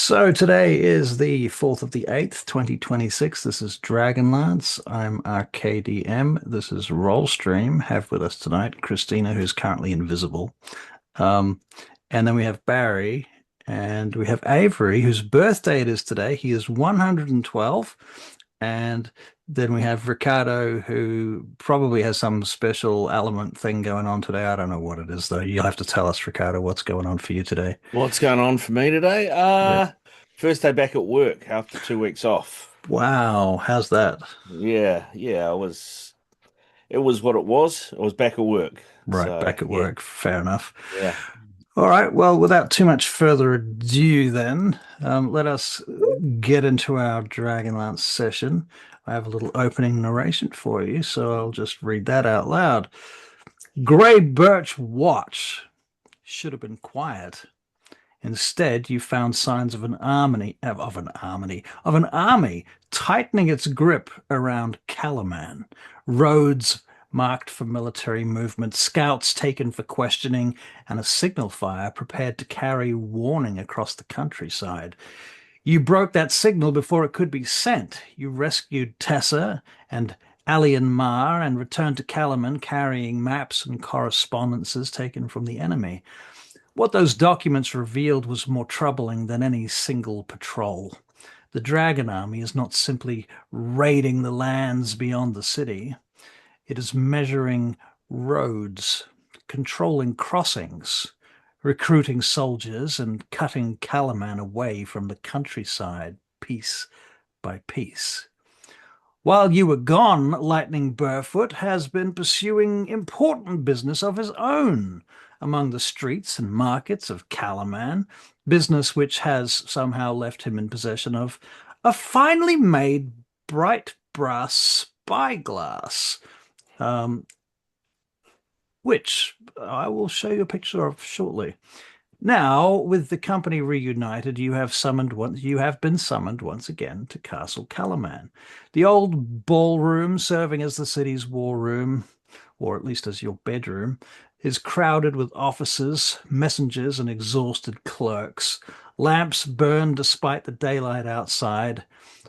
So today is the 4th of the 8th, 2026. This is Dragonlance. I'm RKDM. This is Rollstream. Have with us tonight Christina, who's currently invisible. Um, and then we have Barry and we have Avery, whose birthday it is today. He is 112. And then we have Ricardo, who probably has some special element thing going on today. I don't know what it is, though. You'll have to tell us, Ricardo, what's going on for you today. What's going on for me today? Yeah. First day back at work after 2 weeks off. Wow, how's that? Yeah, it was what it was. I was back at work. Right, So back at yeah, work. Fair enough. yeah. All right, well, without too much further ado, then, let us get into our Dragonlance session. I have a little opening narration for you, so I'll just read that out loud. Grey Birch Watch should have been quiet. Instead, you found signs of an army tightening its grip around Kalaman. Roads marked for military movement, scouts taken for questioning, and a signal fire prepared to carry warning across the countryside. You broke that signal before it could be sent. You rescued Tessa and Alian Mar and returned to Kalaman carrying maps and correspondences taken from the enemy. What those documents revealed was more troubling than any single patrol. The Dragon Army is not simply raiding the lands beyond the city. It is measuring roads, controlling crossings, recruiting soldiers, and cutting Kalaman away from the countryside piece by piece. While you were gone, Lightning Burrfoot has been pursuing important business of his own among the streets and markets of Kalaman, business which has somehow left him in possession of a finely made bright brass spyglass, um, which I will show you a picture of shortly. Now, with the company reunited, you have been summoned once again to Castle Kalaman. The old ballroom, serving as the city's war room, or at least as your bedroom, is crowded with officers, messengers, and exhausted clerks. Lamps burn despite the daylight outside.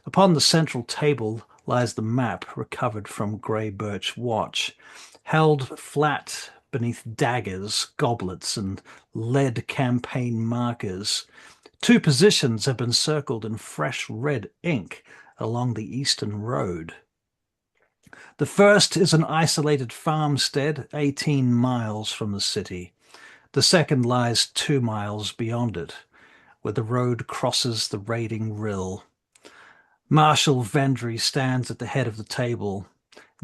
Upon the central table lies the map recovered from Grey Birch Watch, held flat beneath daggers, goblets, and lead campaign markers. Two positions have been circled in fresh red ink along the eastern road. The first is an isolated farmstead 18 miles from the city. The second lies 2 miles beyond it, where the road crosses the Raiding Rill. Marshal Vendri stands at the head of the table.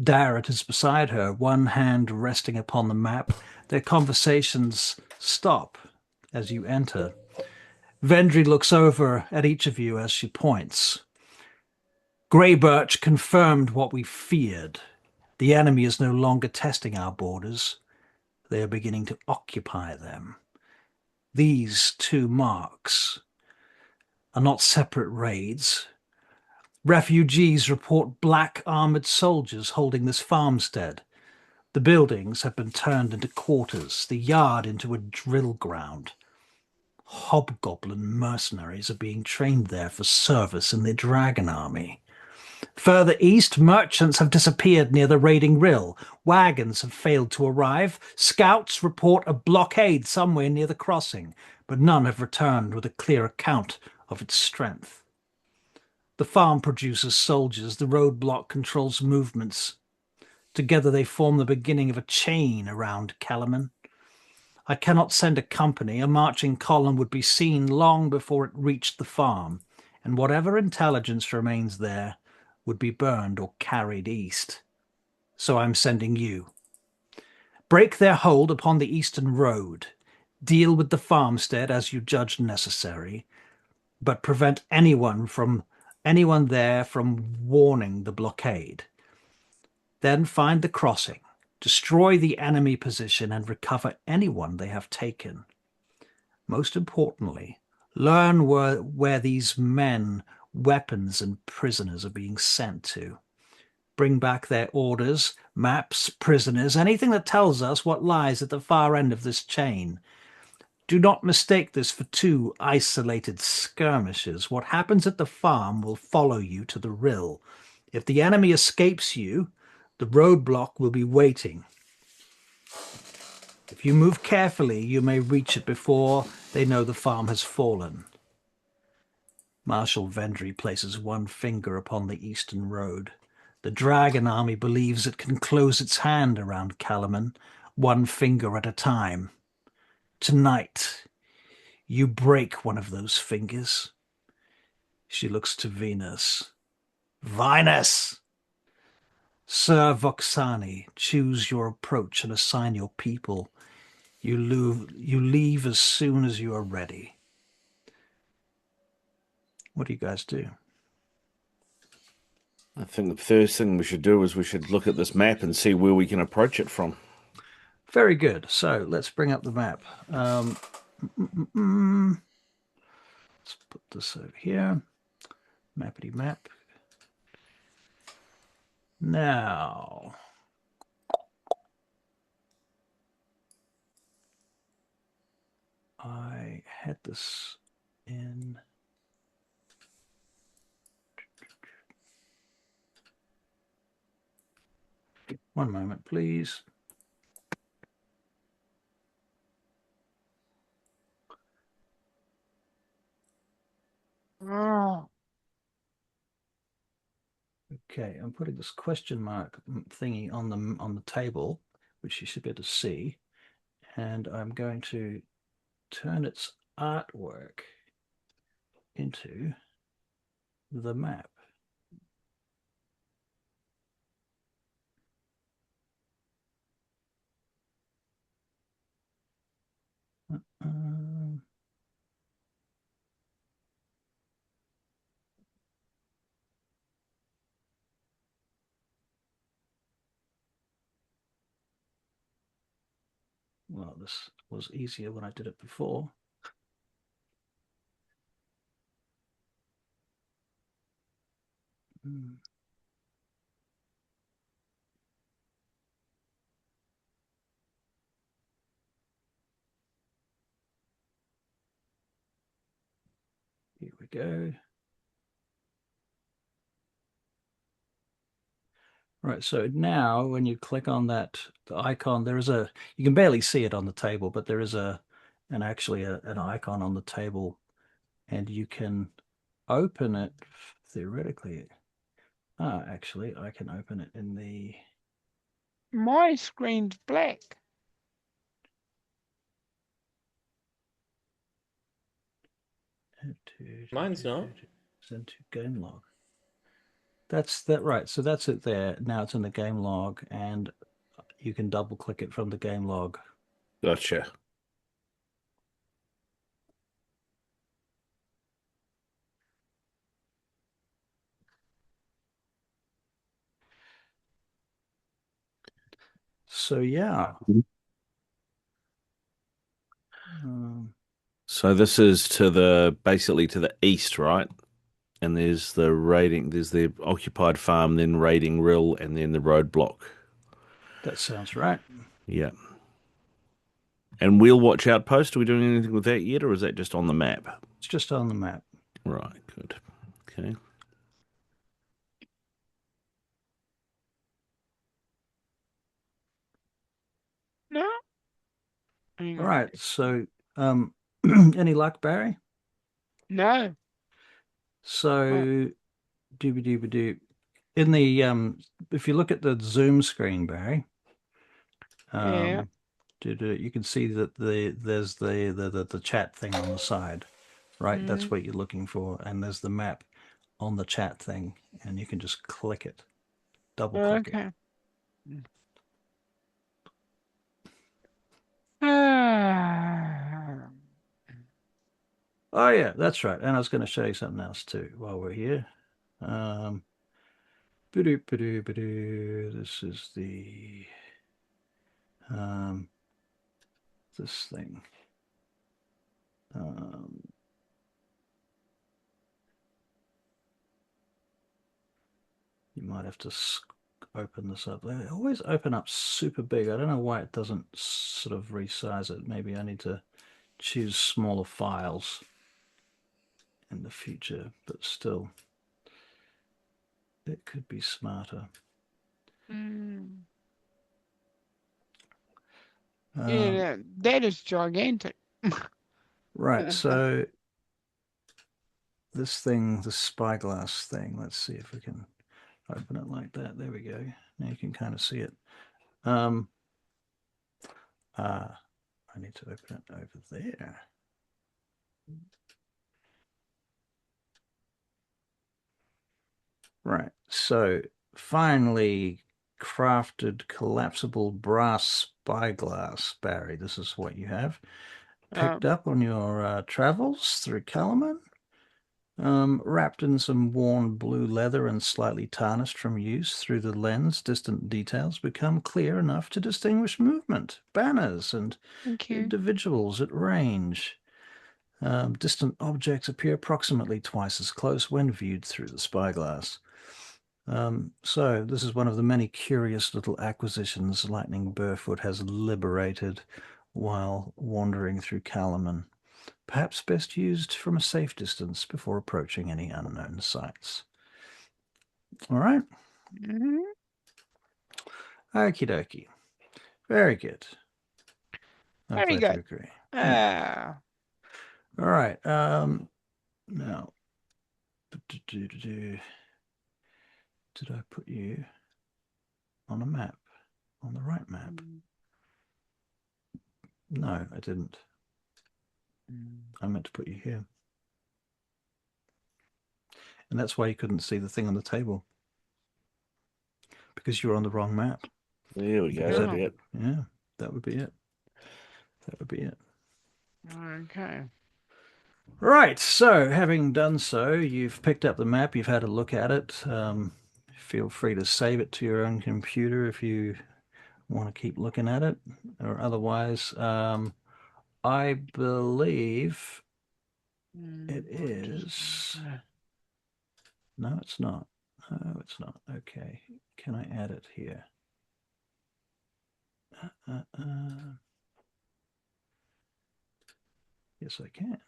Darrett is beside her, one hand resting upon the map. Their conversations stop as you enter. Vendry looks over at each of you as she points. Grey Birch confirmed what we feared. The enemy is no longer testing our borders. They are beginning to occupy them. These two marks are not separate raids. Refugees report black armored soldiers holding this farmstead. The buildings have been turned into quarters, the yard into a drill ground. Hobgoblin mercenaries are being trained there for service in the Dragon Army. Further east, merchants have disappeared near the Raiding Rill. Wagons have failed to arrive. Scouts report a blockade somewhere near the crossing, but none have returned with a clear account of its strength. The farm produces soldiers. The roadblock controls movements. Together they form the beginning of a chain around Kalaman. I cannot send a company. A marching column would be seen long before it reached the farm, and whatever intelligence remains there would be burned or carried east. So I'm sending you. Break their hold upon the eastern road. Deal with the farmstead as you judge necessary, but prevent anyone there from warning the blockade. Then find the crossing, destroy the enemy position, and recover anyone they have taken. Most importantly, learn where these men, weapons, and prisoners are being sent to. Bring back their orders, maps, prisoners, anything that tells us what lies at the far end of this chain. Do not mistake this for two isolated skirmishes. What happens at the farm will follow you to the rill. If the enemy escapes you, the roadblock will be waiting. If you move carefully, you may reach it before they know the farm has fallen. Marshal Vendri places one finger upon the eastern road. The dragon army believes it can close its hand around Kalaman, one finger at a time. Tonight, you break one of those fingers. She looks to Venus. Venus! Sir Voxani, choose your approach and assign your people. You leave as soon as you are ready. What do you guys do? I think the first thing we should do is we should look at this map and see where we can approach it from. Very good. So let's bring up the map. Let's put this over here. Mappity map. Now, I had this in. One moment, please. Okay, I'm putting this question mark thingy on the table, which you should be able to see, and I'm going to turn its artwork into the map. Well, this was easier when I did it before. Here we go. Right, so now when you click on that the icon, there is a, you can barely see it on the table, but there is an icon on the table, and you can open it theoretically. Actually, I can open it in the. My screen's black. Mine's not. Send to game log. That's that, right? So that's it there. Now it's in the game log, and you can double click it from the game log. Gotcha. So yeah. So this is basically to the east, right? And there's the occupied farm, then Raiding Rill, and then the roadblock. That sounds right. Yeah. And Wheelwatch Outpost, are we doing anything with that yet, or is that just on the map? It's just on the map. Right, good. Okay. No. All right. So, any luck, Barry? No. So, doo in the if you look at the Zoom screen, Barry, Yeah. you can see that there's the chat thing on the side, right? That's what you're looking for, and there's the map on the chat thing, and you can just click it, double click it. Oh yeah, that's right. And I was going to show you something else too while we're here. This is the this thing. You might have to open this up. They always open up super big. I don't know why it doesn't sort of resize it. Maybe I need to choose smaller files in the future, but still, it could be smarter. Yeah, that is gigantic. Right, so this thing, the spyglass thing, let's see if we can open it like that. There we go. Now you can kind of see it. I need to open it over there. Right, so finally crafted collapsible brass spyglass, Barry. This is what you have picked up on your travels through Kalaman. Wrapped in some worn blue leather and slightly tarnished from use, through the lens, distant details become clear enough to distinguish movement, banners, and individuals at range. Distant objects appear approximately twice as close when viewed through the spyglass. So this is one of the many curious little acquisitions Lightning Burrfoot has liberated while wandering through Kalaman. Perhaps best used from a safe distance before approaching any unknown sites. All right. Okie dokie. Very good. I'm Very glad good. you agree. Yeah. All right. Now, did I put you on a map? On the right map? No, I didn't. I meant to put you here. And that's why you couldn't see the thing on the table. Because you were on the wrong map. There we go. That'd be it. Yeah, that would be it. That would be it. Okay. Right, so having done so, you've picked up the map, you've had a look at it. Feel free to save it to your own computer if you want to keep looking at it, or otherwise, I believe it is. No, it's not. No, it's not. Okay, can I add it here? Yes, I can.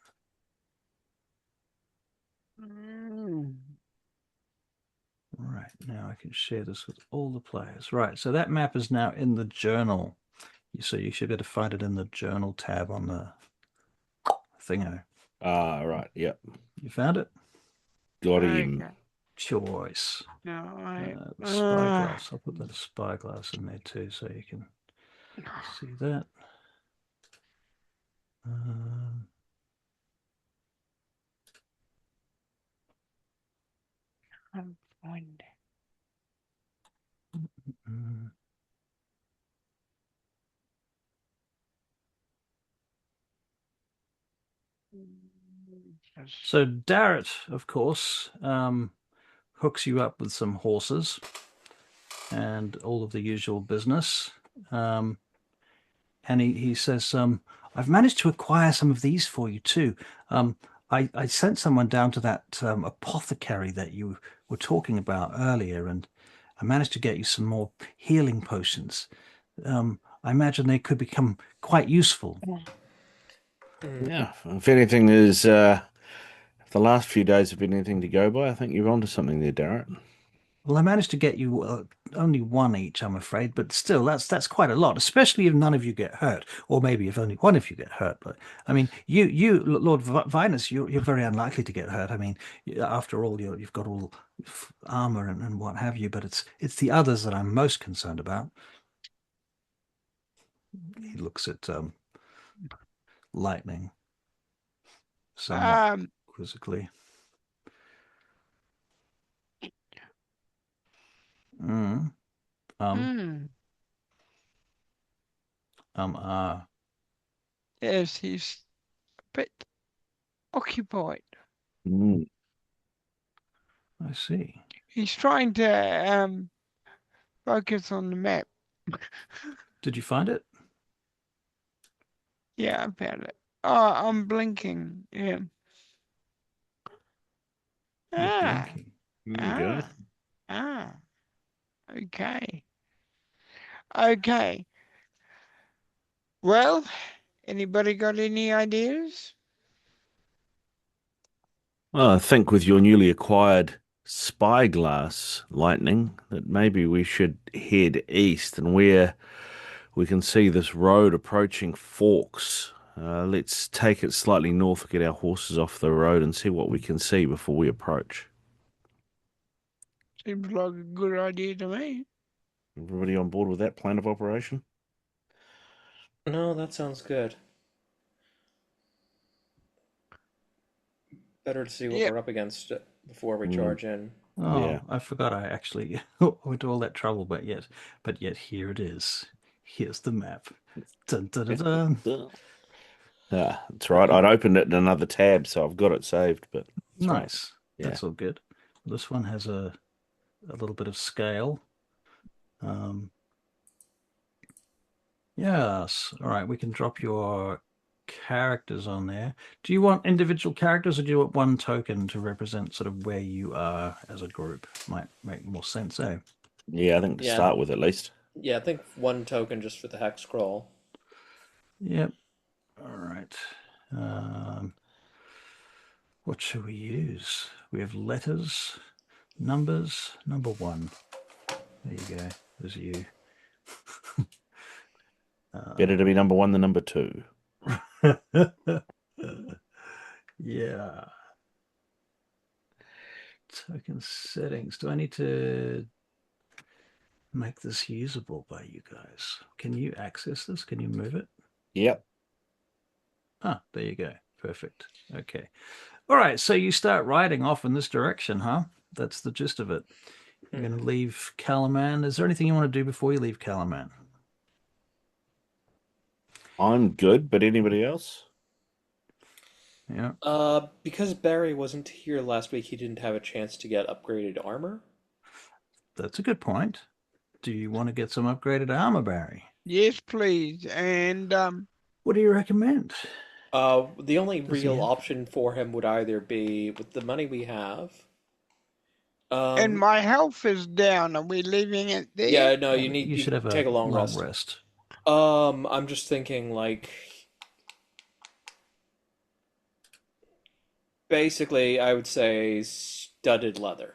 Right, now I can share this with all the players. Right, so that map is now in the journal. So you should be able to find it in the journal tab on the thingo. Right, yep. You found it? Got him. Choice. No, the spyglass. I'll put that spyglass in there too so you can see that. I'm fine. So Darrett, of course, hooks you up with some horses and all of the usual business. And he says, I've managed to acquire some of these for you too. I sent someone down to that apothecary that you were talking about earlier, and I managed to get you some more healing potions. I imagine they could become quite useful. Yeah, if anything is, if the last few days have been anything to go by, I think you're onto something there, Darrett. Well, I managed to get you only one each, I'm afraid, but still, that's quite a lot, especially if none of you get hurt, or maybe if only one of you get hurt. But I mean, you, Lord Vinus, you're very unlikely to get hurt. I mean, after all, you've got all armor and what have you. But it's the others that I'm most concerned about. He looks at Lightning somewhat quizzically. Yes, he's a bit occupied. I see. He's trying to focus on the map. Did you find it? Yeah, I found it. Oh, I'm blinking. Yeah. Blinking. There you go. Okay. Okay. Well, Anybody got any ideas? Well, I think with your newly acquired spyglass, Lightning, that maybe we should head east and where we can see this road approaching Forks. Let's take it slightly north, get our horses off the road, and see what we can see before we approach. Seems like a good idea to me. Everybody on board with that plan of operation? No, that sounds good. Better to see what Yep. we're up against before we Mm. charge in. Oh, Yeah. I forgot I actually went to all that trouble, but yet here it is. Here's the map. Dun, dun, dun, dun. Ah, that's right. I'd opened it in another tab, so I've got it saved, but that's right. Nice. Yeah. That's all good. This one has a little bit of scale. Yes. All right, we can drop your characters on there. Do you want individual characters or do you want one token to represent sort of where you are as a group? Might make more sense, eh? Yeah, I think to Yeah. start with at least. Yeah, I think one token just for the hex scroll. Yep. All right. What shall we use? We have letters, numbers, number 1. There you go. There's you. Better to be number 1 than number 2. Yeah. Token settings. Do I need to make this usable by you guys? Can you access this? Can you move it? Yep. Ah, there you go. Perfect. Okay. All right. So you start riding off in this direction, huh? That's the gist of it. You're going to leave Kalaman. Is there anything you want to do before you leave Kalaman? I'm good, but anybody else? Yeah. Because Barry wasn't here last week, he didn't have a chance to get upgraded armor. That's a good point. Do you want to get some upgraded armor, Barry? Yes, please. And What do you recommend? The only Does he real have- option for him would either be with the money we have. and my health is down. Are we leaving it there? Yeah, no, you you should have take a long rest. I'm just thinking like basically I would say studded leather.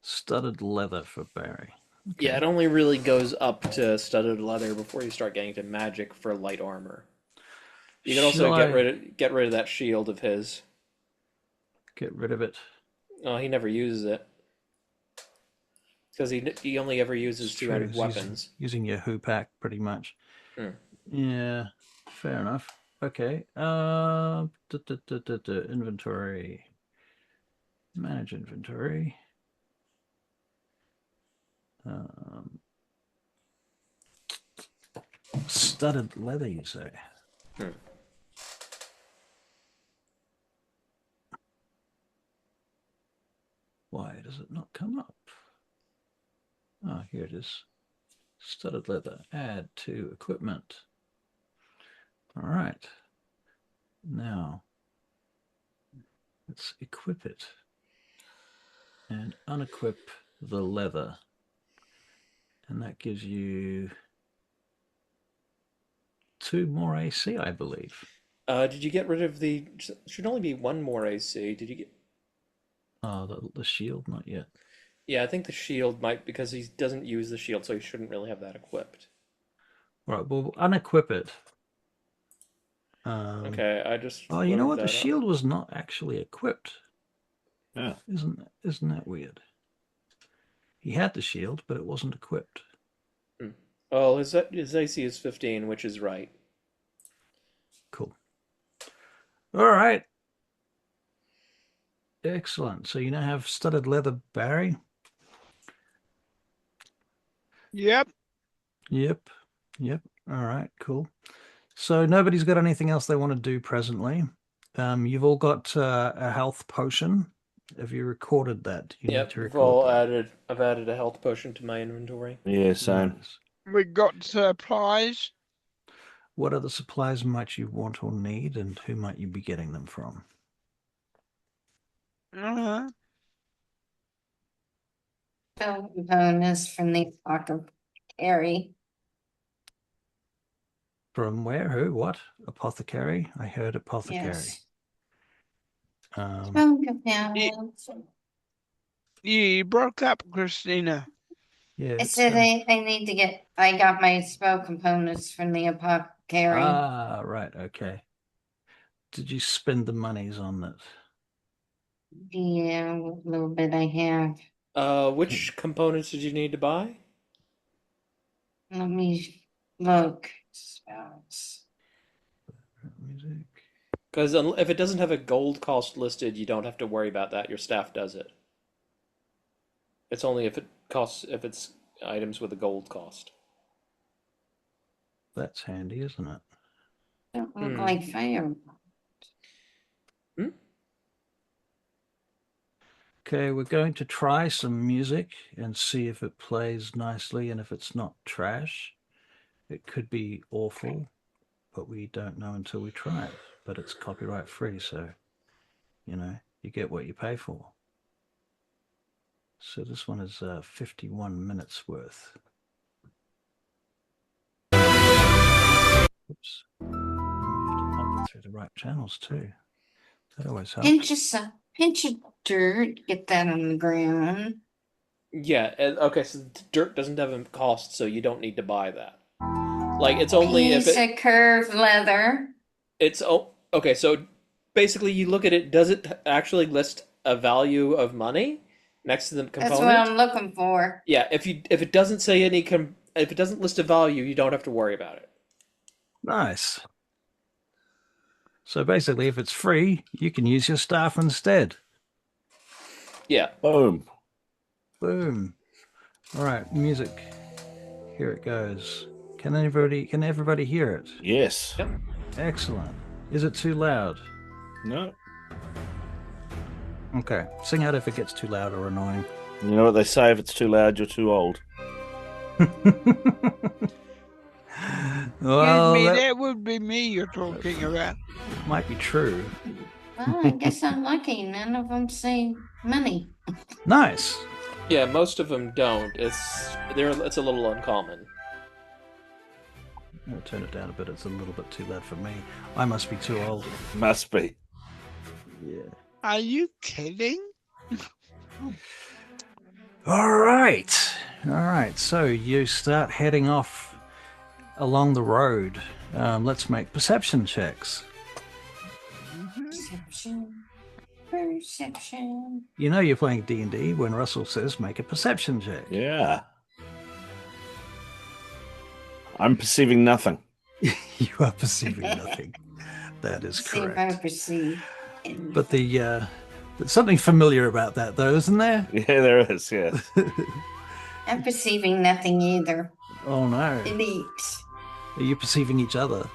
Studded leather for Barry. Okay. Yeah, it only really goes up to studded leather before you start getting to magic for light armor. You can also get rid of that shield of his. Get rid of it. Oh, he never uses it because he only ever uses two-handed weapons. Using your hoopak pretty much. Yeah, fair enough. Okay. Inventory. Manage inventory. Studded leather, you say? Why does it not come up? Oh, here it is. Studded leather. Add to equipment. All right. Now, let's equip it. And unequip the leather. And that gives you 2 more AC, I believe. Did you get rid of the? Should only be 1 more AC. Did you get? Oh, the shield, not yet. Yeah, I think the shield might because he doesn't use the shield, so he shouldn't really have that equipped. All right, well, unequip it. Okay, I just. Oh, you know what? loaded The that up. shield was not actually equipped. Yeah. Isn't that weird? He had the shield, but it wasn't equipped. Oh, his AC is 15, which is right. Cool. All right. Excellent. So you now have studded leather, Barry? Yep. Yep. All right, cool. So nobody's got anything else they want to do presently. You've all got a health potion. Have you recorded that? You need to record that. I've added a health potion to my inventory. Yeah, same. Nice. We got supplies. What other supplies might you want or need, and who might you be getting them from? Bonus from the apothecary. From where? Who? What? Apothecary? I heard apothecary. Yes. Um, You broke up, Christina. yeah. I said I need to get. I got my spell components from the apothecary. Ah, right. Okay. Did you spend the monies on it? Yeah, a little bit I have. Which components did you need to buy? Let me look. Spells. Music. Because if it doesn't have a gold cost listed, you don't have to worry about that. Your staff does it. It's only if it's items with a gold cost. That's handy, isn't it? Don't look like fire. Okay, we're going to try some music and see if it plays nicely, and if it's not trash. It could be awful, but we don't know until we try it. But it's copyright free, so you get what you pay for. So this one is 51 minutes worth. Oops. You have to pump it through the right channels too. That always helps. Pinch of dirt, get that on the ground. Yeah, okay, so dirt doesn't have a cost, so you don't need to buy that. Like, it's only if it... curved leather. Okay, so basically you look at it, does it actually list a value of money next to the component? That's what I'm looking for. Yeah, if it doesn't say if it doesn't list a value, you don't have to worry about it. Nice. So basically, if it's free, you can use your staff instead. Yeah. Boom. Boom. All right, music. Here it goes. Can everybody hear it? Yes. Yep. Excellent. Is it too loud? No. Okay. Sing out if it gets too loud or annoying. You know what they say, if it's too loud, you're too old. Well, Excuse me, that would be me you're talking about. Might be true. Well, I guess I'm lucky. None of them say money. Nice. Yeah, most of them don't. It's a little uncommon. I'm going to turn it down a bit. It's a little bit too loud for me. I must be too old. Must be. Yeah. Are you kidding? All right. So you start heading off along the road. Let's make perception checks. Perception. You know you're playing D&D when Russell says make a perception check. Yeah. I'm perceiving nothing. You are perceiving nothing. That is correct. See if I perceive. But there's something familiar about that, though, isn't there? Yeah, there is, yes. I'm perceiving nothing either. Oh, no. Elite. Are you perceiving each other?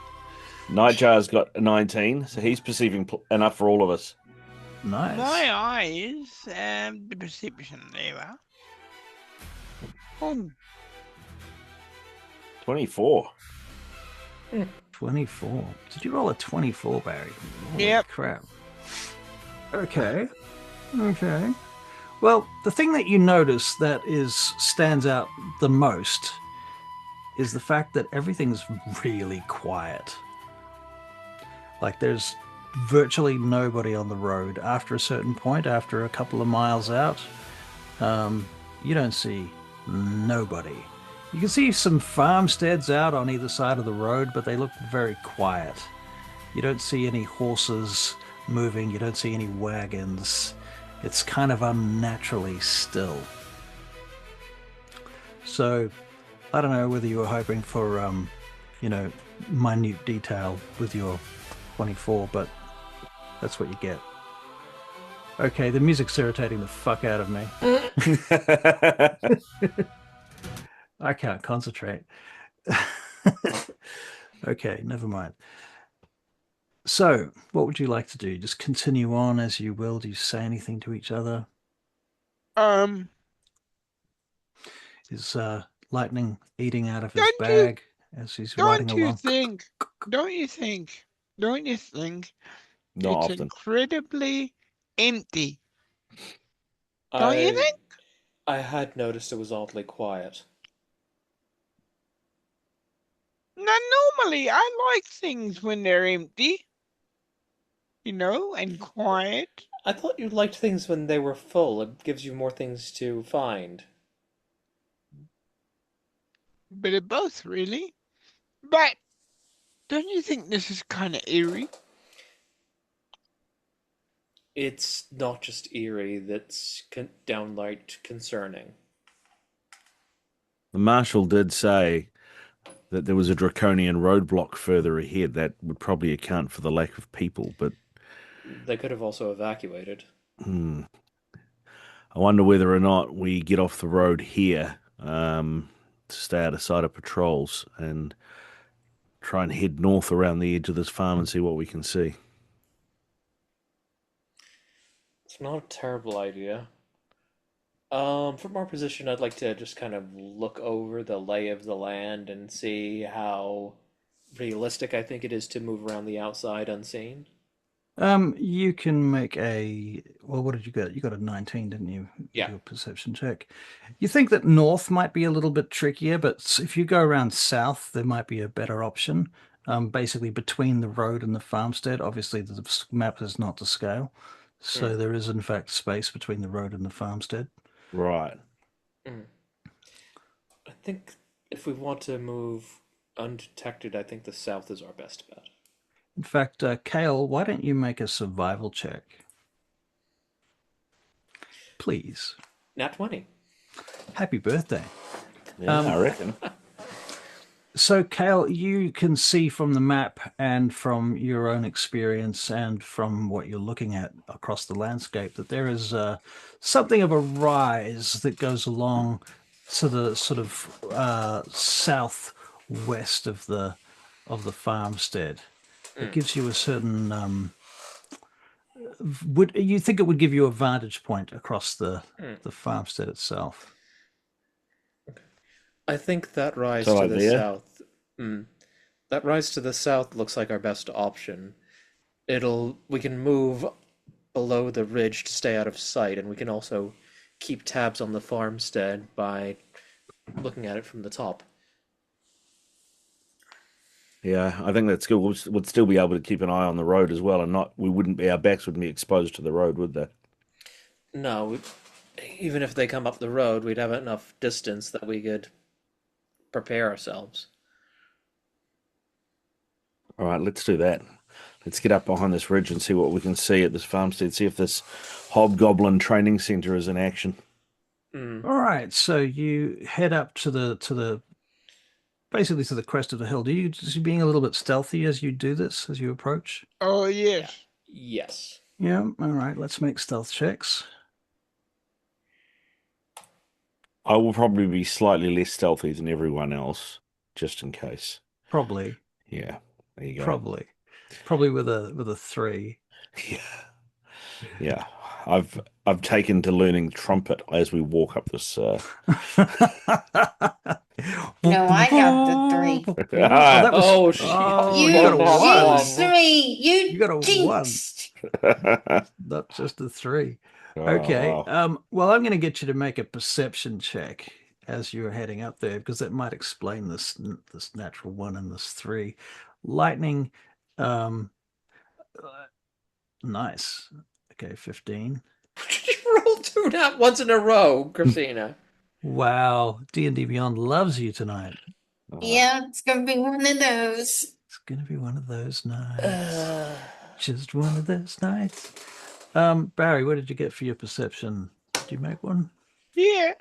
Nightjar's got a 19, so he's perceiving enough for all of us. Nice. My eyes, the perception lever. 24. 24. Did you roll a 24, Barry? Holy Yep. Crap. Okay. Well, the thing that you notice that stands out the most is the fact that everything's really quiet. Like there's virtually nobody on the road. After a certain point, after a couple of miles out, you don't see nobody. You can see some farmsteads out on either side of the road, but they look very quiet. You don't see any horses moving. You don't see any wagons. It's kind of unnaturally still. So, I don't know whether you were hoping for, minute detail with your 24, but that's what you get. Okay, the music's irritating the fuck out of me. I can't concentrate. Okay, never mind. So, what would you like to do? Just continue on as you will? Do you say anything to each other? Is Lightning eating out of his bag as he's riding along? Don't you think Not it's often. incredibly empty? Don't you think? I had noticed it was oddly quiet. Now, normally I like things when they're empty, and quiet. I thought you liked things when they were full. It gives you more things to find. Bit of both, really. But don't you think this is kind of eerie? It's not just eerie, that's downright concerning. The Marshal did say that there was a draconian roadblock further ahead that would probably account for the lack of people, but They could have also evacuated. I wonder whether or not we get off the road here to stay out of sight of patrols and try and head north around the edge of this farm and see what we can see. It's not a terrible idea. From our position, I'd like to just kind of look over the lay of the land and see how realistic I think it is to move around the outside unseen. You can make well, what did you get? You got a 19, didn't you? Yeah. Your perception check. You think that north might be a little bit trickier, but if you go around south, there might be a better option. Basically between the road and the farmstead. Obviously, the map is not to scale. So there is, in fact, space between the road and the farmstead. Right. I think if we want to move undetected, I think the south is our best bet. In fact, Kale, why don't you make a survival check? Please. Nat 20. Happy birthday. Yeah, I reckon. So, Kale, you can see from the map and from your own experience and from what you're looking at across the landscape that there is something of a rise that goes along to the sort of southwest of the farmstead. It gives you a certain would you think it would give you a vantage point across the farmstead itself? I think that rise So to like the there? south. That rise to the south looks like our best option. We can move below the ridge to stay out of sight, and we can also keep tabs on the farmstead by looking at it from the top. Yeah, I think that skill would still be able to keep an eye on the road as well, and our backs wouldn't be exposed to the road, would they? No, even if they come up the road, we'd have enough distance that we could prepare ourselves. All right, let's do that. Let's get up behind this ridge and see what we can see at this farmstead. See if this hobgoblin training center is in action. All right, so you head up to the basically to the crest of the hill. Do you just being a little bit stealthy as you do this, as you approach? Oh, yes. Yes. Yeah. All right, let's make stealth checks. I will probably be slightly less stealthy than everyone else, just in case. Probably. Yeah, there you go. Probably with a 3. Yeah, yeah. I've taken to learning trumpet as we walk up this. No, I got the 3. That was, Oh, shit. oh, You you got a 1. jinxed me. You got a 1. Jinxed. Not just a 3. Oh, Okay. wow. Well, I'm going to get you to make a perception check as you're heading up there because that might explain this natural 1 and this 3. Lightning. Nice. Okay, 15. You rolled 2 nat ones in a row, Christina. Wow, D&D Beyond loves you tonight. Yeah, it's gonna be one of those. It's gonna be one of those nights. Just one of those nights. Barry, what did you get for your perception? Did you make one? Yeah.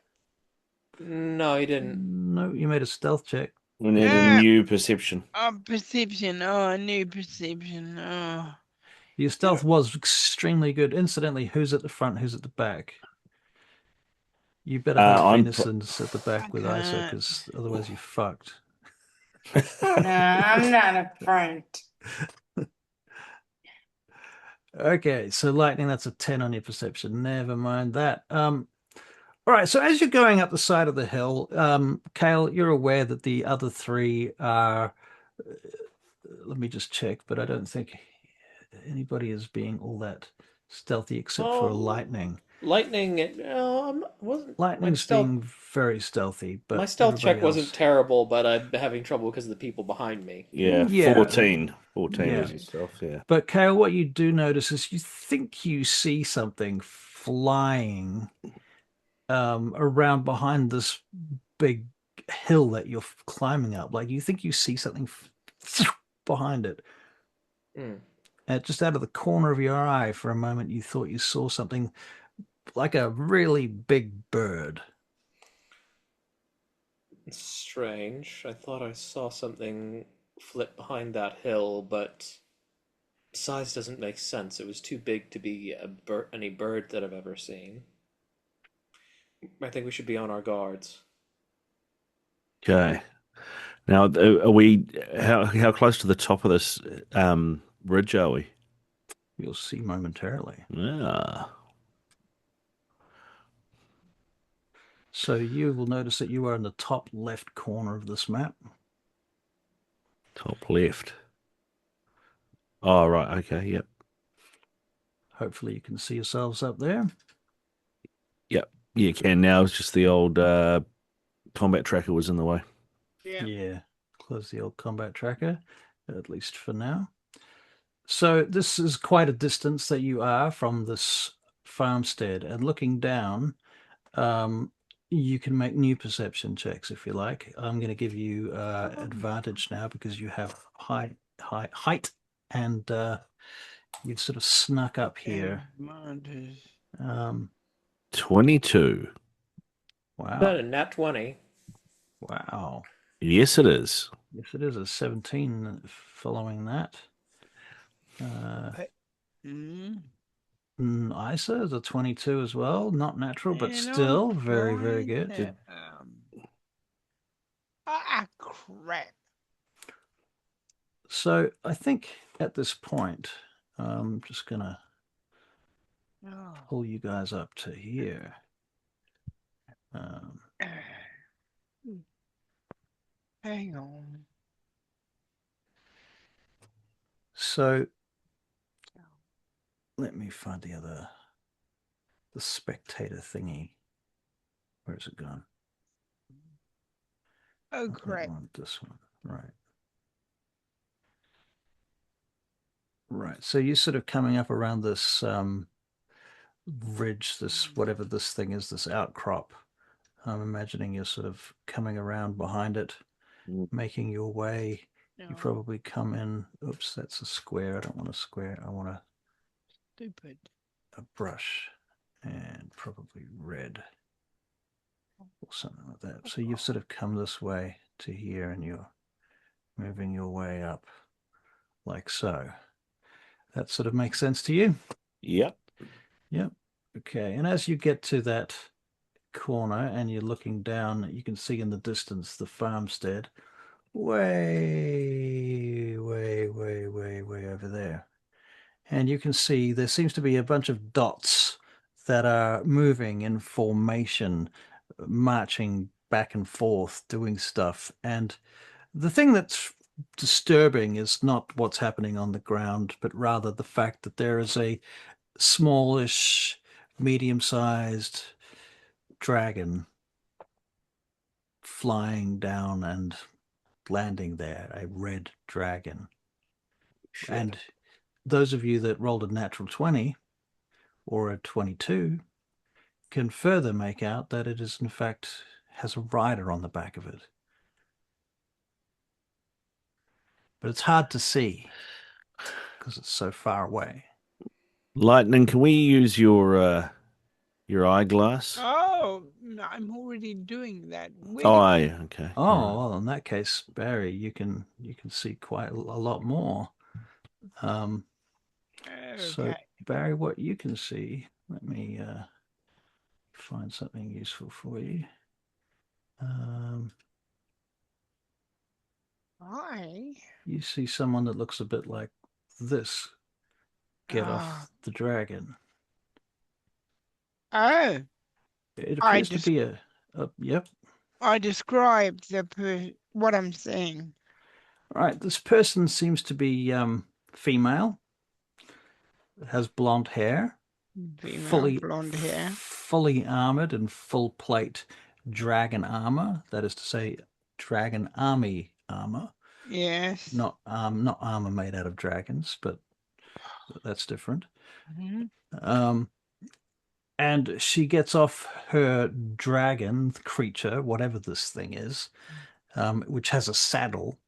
No, he didn't. No, you made a stealth check. We need a new perception. Perception. Oh, a new perception. Oh. Your stealth was extremely good. Incidentally, who's at the front? Who's at the back? You better have reconnaissance at the back with ISO, because otherwise you're fucked. No, I'm not a front. Okay, so Lightning, that's a 10 on your perception. Never mind that. All right, so as you're going up the side of the hill, Kale, you're aware that the other 3 are... let me just check, but I don't think anybody is being all that stealthy except for Lightning. Lightning, wasn't my Lightning's stealth. being very stealthy, My but stealth everybody check wasn't else. terrible, but I'm having trouble because of the people behind me. Yeah, Yeah. 14. 14 was Yeah. yourself, yeah. But Kale, what you do notice is you think you see something flying around behind this big hill that you're climbing up. Like you think you see something behind it. Hmm. And just out of the corner of your eye, for a moment, you thought you saw something like a really big bird. It's strange. I thought I saw something flit behind that hill, but size doesn't make sense. It was too big to be any bird that I've ever seen. I think we should be on our guards. Okay. Now, are we, how close to the top of this ridge are we? You'll see momentarily. Yeah. So you will notice that you are in the top left corner of this map. Top left. Oh, right. Okay. Yep. Hopefully you can see yourselves up there. Yep. You can now. It's just the old combat tracker was in the way. Yeah. Close the old combat tracker, at least for now. So this is quite a distance that you are from this farmstead, and looking down, you can make new perception checks if you like. I'm going to give you advantage now because you have height, and you've sort of snuck up here. Advantage. 22. Wow, A nat 20. wow. Yes, it is. Yes, it is a 17 following that. Mm. Isa is a 22 as well. Not natural, but And still I'll very, very try good. that. Crap. So I think at this point, I'm just going to Oh. pull you guys up to here. Hang on. So let me find the spectator thingy. Where's it gone? Oh, Not that crap. one, this one. Right. Right. So you're sort of coming up around this ridge, this whatever this thing is, this outcrop. I'm imagining you're sort of coming around behind it, making your way. No, You probably come in. Oops, that's a square. I don't want a square. I want stupid. a brush and probably red or something like that. So you've sort of come this way to here and you're moving your way up like so. That sort of makes sense to you? Yep. Yep. Okay. And as you get to that corner and you're looking down, you can see in the distance the farmstead way over there. And you can see there seems to be a bunch of dots that are moving in formation, marching back and forth, doing stuff. And the thing that's disturbing is not what's happening on the ground, but rather the fact that there is a smallish, medium-sized dragon flying down and landing there, a red dragon. Shit. And those of you that rolled a natural 20 or a 22 can further make out that it is in fact has a rider on the back of it. But it's hard to see because it's so far away. Lightning, can we use your eyeglass? Oh, I'm already doing that. Oh, yeah, okay. Oh, well, in that case, Barry, you can see quite a lot more. So Okay. Barry, what you can see, let me find something useful for you. You see someone that looks a bit like this get off the dragon. Oh, It appears to be a yep. I described what I'm seeing. All right, this person seems to be female. It has blonde hair. Female, blonde hair. fully armored in full plate dragon armor. That is to say, dragon army armor. Yes. Not armor made out of dragons, but that's different. And she gets off her dragon creature, whatever this thing is, which has a saddle.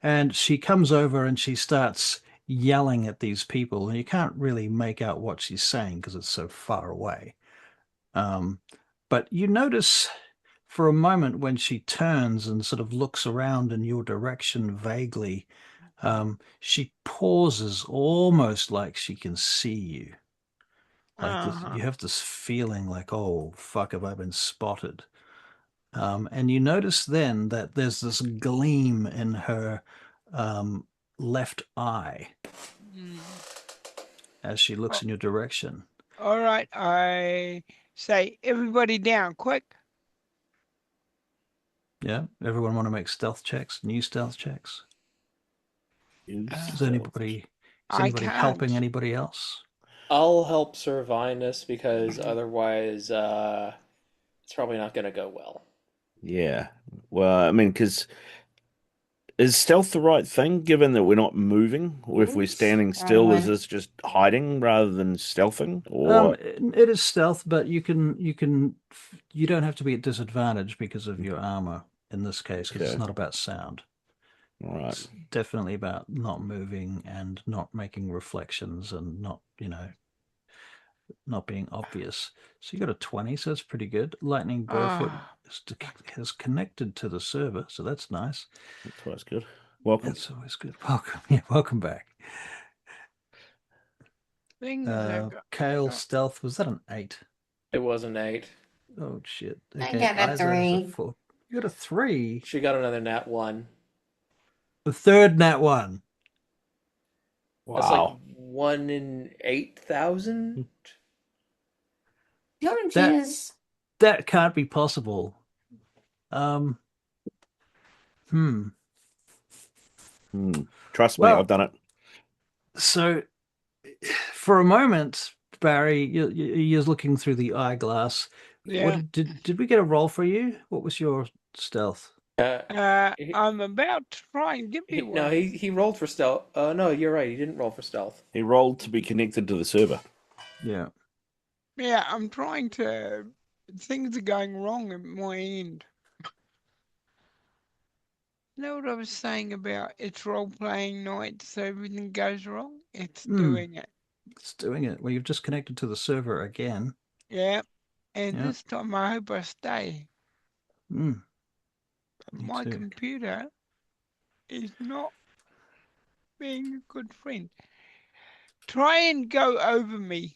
And she comes over and she starts yelling at these people, and you can't really make out what she's saying because it's so far away. But you notice for a moment when she turns and sort of looks around in your direction vaguely, she pauses almost like she can see you. Like you have this feeling like, oh, fuck, have I been spotted? And you notice then that there's this gleam in her left eye as she looks in your direction. All right, I say, everybody down, quick. Yeah, everyone want to make stealth checks, new stealth checks? Is anybody helping anybody else? I'll help Servinus because otherwise it's probably not going to go well. Yeah. Well, I mean, because is stealth the right thing, given that we're not moving? Or if we're standing still, is this just hiding rather than stealthing? Or it is stealth, but you don't have to be at disadvantage because of your armor in this case, because it's not about sound. All right. It's definitely about not moving and not making reflections and not being obvious. So you got a 20, so that's pretty good. Lightning Burrfoot has connected to the server, so that's nice. That's always good. Welcome. That's always good. Welcome. Yeah, welcome back. Kale stealth, was that an 8? It was an 8. Oh shit. Okay, I got a 3. You got a 3. She got another nat 1. The third nat 1. Wow. That's like 1 in 8,000. That can't be possible. Trust me, I've done it. So, for a moment, Barry, you're looking through the eyeglass. Yeah. Did we get a roll for you? What was your stealth? I'm about to try and give you one. No, he rolled for stealth. No, you're right. He didn't roll for stealth. He rolled to be connected to the server. Yeah. Yeah, I'm trying to. Things are going wrong at my end. You know what I was saying about it's role-playing night, so everything goes wrong? It's doing it. It's doing it. Well, you've just connected to the server again. Yeah, and this time I hope I stay. My computer is not being a good friend. Try and go over me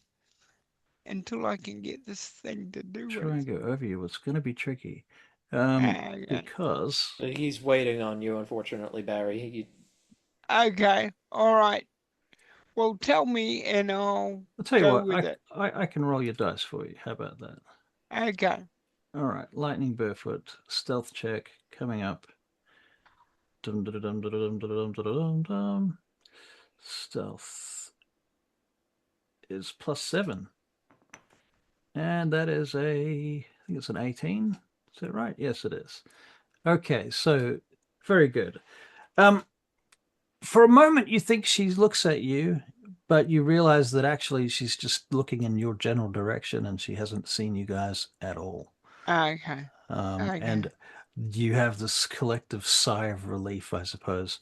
until I can get this thing to do it. Try and go over you. It's going to be tricky. Because he's waiting on you, unfortunately, Barry. Okay, all right. Well, tell me, and I'll tell you go what. with it. I can roll your dice for you. How about that? Okay. All right, Lightning Burrfoot, stealth check coming up. Dum dum dum dum dum dum dum dum. Stealth is +7, and that is I think it's an 18. Is that right? Yes, it is. Okay, so very good. For a moment, you think she looks at you, but you realize that actually she's just looking in your general direction, and she hasn't seen you guys at all. Okay. And you have this collective sigh of relief, I suppose,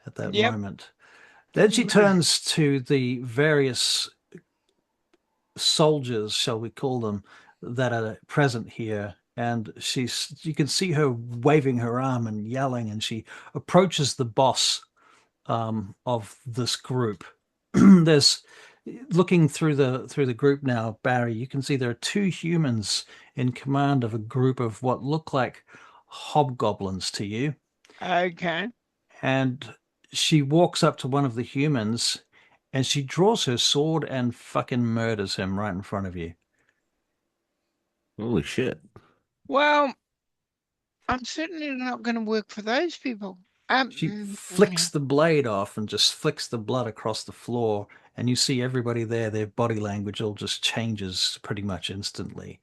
at that moment. Then she turns to the various soldiers, shall we call them, that are present here, and you can see her waving her arm and yelling, and she approaches the boss of this group. There's looking through the group now, Barry, you can see there are 2 humans in command of a group of what look like hobgoblins to you. Okay. And she walks up to one of the humans and she draws her sword and fucking murders him right in front of you. Holy shit. Well, I'm certainly not going to work for those people. She flicks the blade off and just flicks the blood across the floor and you see everybody there, their body language all just changes pretty much instantly.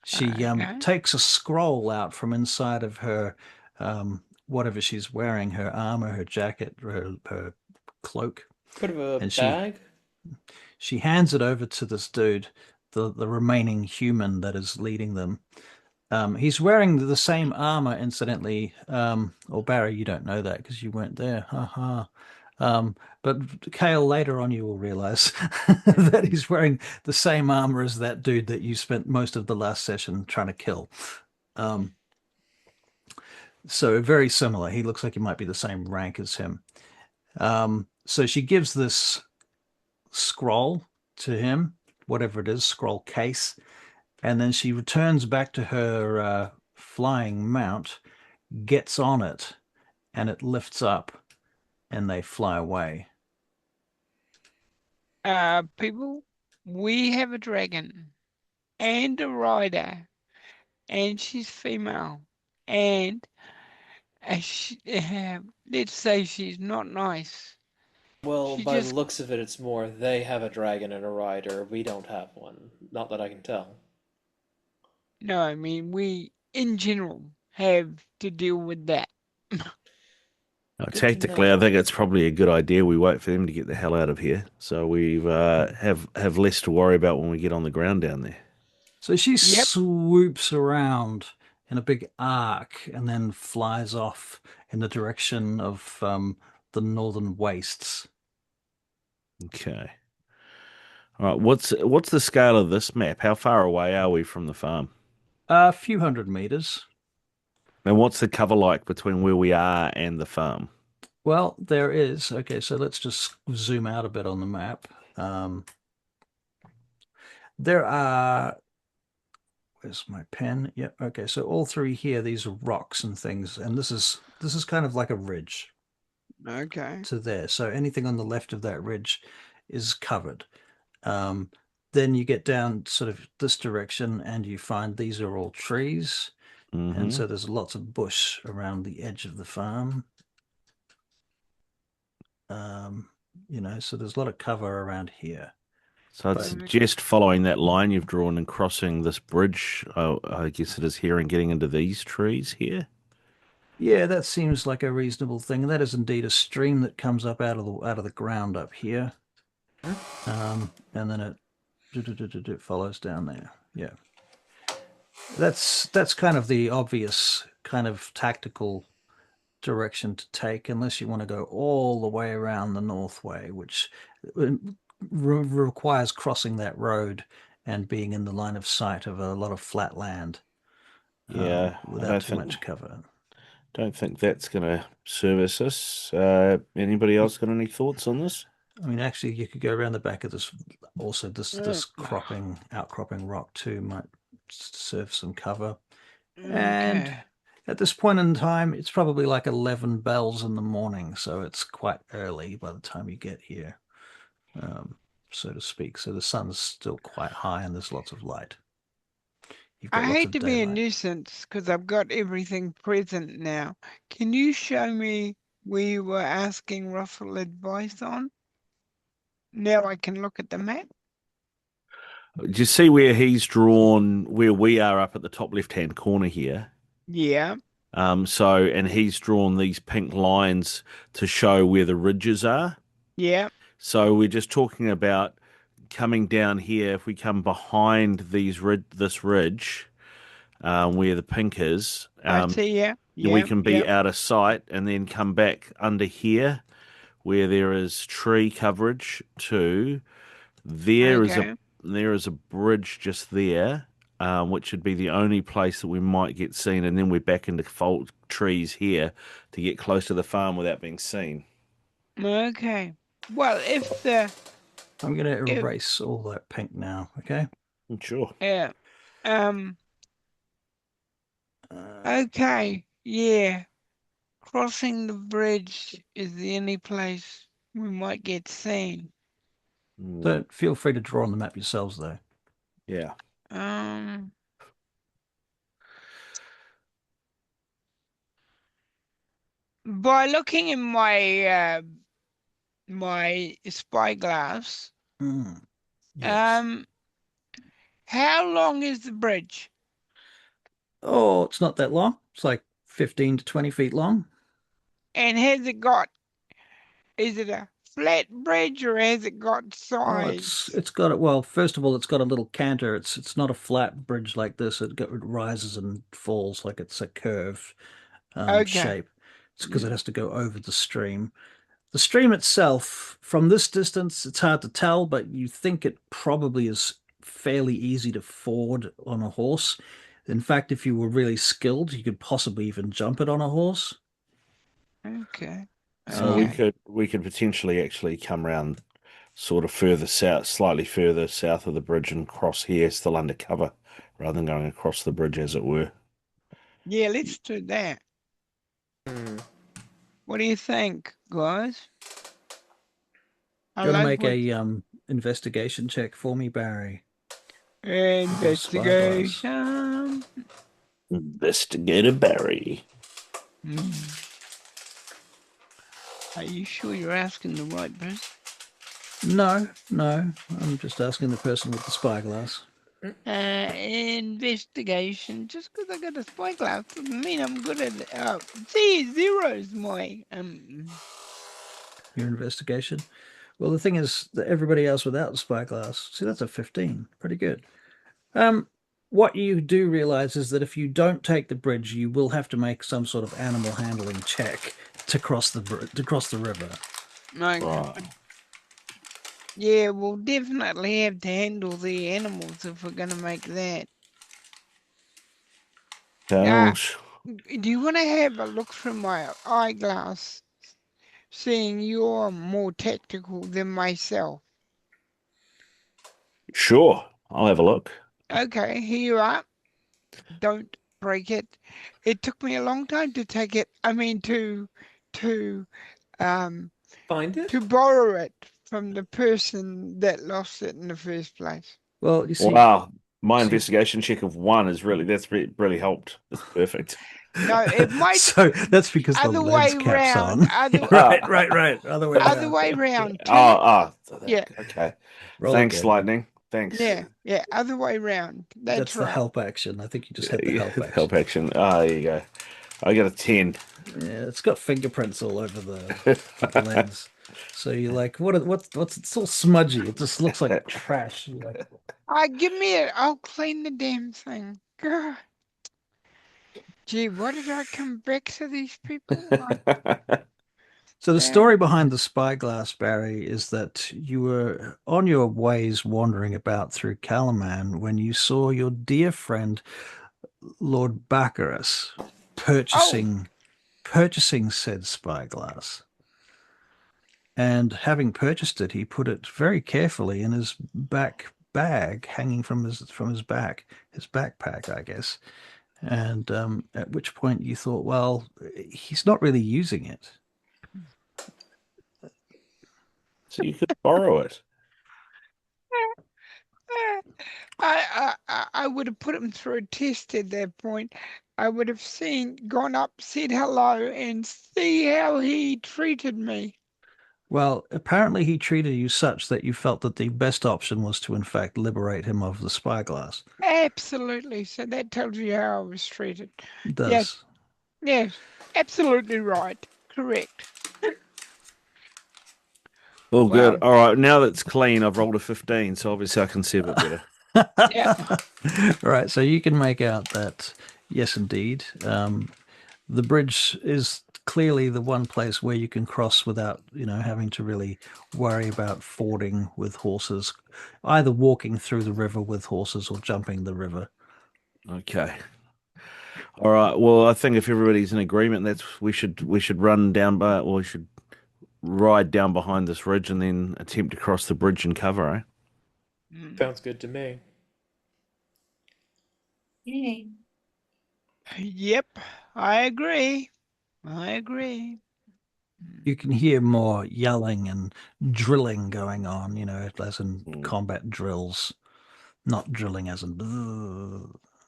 She Okay. takes a scroll out from inside of her whatever she's wearing, her armor, her jacket, her cloak, Bit of a and bag. she hands it over to this dude, the remaining human that is leading them. He's wearing the same armor, incidentally. Or Barry, you don't know that because you weren't there. Ha ha. But Kale, later on, you will realize that he's wearing the same armor as that dude that you spent most of the last session trying to kill. Um, so very similar. He looks like he might be the same rank as him. So she gives this scroll to him, whatever it is, scroll case, and then she returns back to her flying mount, gets on it, and it lifts up, and they fly away. People, we have a dragon and a rider, and she's female, and let's say she's not nice. Well, She by the just looks of it, it's more they have a dragon and a rider. We don't have one. Not that I can tell. no, I mean we in general have to deal with that. Good to Tactically, know. I think it's probably a good idea we wait for them to get the hell out of here, so we have less to worry about when we get on the ground down there. So she Yep. swoops around in a big arc and then flies off in the direction of the northern wastes. Okay. All right. What's the scale of this map? How far away are we from the farm? A few hundred meters. And what's the cover like between where we are and the farm? Well, there is. Okay, so let's just zoom out a bit on the map. There are, where's my pen? Yep. Okay, so all three here, these are rocks and things, and this is kind of like a ridge Okay. to there. So anything on the left of that ridge is covered. Then you get down sort of this direction, and you find these are all trees, and so there's lots of bush around the edge of the farm. So there's a lot of cover around here. So I'd But suggest following that line you've drawn and crossing this bridge, I guess it is here, and getting into these trees here. yeah, that seems like a reasonable thing. That is indeed a stream that comes up out of the ground up here, and then it follows down there. Yeah, that's kind of the obvious kind of tactical direction to take, unless you want to go all the way around the north way, which requires crossing that road and being in the line of sight of a lot of flat land Yeah, I without too much cover. don't think that's going to service us. Anybody else got any thoughts on this? I mean, actually, you could go around the back of this. Also, this outcropping rock too might serve some cover. And Okay. at this point in time, it's probably like 11 bells in the morning, so it's quite early by the time you get here, so to speak. So the sun's still quite high, and there's lots of light. You've got I lots hate of to be a daylight. nuisance because I've got everything present now. Can you show me where you were asking Russell advice on? Now I can look at the map. Do you see where he's drawn, where we are up at the top left-hand corner here? Yeah. And he's drawn these pink lines to show where the ridges are. Yeah. So we're just talking about coming down here. If we come behind this ridge, where the pink is, I see. Yeah. we Yeah. can be out of sight, and then come back under here where there is tree coverage too. There is Okay. a bridge just there, which would be the only place that we might get seen, and then we're back into trees here to get close to the farm without being seen. Okay. Well, I'm going to if erase all that pink now, okay? Sure. yeah. Uh, Okay. Yeah. Crossing the bridge is the only place we might get seen. so feel free to draw on the map yourselves, though. Yeah. By looking in my my spyglass. Mm, yes. How long is the bridge? Oh, it's not that long. It's like 15 to 20 feet long. And is it a flat bridge or has it got Oh, sides? it's got it. Well, first of all, it's got a little canter. It's not a flat bridge like this. It rises and falls like it's a curved Okay. shape. It's because it has to go over the stream. The stream itself, from this distance, it's hard to tell, but you think it probably is fairly easy to ford on a horse. In fact, if you were really skilled, you could possibly even jump it on a horse. Okay. So we could potentially actually come around sort of further south, slightly further south of the bridge and cross here, still under cover, rather than going across the bridge, as it were. Yeah, let's do that. What do you think, guys? Do you want to make a investigation check for me, Barry? Investigation. Investigator Barry. Are you sure you're asking the right person? No. I'm just asking the person with the spyglass. Investigation. Just because I got a spyglass doesn't mean I'm good at it. See, zero's my Your investigation. Well, the thing is that everybody else without the spyglass, see, that's a 15. Pretty good. What you do realize is that if you don't take the bridge, you will have to make some sort of animal handling check to cross the river. Okay. Right. Yeah, we'll definitely have to handle the animals if we're gonna make that. Gosh. Do you want to have a look through my eyeglass, seeing you're more tactical than myself? Sure, I'll have a look. Okay, here you are. Don't break it. It took me a long time to take it. I mean, to Find it? to borrow it from the person that lost it in the first place. Well, you see, Wow, my investigation check of 1 is really helped. It's perfect. No, it might. So that's because the Other lens way cap's round. on. Right. Other way Other around. way round. Yeah. Okay. Roll Thanks, again. Lightning. Thanks. Yeah. Other way round. That's the right. help action. I think you just had the help action. Help action. Ah, there you go. I got a 10. Yeah, it's got fingerprints all over the lens. So you're like, what's it's all smudgy. It just looks like trash. You're like, Give me it. I'll clean the damn thing. God. Gee, why did I come back to these people? So the story behind the spyglass, Barry, is that you were on your ways wandering about through Kalaman when you saw your dear friend Lord Baccharis purchasing said spyglass. And having purchased it, he put it very carefully in his back bag, hanging from his back, his backpack, I guess. And at which point you thought, well, he's not really using it. So you could borrow it. I would have put him through a test at that point. I would have gone up, said hello, and see how he treated me. Well, apparently he treated you such that you felt that the best option was to, in fact, liberate him of the spyglass. Absolutely. So that tells you how I was treated. It does. Yes. Absolutely right. Correct. All good. All right. Now that it's clean, I've rolled a 15, so obviously I can see a bit better. Yeah. Right. So you can make out that, yes, indeed, the bridge is clearly the one place where you can cross without, having to really worry about fording with horses, either walking through the river with horses or jumping the river. Okay. All right. Well, I think if everybody's in agreement, we should run down we should ride down behind this ridge and then attempt to cross the bridge and cover, eh? Sounds good to me. Yay. Yep. I agree. You can hear more yelling and drilling going on, as in combat drills, not drilling as in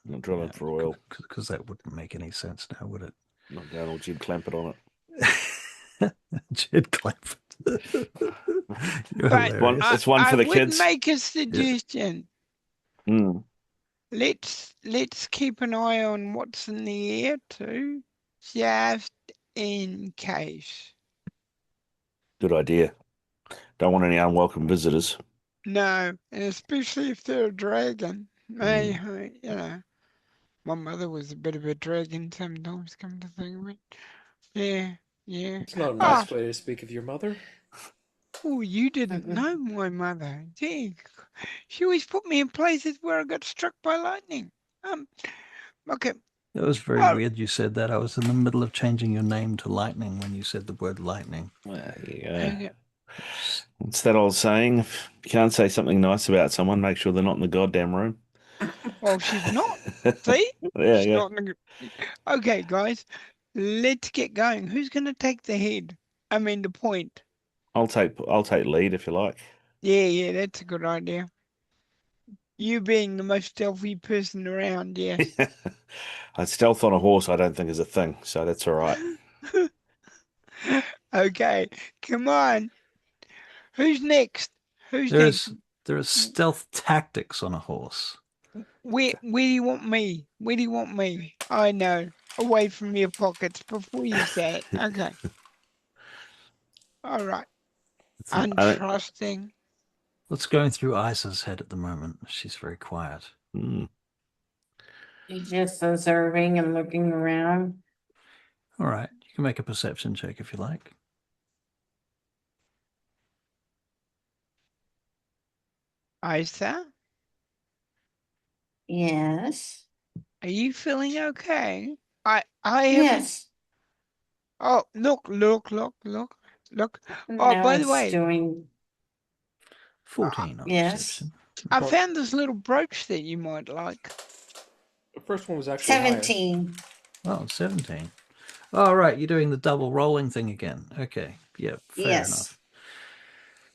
Not drilling for oil. Because that wouldn't make any sense now, would it? Not going all Jed Clampett on it. Jed Clampett. You're But hilarious. It's one I for the would kids. make a suggestion. Mm. Let's keep an eye on what's in the air too, just in case. Good idea. Don't want any unwelcome visitors. No, and especially if they're a dragon. My mother was a bit of a dragon sometimes, come to think of it. Yeah, yeah. It's not a Ah, nice way to speak of your mother. oh, you didn't know my mother. Gee, she always put me in places where I got struck by lightning. Okay. That was very Oh, weird you said that. I was in the middle of changing your name to Lightning when you said the word lightning. There you go. okay. It's that old saying, if you can't say something nice about someone, make sure they're not in the goddamn room. Well, she's not. See? Yeah, She's yeah. not in the... Okay, guys, let's get going. Who's going to take the head? I mean, the point. I'll take lead if you like. Yeah, that's a good idea. You being the most stealthy person around, yes. A stealth on a horse, I don't think is a thing, so that's all right. Okay, come on. Who's next? Who's There next? is stealth tactics on a horse. Where do you want me? Where do you want me? I know. Away from your pockets before you say it. Okay. All right. I think, Untrusting. What's going through Isa's head at the moment? She's very quiet. She's just observing and looking around. All right. You can make a perception check if you like. Isa, Yes. are you feeling okay? I haven't. Yes. Oh, look. Oh, Now by the it's way, doing 14 on yes. perception. I found this little brooch that you might like. The first one was actually higher. 17. Oh, 17. All right. You're doing the double rolling thing again. Okay. Yeah, fair Yes. enough.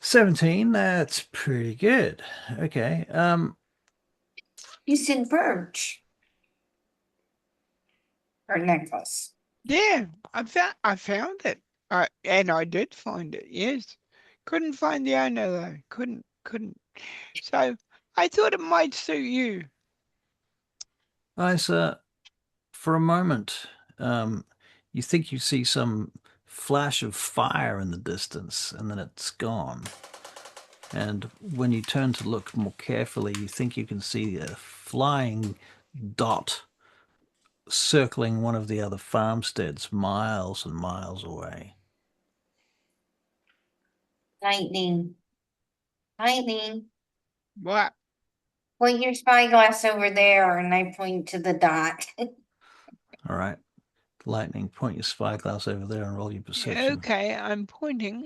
17, that's pretty good. Okay. You said birch. Or necklace. Yeah, I found it. And I did find it. Yes, couldn't find the owner though. Couldn't. So I thought it might suit you. Isa, for a moment, you think you see some flash of fire in the distance, and then it's gone. And when you turn to look more carefully, you think you can see a flying dot circling one of the other farmsteads miles and miles away. Lightning. What? Point your spyglass over there, and I point to the dot. All right. Lightning, point your spyglass over there and roll your perception. Okay, I'm pointing.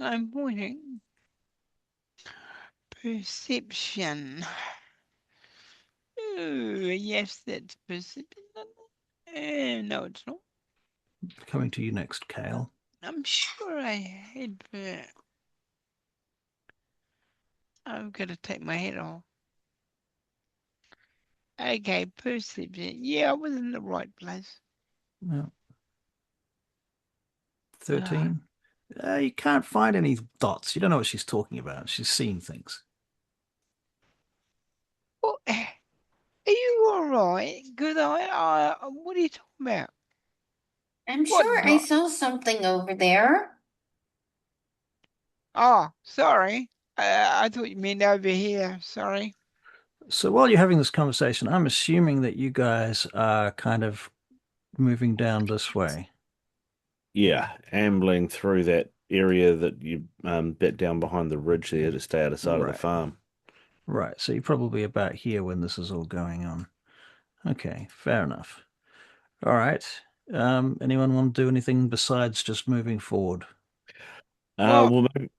Perception. Ooh, yes, that's perception. No, it's not. Coming to you next, Kale. I'm sure I had. I'm gonna take my head off. Okay, perception. Yeah, I was in the right place. Yeah. 13. You can't find any dots. You don't know what she's talking about. She's seeing things. Well, are you all right? Good eye. What are you talking about? I'm What sure I dot? saw something over there. Oh, sorry. I thought you meant over here. Sorry. So while you're having this conversation, I'm assuming that you guys are kind of moving down this way. Yeah, ambling through that area that you bit down behind the ridge there to stay out of sight of the Right. farm. Right. So you're probably about here when this is all going on. Okay, fair enough. All right. Anyone want to do anything besides just moving forward? Well, Well, maybe,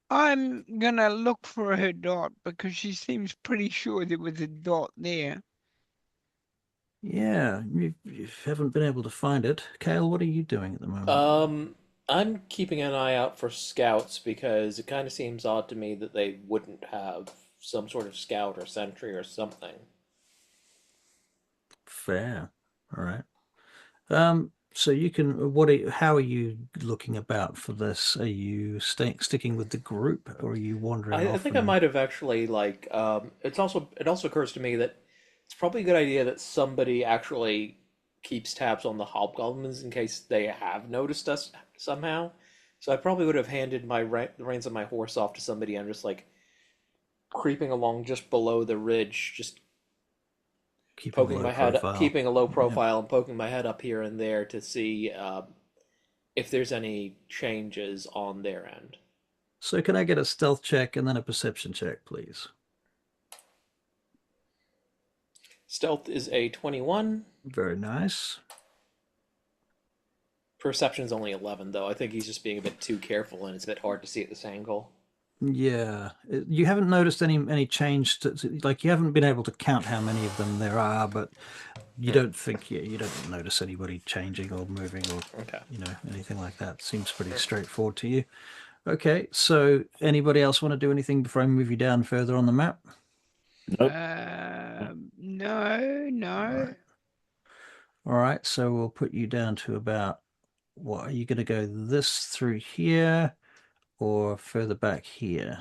I'm gonna look for her dot because she seems pretty sure there was a dot there. Yeah, you haven't been able to find it. Kale, what are you doing at the moment? I'm keeping an eye out for scouts because it kind of seems odd to me that they wouldn't have some sort of scout or sentry or something. Fair. All right. So you can. How are you looking about for this? Are you sticking with the group, or are you wandering I off? think I might have actually it also occurs to me that it's probably a good idea that somebody actually keeps tabs on the hobgoblins in case they have noticed us somehow. So I probably would have handed the reins of my horse off to somebody and just like creeping along just below the ridge, just keeping poking low my head, profile. keeping a low Yep. profile, and poking my head up here and there to see if there's any changes on their end. So can I get a stealth check and then a perception check, please? Stealth is a 21. Very nice. Perception's only 11, though. I think he's just being a bit too careful, and it's a bit hard to see at this angle. Yeah, you haven't noticed any change like you haven't been able to count how many of them there are, but you don't think you don't notice anybody changing or moving or Okay. anything like that. Seems pretty straightforward to you. Okay, so anybody else want to do anything before I move you down further on the map? Nope. No. All right, so we'll put you down to about what are you going to go this through here or further back here?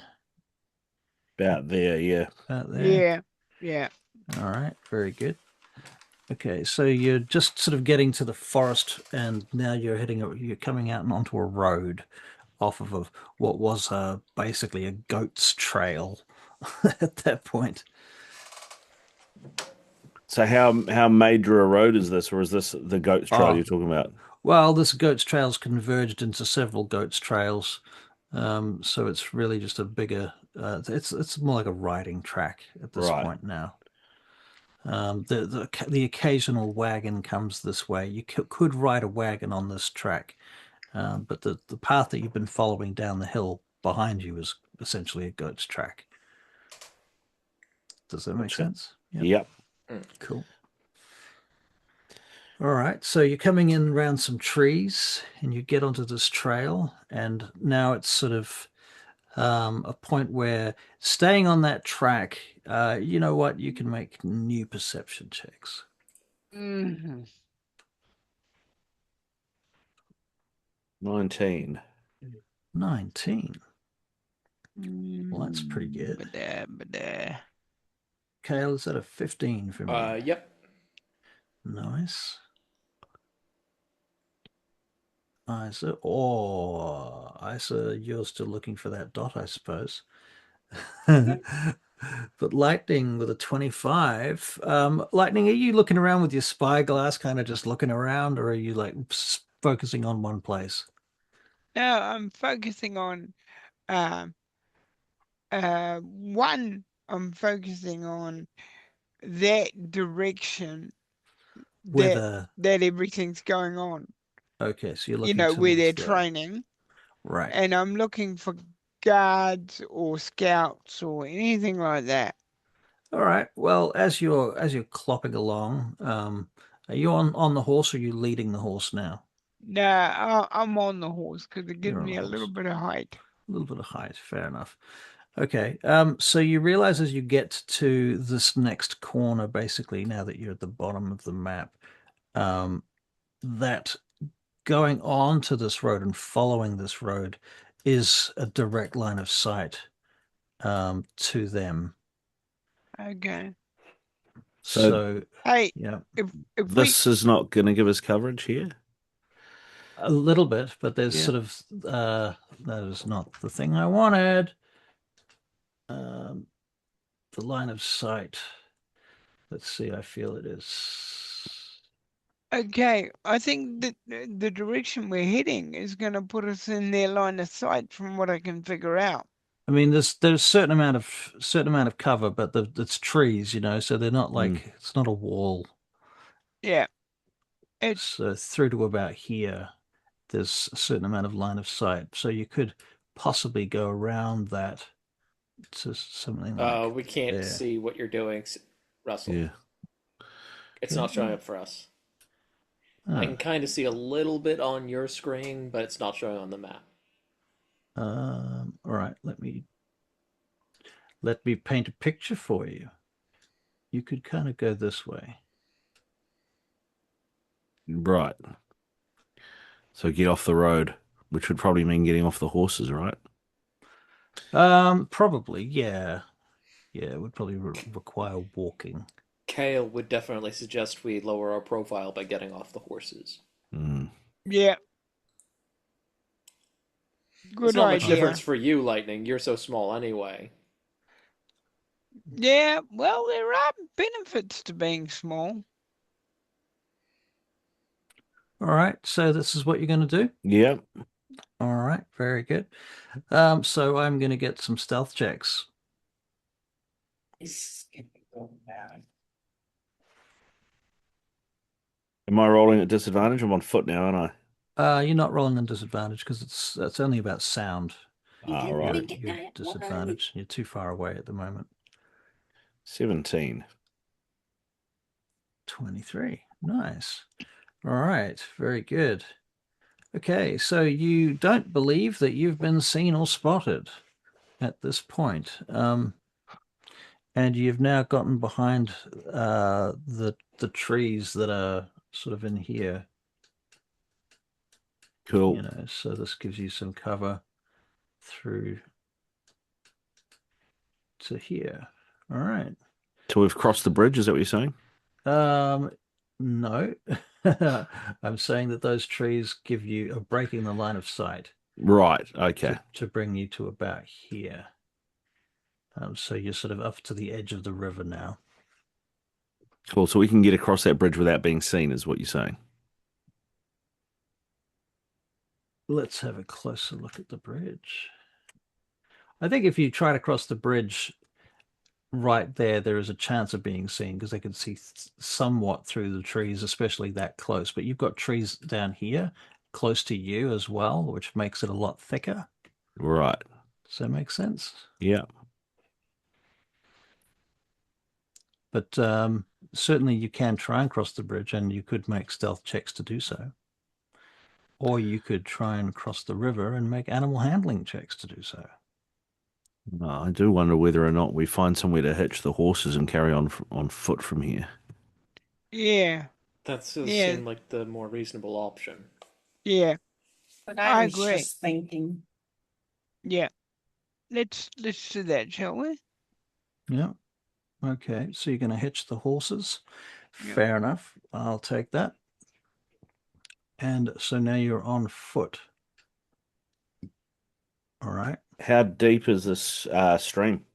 About there, yeah. About there. Yeah. All right, very good. Okay, so you're just sort of getting to the forest, and now you're coming out onto a road off of what was basically a goat's trail at that point. So how major a road is this, or is this the goat's trail you're talking about? Well, this goat's trail's converged into several goat's trails, so it's really just a bigger. It's more like a riding track at this point now. The occasional wagon comes this way. You could ride a wagon on this track, but the path that you've been following down the hill behind you is essentially a goat's track. Does that make sense? Yep. Cool. All right, so you're coming in around some trees, and you get onto this trail, and now it's sort of a point where staying on that track, you know what? You can make new perception checks. Mm-hmm. 19. 19. Well, that's pretty good. Kale, is that a 15 from you? Yep. Nice. Isa, you're still looking for that dot, I suppose. But Lightning with a 25. Lightning, are you looking around with your spyglass, kind of just looking around, or are you like focusing on one place? No, I'm focusing on one. I'm focusing on that direction that everything's going on. Okay, so you're looking where they're there. training. Right. And I'm looking for guards or scouts or anything like that. All right. Well, as you're clopping along, are you on the horse, or are you leading the horse now? No, I'm on the horse because it gives You're on me the a little horse. bit of height. A little bit of height, fair enough. Okay, so you realize as you get to this next corner, basically, now that you're at the bottom of the map, that going on to this road and following this road is a direct line of sight to them. Okay. So hey, yeah, if This is not going to give us coverage here? a little bit, but there's sort of that is not the thing I wanted. The line of sight. Let's see, I feel it is. Okay, I think that the direction we're heading is going to put us in their line of sight from what I can figure out. I mean, there's a certain amount of cover, but it's trees, so they're not like it's not a wall. Yeah. So through to about here, there's a certain amount of line of sight. So you could possibly go around that to something like we can't there. see what you're doing, Russell. Yeah. It's not showing up for us. I can kind of see a little bit on your screen, but it's not showing on the map. All right, let me paint a picture for you. You could kind of go this way. Right. So get off the road, which would probably mean getting off the horses, right? Probably, yeah. Yeah, it would probably require walking. Kale would definitely suggest we lower our profile by getting off the horses. Mm. Yeah, It's good not much difference idea. for you, Lightning. You're so small anyway. Yeah, well, there are benefits to being small. All right, so this is what you're going to do? Yep. All right, very good. So I'm going to get some stealth checks. This is gonna go bad. Am I rolling at disadvantage? I'm on foot now, aren't You're not rolling on disadvantage because it's only about sound. I? Ah, right. You're disadvantaged. You're too far away at the moment. 17. 23. Nice. All right, very good. Okay, so you don't believe that you've been seen or spotted at this point. And you've now gotten behind the trees that are sort of in here. Cool. So this gives you some cover through to here. All right. So we've crossed the bridge, is that what you're saying? No. I'm saying that those trees are breaking the line of sight Right, okay. to bring you to about here. So you're sort of up to the edge of the river now. Cool. So we can get across that bridge without being seen, is what you're saying. Let's have a closer look at the bridge. I think if you try to cross the bridge right there is a chance of being seen because they can see somewhat through the trees, especially that close. But you've got trees down here close to you as well, which makes it a lot thicker. Right. Does that make sense? Yeah. But certainly you can try and cross the bridge, and you could make stealth checks to do so. Or you could try and cross the river and make animal handling checks to do so. I do wonder whether or not we find somewhere to hitch the horses and carry on foot from here. Yeah, That does Yeah. seem like the more reasonable option. yeah, But I I was agree. just thinking. yeah. Let's do that, shall we? Yeah. Okay. So you're going to hitch the horses. Yep. Fair enough. I'll take that. And so now you're on foot. All right. How deep is this stream?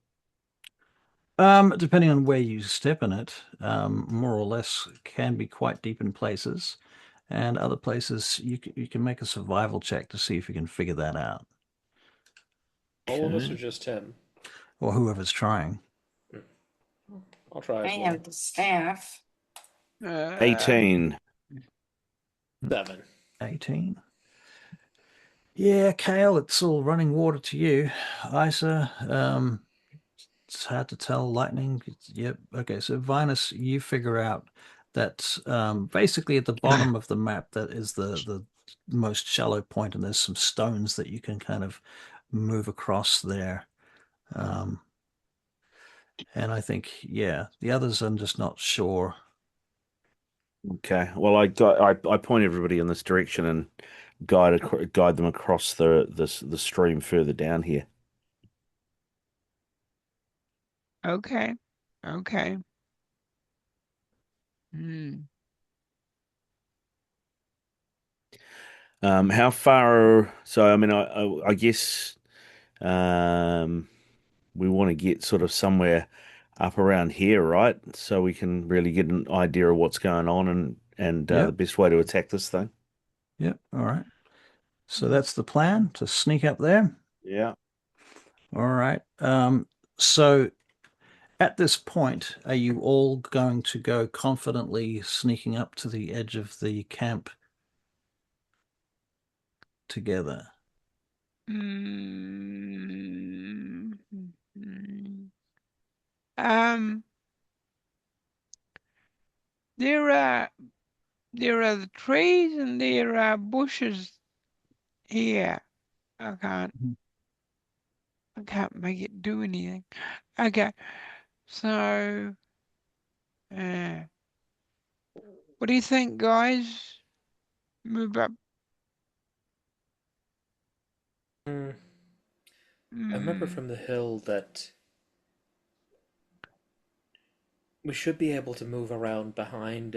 Depending on where you step in it, more or less can be quite deep in places, and other places you can make a survival check to see if you can figure that out, All of us Okay. or just him? or whoever's trying. I'll try I as well. have the staff. 18. 7. 18. Yeah, Kale, it's all running water to you. Isa, it's hard to tell. Lightning, yep. Okay, so Vinus, you figure out that basically at the bottom of the map, that is the most shallow point, and there's some stones that you can kind of move across there. And I think, yeah, the others I'm just not sure. Okay. Well, I point everybody in this direction and guide them across the stream further down here. Okay. Okay. How far? So I mean, I guess we want to get sort of somewhere up around here, right? So we can really get an idea of what's going on and Yep. the best way to attack this thing. Yep. All right. So that's the plan, to sneak up there. Yeah. All right. So at this point, are you all going to go confidently sneaking up to the edge of the camp together? Mm, there are the trees and there are bushes here. I can't make it do anything. Okay, so what do you think, guys? Move up I remember from the hill that we should be able to move around behind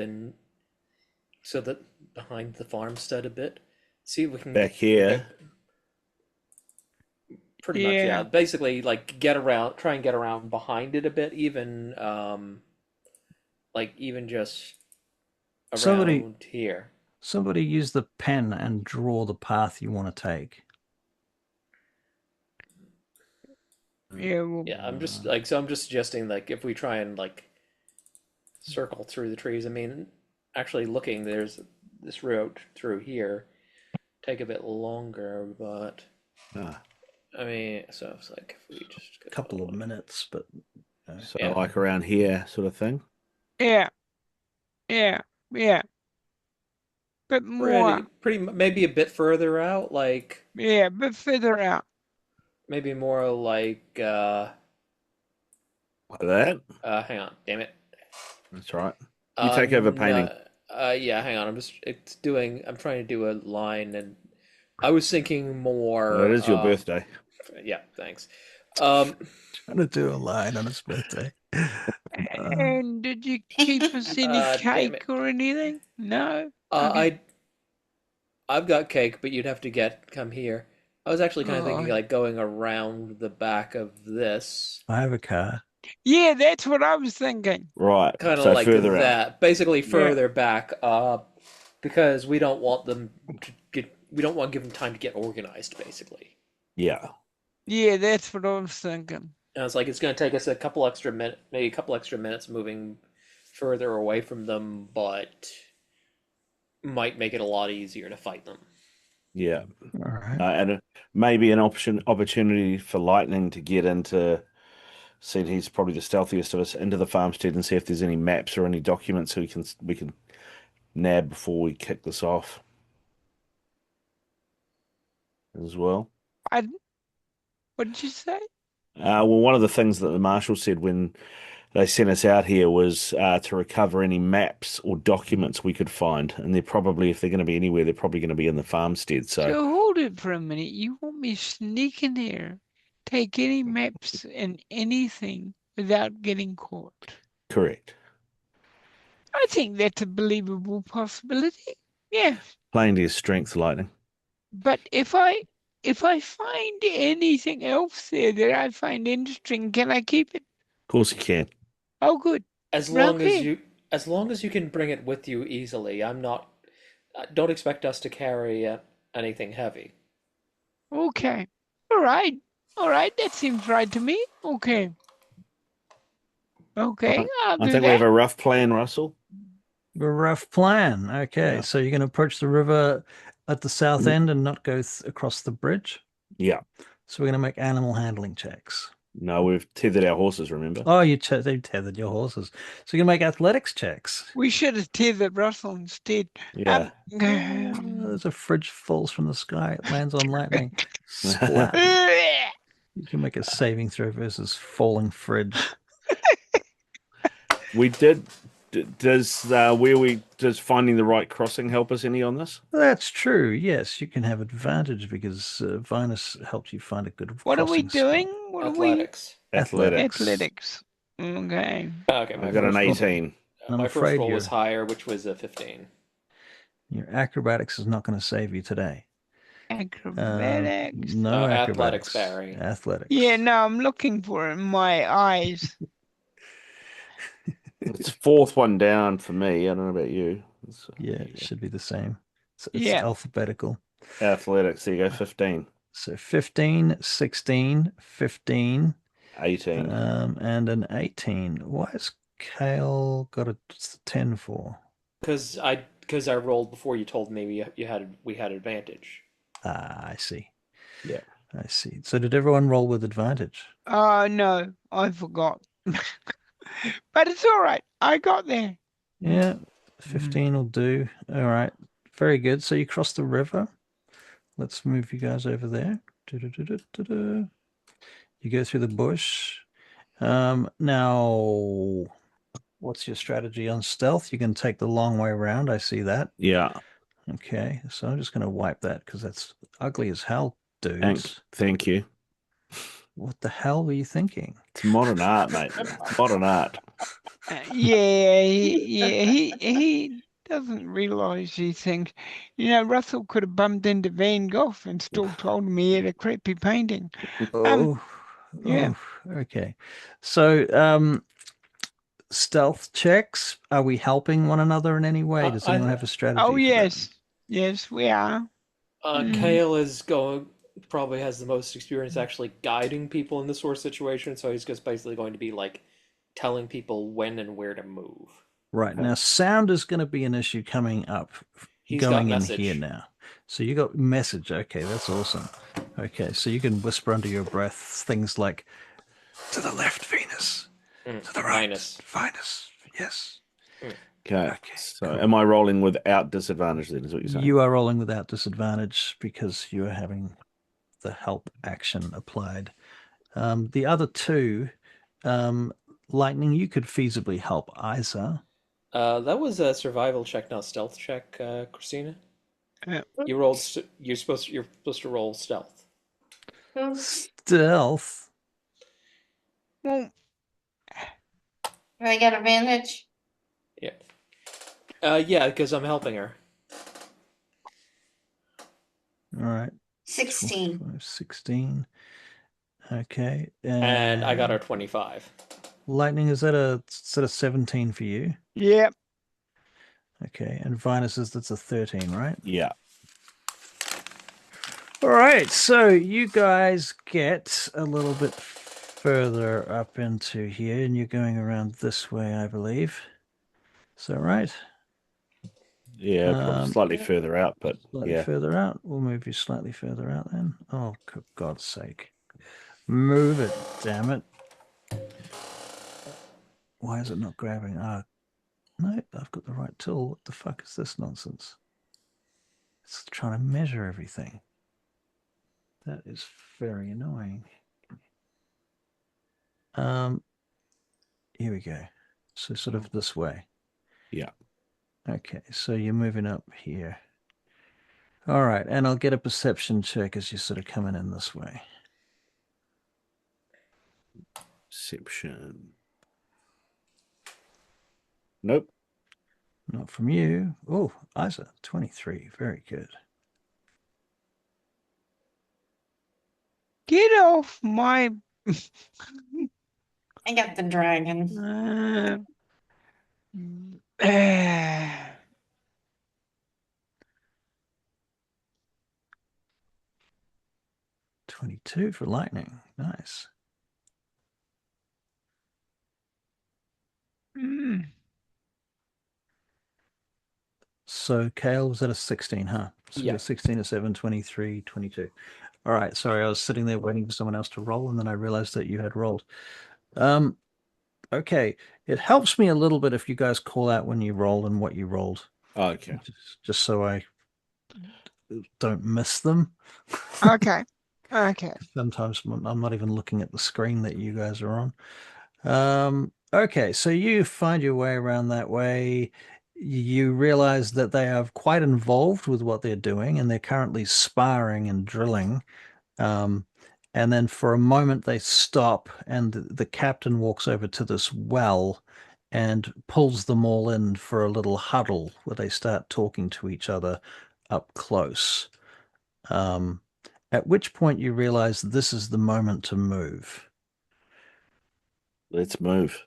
behind the farmstead a bit. See if we can Back here. pretty much, yeah. Basically, like try and get around behind it a bit, even even just around here. Somebody use the pen and draw the path you want to take. Yeah, I'm just suggesting like if we try and like circle through the trees. I mean, actually looking, there's this route through here. Take a bit longer, but I mean, so it's like if we just a couple of minutes, but so like around here, sort of thing. Yeah. But more. Pretty maybe a bit further out, like a bit further out. maybe more like that. Hang on, damn it. That's right. You take over painting. Yeah, hang on. I'm trying to do a line, and I was thinking more. It is your birthday. Yeah, thanks. Trying to do a line on his birthday. And did you keep us any cake or anything? No. I've got cake, but you'd have to come here. I was actually kind of thinking like going around the back of this. I have a car. Yeah, that's what I was thinking. Right. Kind of so like further that. out. Basically further back, because we don't want them to we don't want to give them time to get organized, basically. Yeah. Yeah, that's what I was thinking. And it's like it's going to take us maybe a couple extra minutes moving further away from them, but might make it a lot easier to fight them. Yeah. All right. And maybe an opportunity for Lightning to get into, seeing he's probably the stealthiest of us, into the farmstead and see if there's any maps or any documents we can nab before we kick this off as well. What did you say? Well, one of the things that the Marshal said when they sent us out here was to recover any maps or documents we could find. And if they're going to be anywhere, they're probably going to be in the farmstead. So hold it for a minute. You want me to sneak in there, take any maps and anything without getting caught? Correct. I think that's a believable possibility. Yeah. Playing to your strength, Lightning. But if I find anything else there that I find interesting, can I keep it? Of course you can. Oh, good. As long as you can bring it with you easily. Don't expect us to carry anything heavy. Okay. All right. That seems right to me. Okay. Okay. I think we have a rough plan, Russell. A rough plan. Okay. Yeah. So you're going to approach the river at the south end and not go across the bridge? Yeah. So we're going to make animal handling checks. No, we've tethered our horses, remember? Oh, they tethered your horses. So you're going to make athletics checks. We should have tethered Russell instead. Yeah. There's a fridge falls from the sky. It lands on Lightning. Splat. You can make a saving throw versus falling fridge. We did. Does finding the right crossing help us any on this? That's true. Yes, you can have advantage because Vinus helped you find a good. What are we doing? Athletics. Athletics. Okay. Okay. I got an 18. My first roll was higher, which was a 15. Your acrobatics is not going to save you today. Acrobatics. No athletics, Barry. Athletics. Yeah, no, I'm looking for it in my eyes. It's fourth one down for me. I don't know about you. It should be the same. It's alphabetical. Athletics. There you go. 15. So 15, 16, 15, 18, and an 18. Why has Kale got a 10 for? Because I rolled before you told me we had advantage. Ah, I see. Yeah, I see. So did everyone roll with advantage? No, I forgot. But it's all right. I got there. Yeah, 15 will do. All right. Very good. So you cross the river. Let's move you guys over there. You go through the bush. Now, what's your strategy on stealth? You can take the long way around. I see that. Yeah. Okay. So I'm just going to wipe that because that's ugly as hell. dudes. Thank you. What the hell were you thinking? It's modern art, mate. It's modern art. He doesn't realise these things. You know, Russell could have bumped into Van Gogh and still told him he had a crappy painting. Oh, yeah. Okay. So, stealth checks. Are we helping one another in any way? Does anyone have a strategy? Oh for that? yes, we are. Kale probably has the most experience actually guiding people in this sort of situation, so he's just basically going to be like telling people when and where to move. Right. Now, sound is going to be an issue coming up, He's going got in message. here now. So you got message. Okay, that's awesome. Okay, so you can whisper under your breath things like, "To the left, Venus. To the right, Venus. Yes." Okay. So am I rolling without disadvantage then, is what you're saying? You are rolling without disadvantage because you are having the help action applied. The other two, Lightning, you could feasibly help Isa. That was a survival check, not stealth check, Christina. Yeah. You're supposed to roll stealth. Stealth. Well, Do I get advantage? Yeah. Yeah, because I'm helping her. All right. 16. 16. Okay. And I got her 25. Lightning, is that a 17 for you? yeah. Okay. And Vinus that's a 13, right? Yeah. All right. So you guys get a little bit further up into here, and you're going around this way, I believe. Is that right? Yeah, probably slightly further out, but Slightly further out. We'll move you slightly further out then. Oh, for God's sake. Move it, damn it. Why is it not grabbing? No, I've got the right tool. What the fuck is this nonsense? It's trying to measure everything. That is very annoying. Here we go. So sort of this way. Yeah. Okay, so you're moving up here. All right, and I'll get a perception check as you're sort of coming in this way. Perception. Nope. Not from you. Oh, Isa, 23. Very good. Get off my. I got the dragon. 22 for lightning. Nice. So Kale was at a 16, huh? So Yeah. 16, a 7, 23, 22. All right. Sorry, I was sitting there waiting for someone else to roll, and then I realized that you had rolled. Okay. It helps me a little bit if you guys call out when you roll and what you rolled. Oh, okay. Just so I don't miss them. Okay. Okay. Sometimes I'm not even looking at the screen that you guys are on. Okay, so you find your way around that way. You realize that they are quite involved with what they're doing, and they're currently sparring and drilling. And then for a moment they stop, and the captain walks over to this well and pulls them all in for a little huddle where they start talking to each other up close. At which point you realize this is the moment to move. Let's move.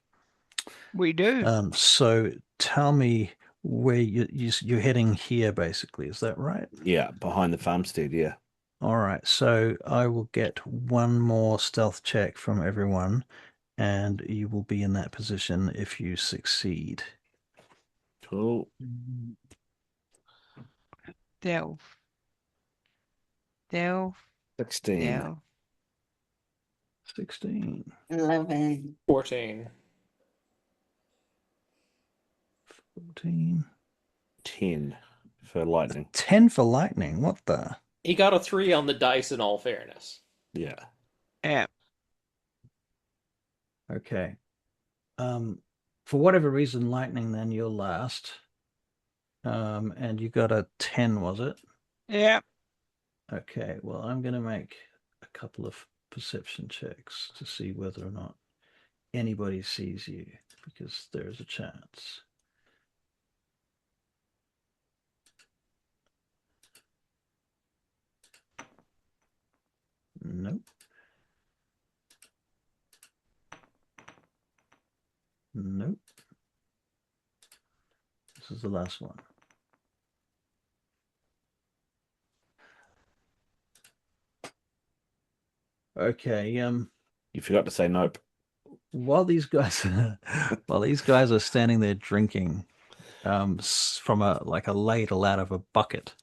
We do. So tell me where you're heading here, basically. Is that right? Yeah, behind the farmstead, yeah. All right. So I will get one more stealth check from everyone, and you will be in that position if you succeed. Cool. Delve. 16. 16. 11. 14. 14. 10 for lightning. 10 for lightning. What the? He got a 3 on the dice in all fairness. Yeah. Yeah. Okay. For whatever reason, lightning, then you're last. And you got a 10, was it? Yeah. Okay, well, I'm going to make a couple of perception checks to see whether or not anybody sees you, because there's a chance. Nope. Nope. This is the last one. Okay, You forgot to say nope. while these guys are standing there drinking from a ladle out of a bucket,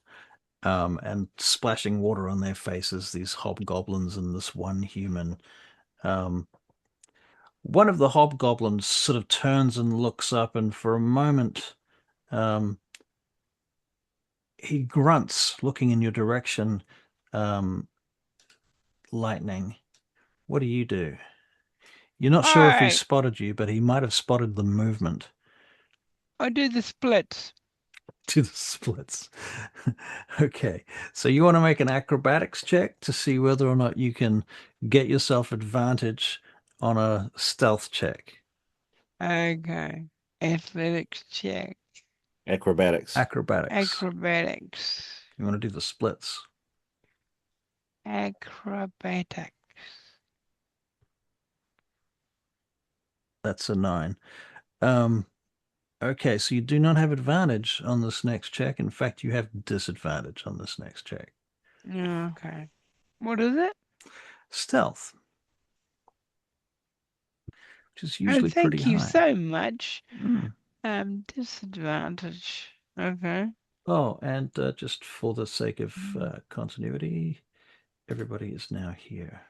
and splashing water on their faces, these hobgoblins and this one human, one of the hobgoblins sort of turns and looks up, and for a moment he grunts, looking in your direction. Lightning, what do you do? You're not sure if he Hi. spotted you, but he might have spotted the movement. I do the splits. To the splits. Okay, so you want to make an acrobatics check to see whether or not you can get yourself advantage on a stealth check. Okay. Athletics check. Acrobatics. Acrobatics. Acrobatics. You want to do the splits. Acrobatics. That's a 9. Okay, so you do not have advantage on this next check. In fact, you have disadvantage on this next check. Okay. What is it? Stealth, which is usually pretty Thank you high. so much. Mm. Disadvantage. Okay. Oh, and just for the sake of continuity, everybody is now here.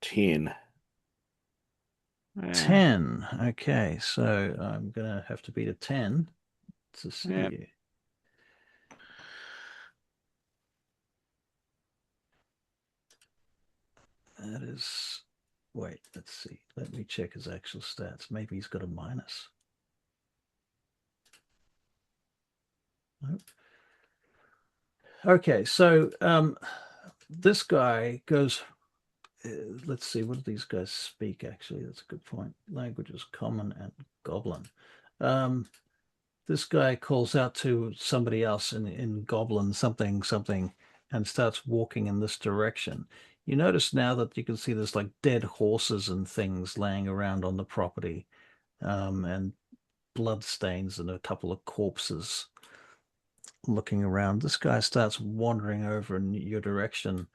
10. 10. Okay, so I'm going to have to beat a 10 to see Yep. you. That is... Wait, let's see. Let me check his actual stats. Maybe he's got a minus. Nope. Okay, so this guy goes... let's see, what do these guys speak, actually? That's a good point. Languages, common and goblin. This guy calls out to somebody else in goblin, something, and starts walking in this direction. You notice now that you can see there's like dead horses and things laying around on the property, and blood stains and a couple of corpses looking around. This guy starts wandering over in your direction,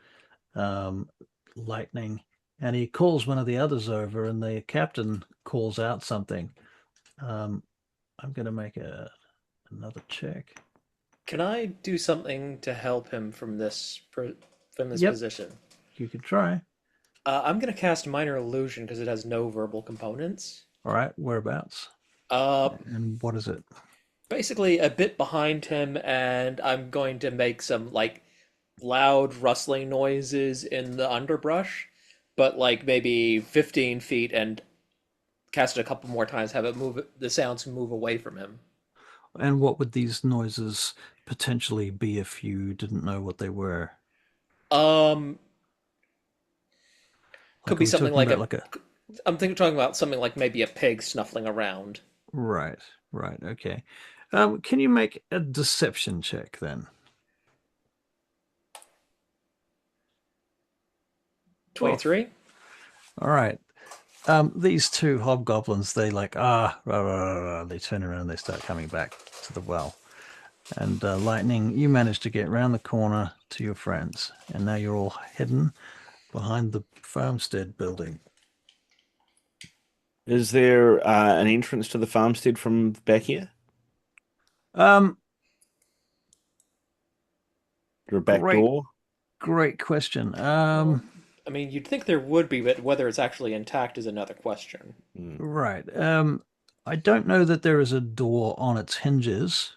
Lightning, and he calls one of the others over, and the captain calls out something. I'm going to make another check. Can I do something to help him from this Yep. position? You could try. I'm gonna cast Minor Illusion because it has no verbal components. All right, whereabouts? And what is it? Basically a bit behind him, and I'm going to make some like loud rustling noises in the underbrush, but like maybe 15 feet, and cast it a couple more times, have it move the sounds move away from him. And what would these noises potentially be if you didn't know what they were? Could be something like a... I'm talking about something like maybe a pig snuffling around. Right, okay. Can you make a deception check then? 23. All right. These two hobgoblins, they like, they turn around, they start coming back to the well. And Lightning, you managed to get around the corner to your friends, and now you're all hidden behind the farmstead building. Is there an entrance to the farmstead from back here? Um, Or a back door? Great question. I mean, you'd think there would be, but whether it's actually intact is another question. Right. I don't know that there is a door on its hinges,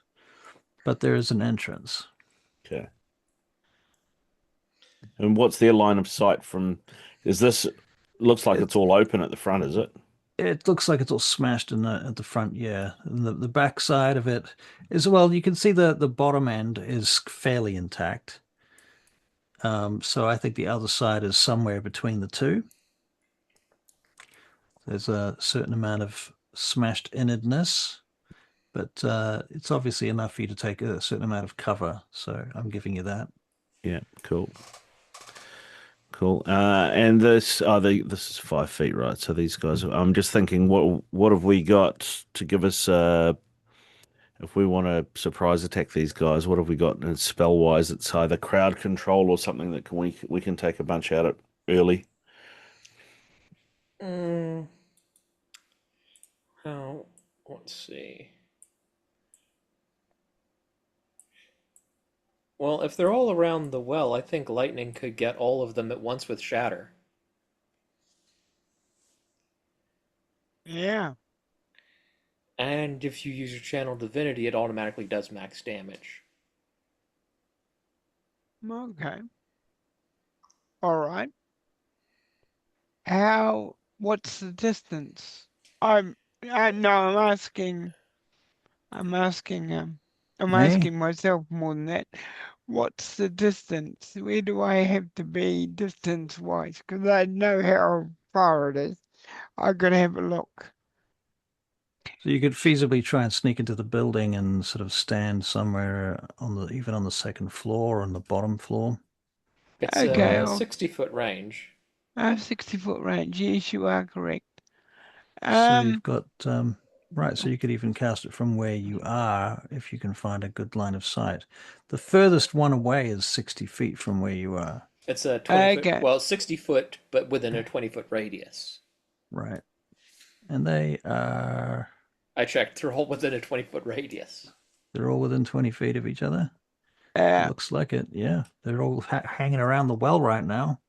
but there is an entrance. Okay. And what's their line of sight from? Is this looks like it's all open at the front, is it? It looks like it's all smashed at the front, yeah. And the back side of it is, well, you can see the bottom end is fairly intact. So I think the other side is somewhere between the two. There's a certain amount of smashed innerdness, but it's obviously enough for you to take a certain amount of cover. So I'm giving you that. Yeah, cool. Cool. And this this is 5 feet, right? So these guys, I'm just thinking, what have we got to give us if we want to surprise attack these guys? What have we got spell wise? It's either crowd control or something that we can take a bunch out at early. How? Let's see. Well, if they're all around the well, I think lightning could get all of them at once with shatter. Yeah. And if you use your channel divinity, it automatically does max damage. Okay. All right. What's the distance? No, I'm Me? asking myself more than that. What's the distance? Where do I have to be distance-wise? Because I know how far it is. I gotta have a look. So you could feasibly try and sneak into the building and sort of stand somewhere even on the second floor or on the bottom floor. It's Okay, a well, 60-foot range. 60-foot range. Yes, you are correct. So you've got right, so you could even cast it from where you are if you can find a good line of sight. The furthest one away is 60 feet from where you are. It's a 20 foot, Okay. well, 60 foot, but within a 20-foot radius. Right. And they are I checked, they're all within a 20-foot radius. they're all within 20 feet of each other. Uh, Looks like it. Yeah. They're all hanging around the well right now.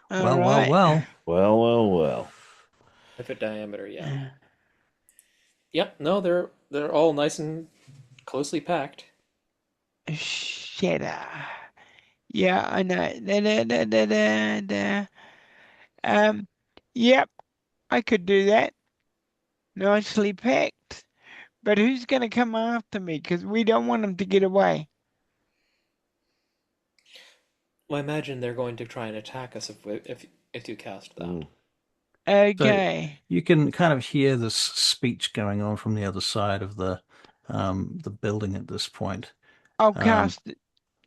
all Well, right. Well. 5-foot diameter, yeah. Yep, no, they're all nice and closely packed. Shatter. Yeah, I know. Yep, I could do that. Nicely packed. But who's gonna come after me? Because we don't want them to get away. Well, I imagine they're going to try and attack us if you cast that. Okay. You can kind of hear this speech going on from the other side of the building at this point. I'll Um, cast it.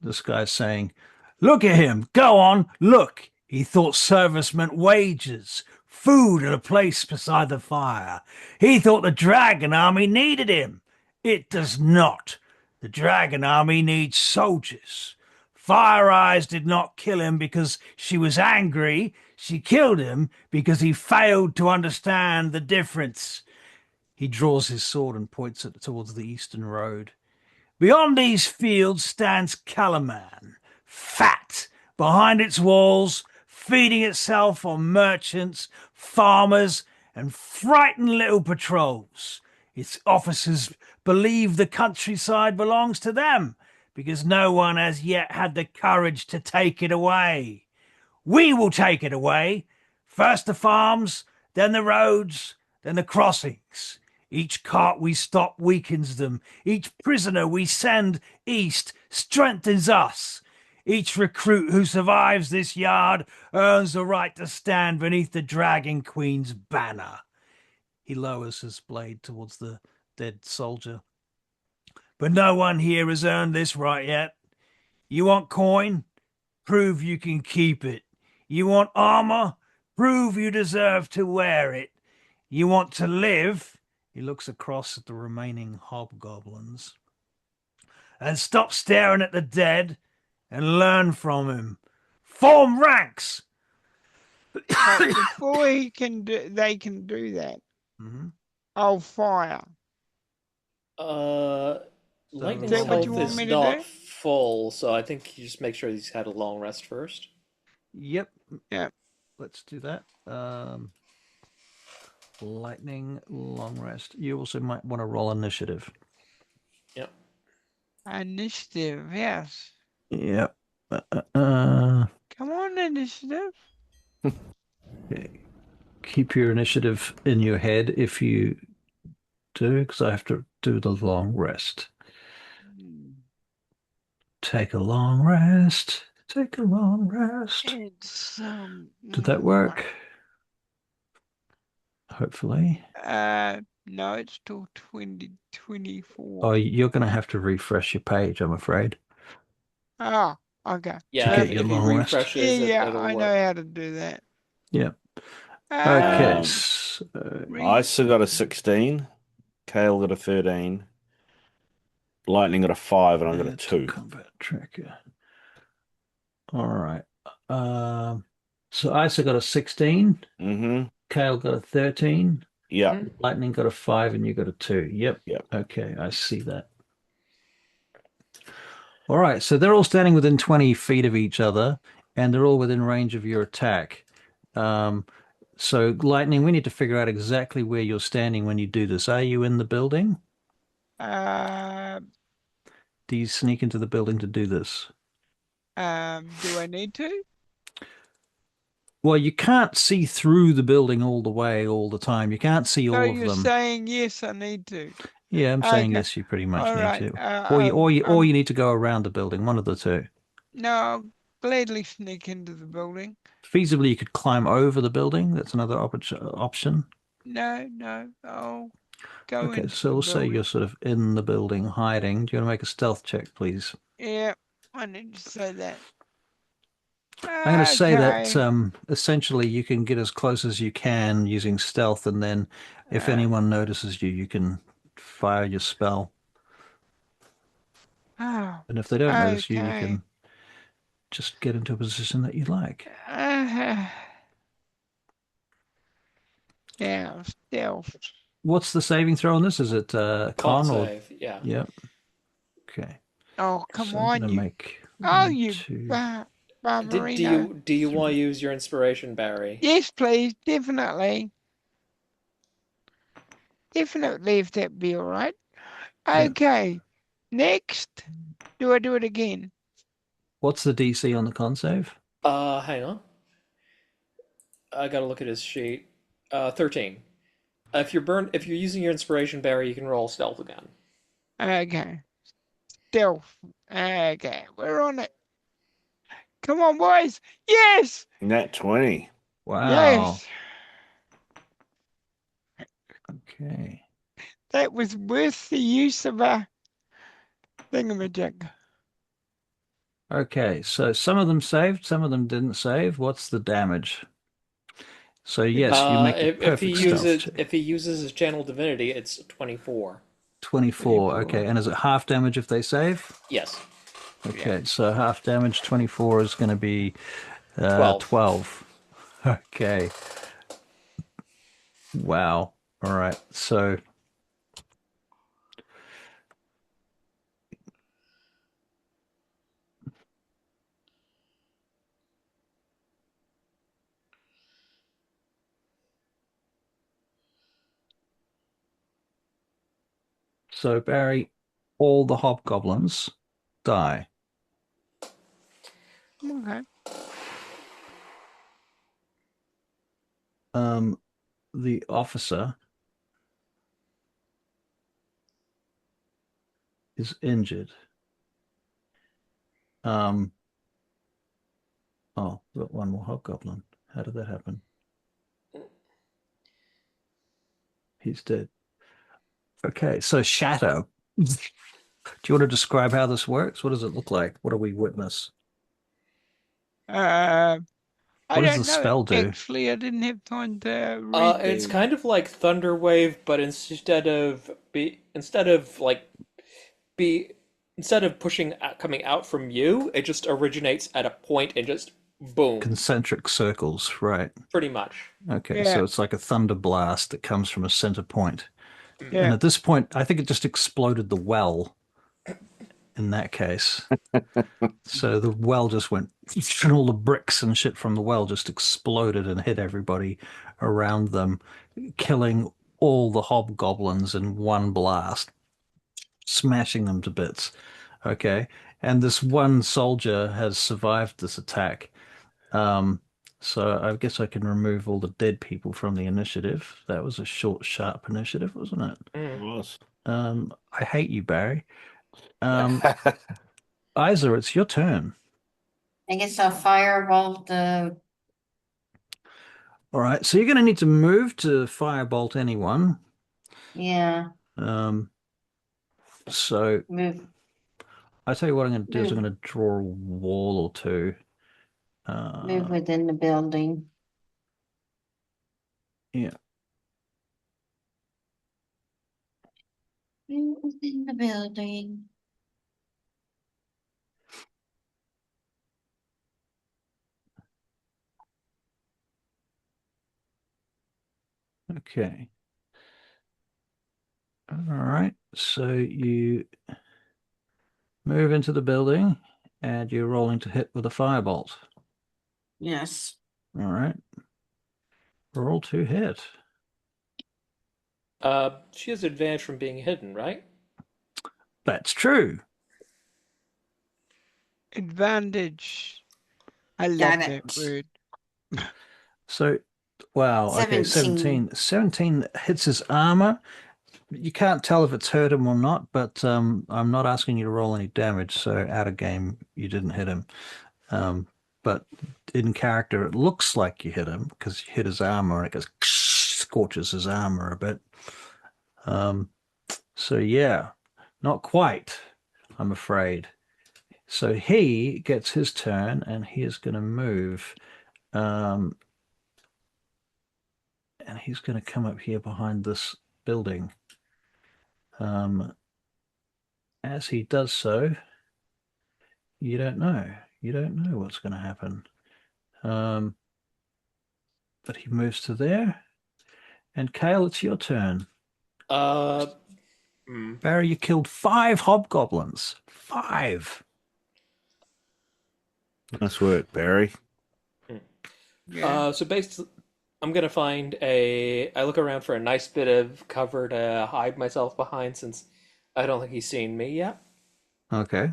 This guy's saying, "Look at him. Go on. Look. He thought service meant wages, food, and a place beside the fire. He thought the dragon army needed him. It does not. The dragon army needs soldiers. Fire Eyes did not kill him because she was angry. She killed him because he failed to understand the difference." He draws his sword and points it towards the eastern road. "Beyond these fields stands Kalaman, fat, behind its walls, feeding itself on merchants, farmers, and frightened little patrols. Its officers believe the countryside belongs to them, because no one has yet had the courage to take it away. We will take it away. First the farms, then the roads, then the crossings. Each cart we stop weakens them. Each prisoner we send east strengthens us. Each recruit who survives this yard earns the right to stand beneath the Dragon Queen's banner." He lowers his blade towards the dead soldier. "But no one here has earned this right yet. You want coin? Prove you can keep it. You want armor? Prove you deserve to wear it. You want to live?" He looks across at the remaining hobgoblins. "And stop staring at the dead and learn from him. Form ranks!" But before they can do that, Mhm. I'll fire. Lightning's Is that what you health want is me to not do? full, so I think you just make sure he's had a long rest first. Yep. Yeah. Let's do that. Lightning, long rest. You also might want to roll initiative. Yep. Initiative, yes. Yep. Come on, initiative. keep your initiative in your head if you do, because I have to do the long rest. Take a long rest. Take a long rest. It's Did that work? Hopefully. No, it's till 2024. Oh, you're going to have to refresh your page, I'm afraid. Oh, okay. Yeah, get if, your if he long rest. refreshes, Yeah, it'll I work. know how to do that. Yeah. Okay. Um, So, Isa got a 16. Kale got a 13. Lightning got a 5, and I got a add to 2. combat tracker. All right. So Isa got a 16. Mm-hmm. Kale got a 13. Yeah. Lightning got a 5 and you got a 2. Yep. Yep. Okay, I see that. All right, so they're all standing within 20 feet of each other, and they're all within range of your attack. So Lightning, we need to figure out exactly where you're standing when you do this. Are you in the building? Do Do you sneak into the building to do this? I need to? Well, you can't see through the building all the way, all the time. You can't see So all of you're them. saying yes, I need to. Yeah, I'm saying Okay. yes, you pretty much All need right. to. Or you need to go around the building, one of the two. No, I'll gladly sneak into the building. Feasibly, you could climb over the building. That's another option. No, I'll go Okay, into so the we'll say building. you're sort of in the building hiding. Do you want to make a stealth check, please? Yeah, I need to say that. I'm going to say that Okay. essentially you can get as close as you can using stealth, and then if Uh, anyone notices you, you can fire your spell. oh, And if they don't notice you, you okay. can just get into a position that you like. Yeah, stealth. What's the saving throw on this? Is it Con con or? save, yeah. Yep. Okay. Oh, come So I'm on, going to you. make Oh, one, you two, Barbarino. Do you want to three. use your inspiration, Barry? Yes, please, definitely. Definitely, if that be all right. Yeah. Okay, next. Do I do it again? What's the DC on the con save? Hang on. I gotta look at his sheet. 13. If you're using your inspiration, Barry, you can roll stealth again. Okay, stealth. Okay, we're on it. Come on, boys. Yes, Nat 20. Wow. yes. Okay. That was worth the use of a thingamajig. Okay, so some of them saved, some of them didn't save. What's the damage? So yes, you make a perfect stealth check. If he uses his channel divinity, it's 24. 24. Okay, and is it half damage if they save? Yes. Okay, so half damage 24 is going to be 12. 12. Okay. Wow. All right. So Barry, all the hobgoblins die. Okay. The officer is injured. Oh, we've got one more hobgoblin. How did that happen? He's dead. Okay, so Shadow. Do you want to describe how this works? What does it look like? What do we witness? I What does don't the know. spell do? Actually, I didn't have time to read It's the. kind of like Thunderwave, but instead of pushing coming out from you, it just originates at a point and just boom, Concentric circles, right? pretty much. Okay, Yeah, so it's like a thunder blast that comes from a center point. And yeah. at this point, I think it just exploded the well in that case. So the well just went, and all the bricks and shit from the well just exploded and hit everybody around them, killing all the hobgoblins in one blast, smashing them to bits. Okay. And this one soldier has survived this attack. So I guess I can remove all the dead people from the initiative. That was a short, sharp initiative, wasn't it? It was. I hate you, Barry. Isa, it's your turn. I guess I'll firebolt the. All right, so you're going to need to move to firebolt anyone. Yeah. So Move. I tell you what I'm going to do is I'm Move. going to draw a wall or two. Move within the building. Yeah. Move within the building. Okay. All right. So you move into the building and you're rolling to hit with a firebolt. Yes. All right. Roll to hit. She has advantage from being hidden, right? That's true. Advantage. I love Got that it. word. So, wow. Okay, 17. 17 hits his armor. You can't tell if it's hurt him or not, but I'm not asking you to roll any damage. So out of game, you didn't hit him. But in character, it looks like you hit him because you hit his armor and it goes scorches his armor a bit. So yeah, not quite, I'm afraid. So he gets his turn and he is going to move. And he's going to come up here behind this building. As he does so, you don't know. You don't know what's going to happen. But he moves to there. And Kale, it's your turn. Barry, you killed 5 hobgoblins. 5. Nice work, Barry. Yeah. So basically, I'm gonna find a. I look around for a nice bit of cover to hide myself behind, since I don't think he's seen me yet. Okay.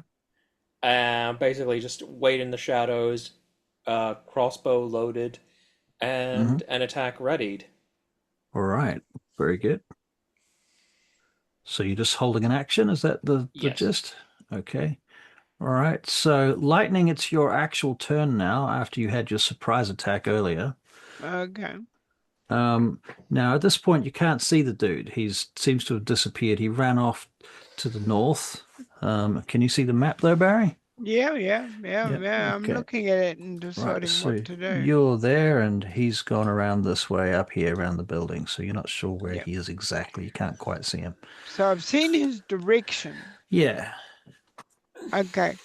And basically, just wait in the shadows, crossbow loaded, and an attack readied. All right. Very good. So you're just holding an action? Is that the Yes. gist? Okay. All right. So Lightning, it's your actual turn now after you had your surprise attack earlier. Okay. Now at this point you can't see the dude. He seems to have disappeared. He ran off to the north. Can you see the map though, Barry? Yeah. Yeah. I'm Okay. looking at it and Right. deciding So what to do. you're there and he's gone around this way up here around the building. So you're not sure where Yep. he is exactly. You can't quite see him. So I've seen his direction. Yeah. Okay.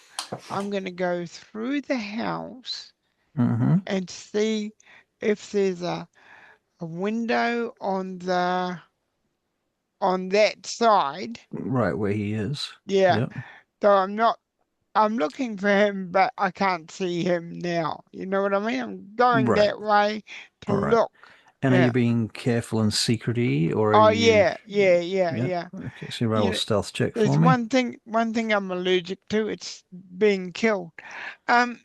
I'm gonna go through the house Mm-hmm. and see if there's a window on that side. Right where he is. Yeah. Yep. So I'm looking for him, but I can't see him now. You know what I mean? I'm going Right. that way to All right. look. And are Yeah. you being careful and secrety, or are Oh you? yeah. Yeah. Okay, so roll You a know, stealth check there's for me. one thing I'm allergic to. It's being killed. Yep.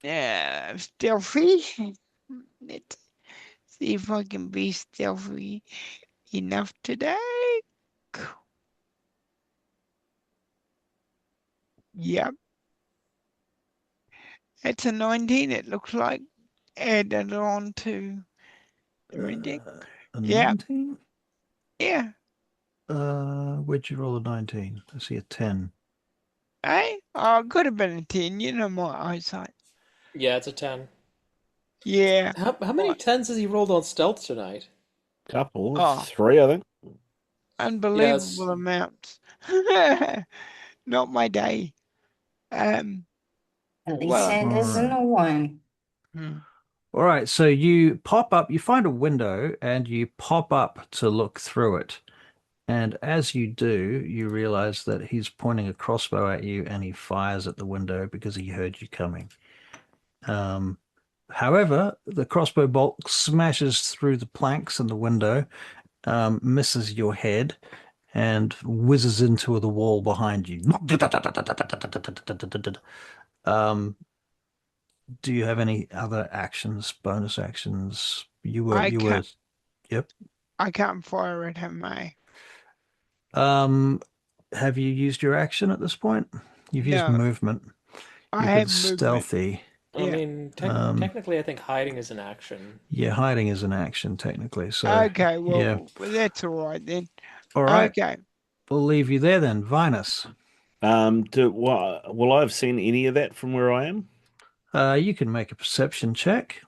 Yeah, stealthy. Let's see if I can be stealthy enough today. Yep. It's a 19, it looks like. Add it on to everything. A Yeah. 19? Yeah. Where'd you roll a 19? I see a 10. Hey? Oh, it could have been a 10. You know my eyesight. Yeah, it's a 10. Yeah. How many What? 10s has he rolled on stealth tonight? Couple, Oh. 3, I think. Unbelievable amounts. Not my day. At least Well, it isn't a 1. All right, so you pop up, you find a window and you pop up to look through it. And as you do, you realize that he's pointing a crossbow at you and he fires at the window because he heard you coming. However, the crossbow bolt smashes through the planks in the window, misses your head, and whizzes into the wall behind you. Um, do you have any other actions, bonus actions? I You were, can't. yep. I can't fire at him, eh? Um, have you used your action at this point? You've used No, movement. I You've been have movement. stealthy. I Yeah. mean, Um, technically, I think hiding is an action. yeah, hiding is an action technically. So, Okay, yeah. well, that's all right then. All right. Okay. We'll leave you there then, Vinus. Will I have seen any of that from where I am? You can make a perception check.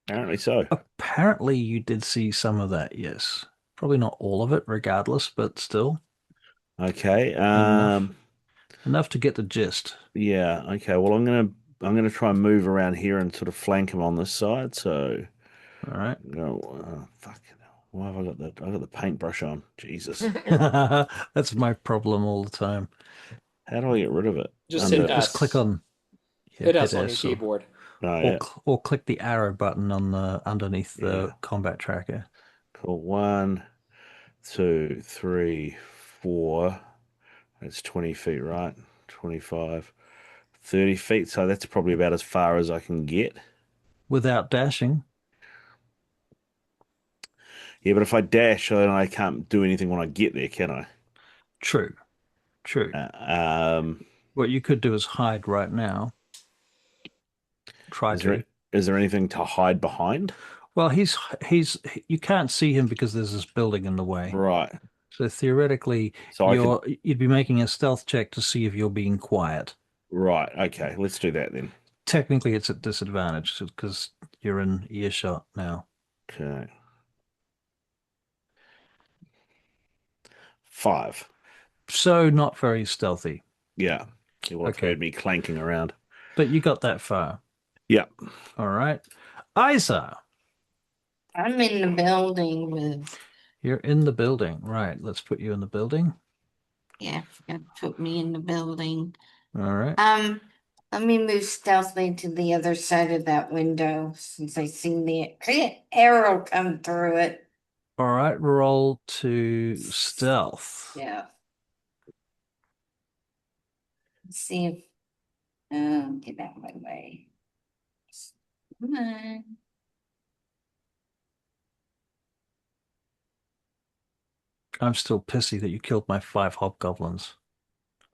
Apparently so. Apparently, you did see some of that, yes. Probably not all of it, regardless, but still Okay. enough to get the gist. Yeah. Okay. Well, I'm gonna try and move around here and sort of flank him on this side. So, All right. no, fuck. Why have I got that? I got the paintbrush on. Jesus. That's my problem all the time. How do I get rid of it? Just You hit just S. click on Hit S hit on your S keyboard. Oh yeah. or click the arrow button on the underneath Yeah. the combat tracker. Cool. 1, 2, 3, 4. That's 20 feet, right? 25, 30 feet. So that's probably about as far as I can get. Without dashing. Yeah, but if I dash, then I can't do anything when I get there, can I? True. True. Uh, um, What you could do is hide right now. Try is to. there anything to hide behind? Well, he's you can't see him because there's this building in the way. Right. So theoretically, So I could. you'd be making a stealth check to see if you're being quiet. Right. Okay. Let's do that then. Technically, it's at disadvantage because you're in earshot now. Okay. 5. So not very stealthy. Yeah. You will have Okay. heard me clanking around. But you got that far. Yeah. All right. Isa, I'm in the building with, you're in the building. Right. Let's put you in the building. yeah, forgot to put me in the building. All right. Let me move stealthily to the other side of that window since I seen the arrow come through it. All right. Roll to stealth. Yeah. Let's see if, get out of my way. Come on. I'm still pissy that you killed my 5 hobgoblins.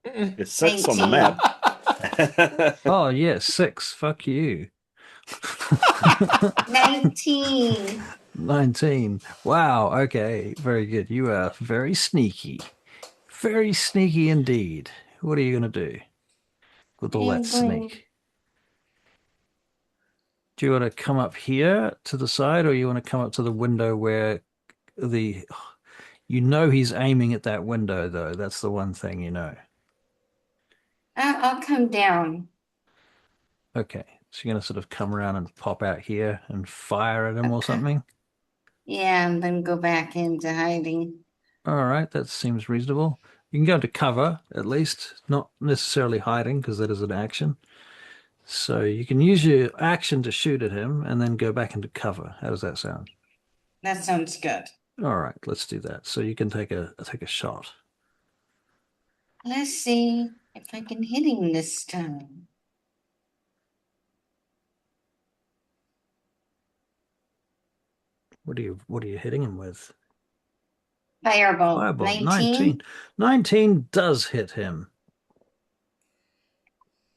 It's 6 on the map. Oh, yeah, 6. Fuck you. 19. 19. Wow. Okay. Very good. You are very sneaky. Very sneaky indeed. What are you going to do with all that sneak? Do you want to come up here to the side or you want to come up to the window where you know he's aiming at that window though. That's the one thing you know. I'll come down. Okay. So you're going to sort of come around and pop out here and fire at him or something? Yeah, and then go back into hiding. All right, that seems reasonable. You can go into cover, at least, not necessarily hiding, because that is an action. So you can use your action to shoot at him and then go back into cover. How does that sound? That sounds good. All right, let's do that. So you can take a shot. Let's see if I can hit him this time. What are you hitting him with? Firebolt. Firebolt. 19. 19 does hit him.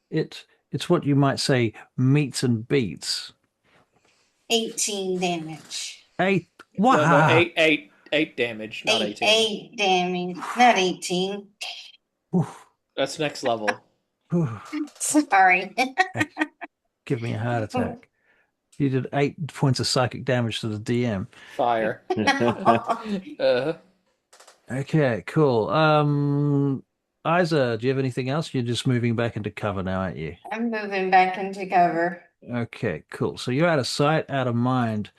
It's what you might say meets and beats. 18 damage. 8. No, Wow. 8 damage, not 18. 8 damage. Not 18. That's next level. Sorry. Give me a heart attack. You did 8 points of psychic damage to the DM. Fire. Okay, cool. Isa, do you have anything else? You're just moving back into cover now, aren't you? I'm moving back into cover. Okay, cool. So you're out of sight, out of mind.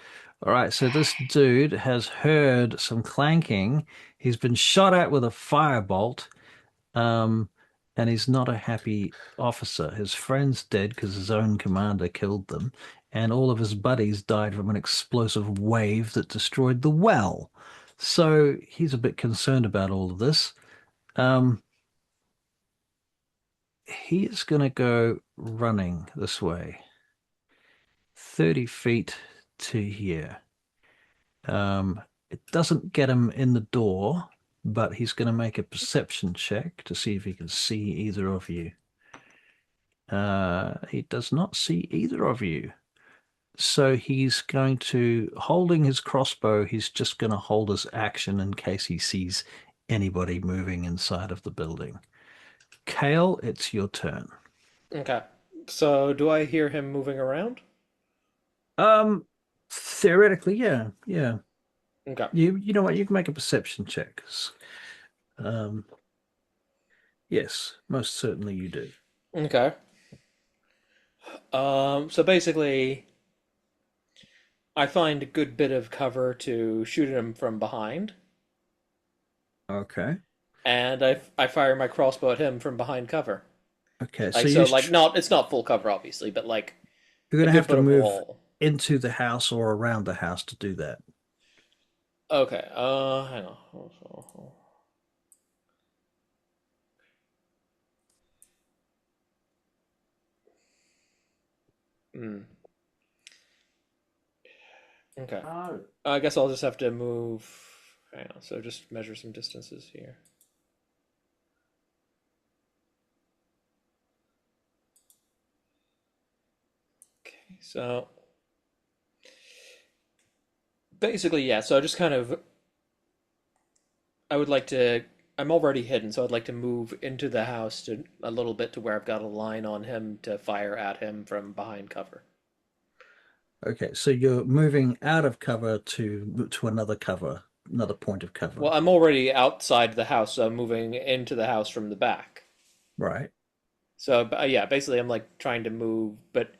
All right, so this dude has heard some clanking. He's been shot at with a firebolt. and he's not a happy officer. His friend's dead because his own commander killed them, and all of his buddies died from an explosive wave that destroyed the well. So he's a bit concerned about all of this. Um, he is going to go running this way, 30 feet to here. It doesn't get him in the door, but he's going to make a perception check to see if he can see either of you. He does not see either of you. So he's going to, holding his crossbow, he's just going to hold his action in case he sees anybody moving inside of the building. Kale, it's your turn. Okay. So do I hear him moving around? Theoretically, yeah, yeah. Okay. You know what? You can make a perception check. Yes, most certainly you do. Okay. So basically, I find a good bit of cover to shoot him from behind, Okay. and I fire my crossbow at him from behind cover. Okay. Like so, like not it's not full cover, obviously, but like you're a going to good have to bit of move wall. into the house or around the house to do that. Okay. Hang on. Hmm. Okay. Oh. I guess I'll just have to move. Hang on. So just measure some distances here. Okay. So basically, yeah. So I just kind of. I would like to. I'm already hidden, so I'd like to move into the house to a little bit to where I've got a line on him to fire at him from behind cover. Okay, so you're moving out of cover to another cover, another point of cover. Well, I'm already outside the house, so I'm moving into the house from the back. Right. So yeah, basically I'm like trying to move, but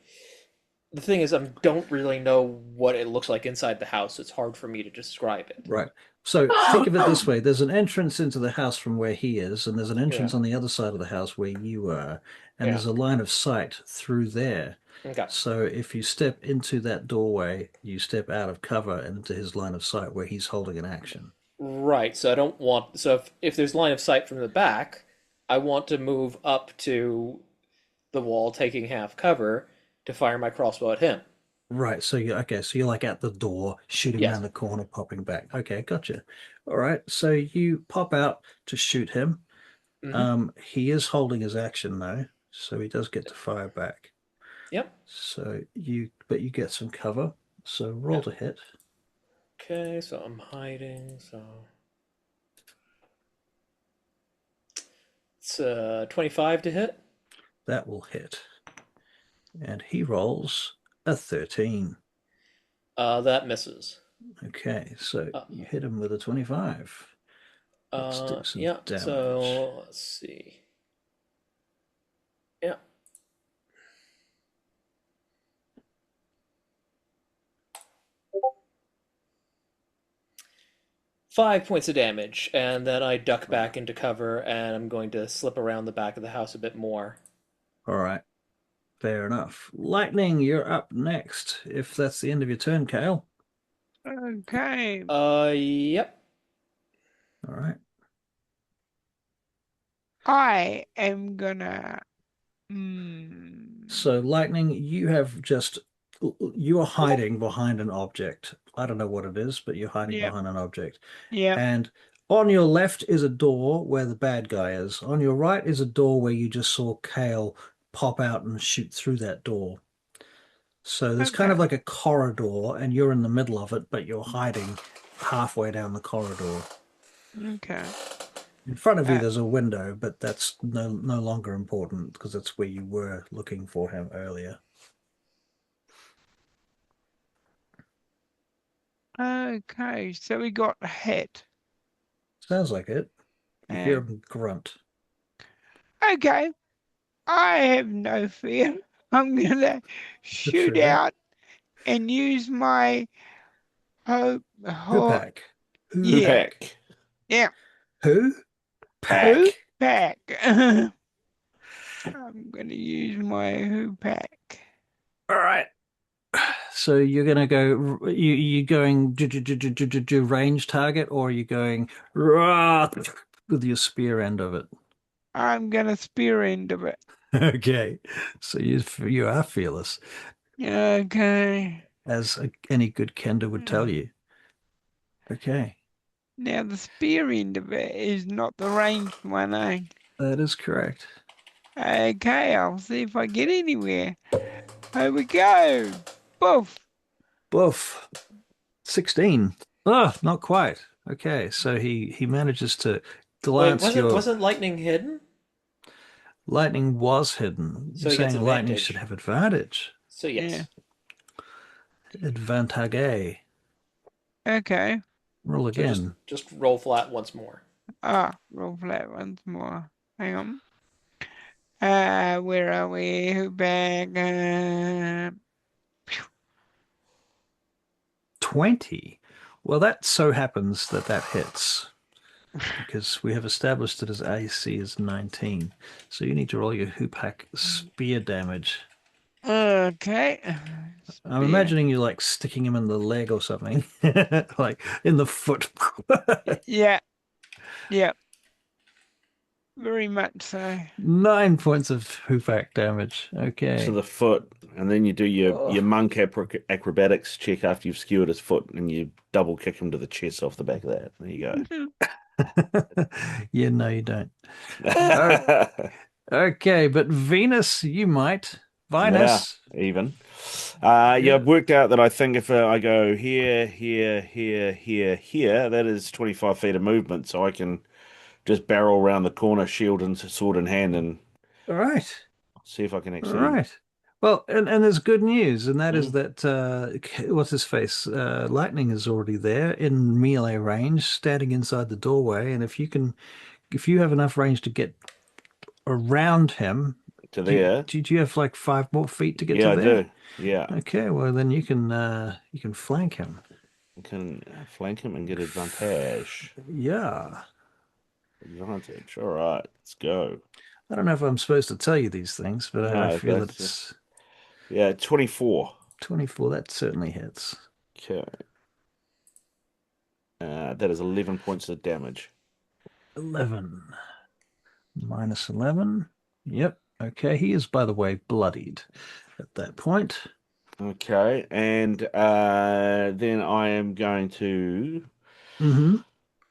the thing is I don't really know what it looks like inside the house. It's hard for me to describe it. Right. So think of it this way. There's an entrance into the house from where he is, and there's an entrance Yeah. on the other side of the house where you are, and Yeah. there's a line of sight through there. Okay. So if you step into that doorway, you step out of cover and into his line of sight where he's holding an action. Right. So I don't want. So if there's line of sight from the back, I want to move up to the wall, taking half cover, to fire my crossbow at him. Right. So you're like at the door, shooting Yes. around the corner, popping back. Okay, gotcha. All right. So you pop out to shoot him. Mm-hmm. He is holding his action though, so he does get to fire back. Yep. So you get some cover. So roll Yep. to hit. Okay, so I'm hiding. So it's 25 to hit. That will hit. And he rolls a 13. That misses. Okay, so you hit him with a 25. Let's do some Yeah. damage. So let's see. Yeah. Five points of damage, and then I duck back into cover, and I'm going to slip around the back of the house a bit more. All right. Fair enough. Lightning, you're up next. If that's the end of your turn, Kale. Okay. Yep. All right. I am gonna. So, Lightning, you are hiding behind an object. I don't know what it is, but you're hiding Yep. behind an object. Yeah. And on your left is a door where the bad guy is. On your right is a door where you just saw Kale pop out and shoot through that door. So there's kind of Okay. like a corridor, and you're in the middle of it, but you're hiding halfway down the corridor. Okay. In front of you, there's a window, but that's no longer important because that's where you were looking for him earlier. Okay. So we got a hit. Sounds like it. You hear him grunt. Okay. I have no fear. I'm gonna shoot Sure. out and use my hope. Hoopak. Yeah. Pack. Yeah. Who? Pack. Back. I'm gonna use my hoopak. All right. So you're gonna go. You going range target, or are you going rah, with your spear end of it? I'm gonna spear end of it. Okay. So you are fearless, Okay. as any good kender would tell you. Okay, Now the spear end of it is not the ranged one, eh? that is correct. Okay, I'll see if I get anywhere. Here we go. Boof. Boof. 16. Oh, not quite. Okay, so he manages to Wait, glance your wasn't lightning hidden? lightning was hidden. So You're he gets saying lightning advantage. should have advantage. So yes. Yeah. Advantage. Okay. Roll So again. just roll flat once more. Roll flat once more. Hang on. Where are we? Hoopak. 20. Well, that so happens that hits because we have established that his AC is 19. So you need to roll your hoopak spear damage. Okay. I'm Spear. imagining you like sticking him in the leg or something, like in the foot. Yeah. Yep. Very much so. 9 points of hoopak damage. Okay. To the foot, and then you do your Oh. monk acrobatics check after you've skewered his foot, and you double kick him to the chest off the back of that. There you Yeah, no, you don't. go. Okay, but Venus, you might. Yeah, Venus. even. Yeah, I've worked out that I think if I go here, here, here, here, here, that is 25 feet of movement, so I can just barrel around the corner, shield and sword in hand, and All right. see if I can All actually. right. Well, and there's good news, and that is Mm. that what's his face? Lightning is already there in melee range, standing inside the doorway, and if you have enough range to get around him, To there. do you have like 5 more feet to get Yeah, to I there? do. Yeah. Okay, well then you can flank him. I can flank him and get advantage. Yeah. Advantage. All right, let's go. I don't know if I'm supposed to tell you these things, but I No, feel that that's it's yeah, 24. 24. That certainly hits. Okay. That is 11 points of damage. 11 minus 11. Yep. Okay. He is, by the way, bloodied at that point. Okay, and then I am going to Mm-hmm.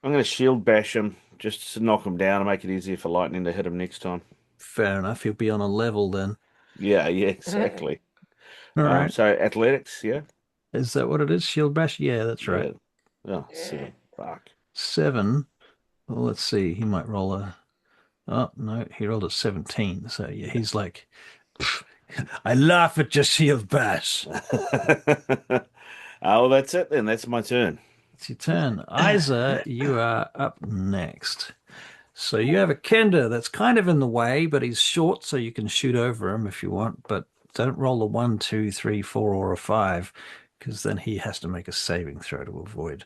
I'm going to shield bash him just to knock him down and make it easier for lightning to hit him next time. Fair enough. He'll be on a level then. Yeah, exactly. All right. So athletics, yeah, Is that what it is? Shield bash? Yeah, that's right. yeah. Oh, 7. Fuck. 7. Well, let's see. He might roll a. Oh, no. He rolled a 17. So, yeah, he's like, I laugh at your shield bash. Oh, that's it then. That's my turn. It's your turn. Isa, you are up next. So you have a Kender that's kind of in the way, but he's short, so you can shoot over him if you want. But don't roll a 1, 2, 3, 4, or a 5, because then he has to make a saving throw to avoid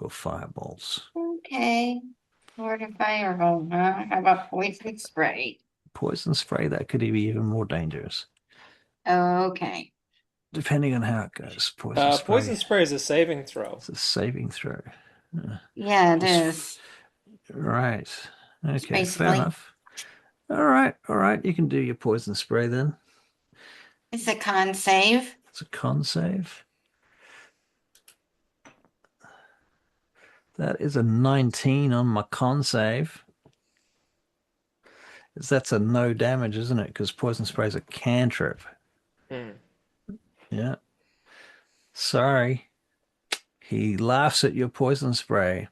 your fireballs. Okay. Or a fireball, huh? How about poison spray? Poison spray, that could be even more dangerous, Okay. depending on how it goes. Poison spray. Poison spray is a saving throw. It's a saving throw. Yeah, it is. Right. Okay, fair basically- enough. All right. You can do your poison spray then. It's a con save. It's a con save. That is a 19 on my con save. That's a no damage, isn't it? Because poison spray is a cantrip. Hmm. Yeah. Sorry. He laughs at your poison spray,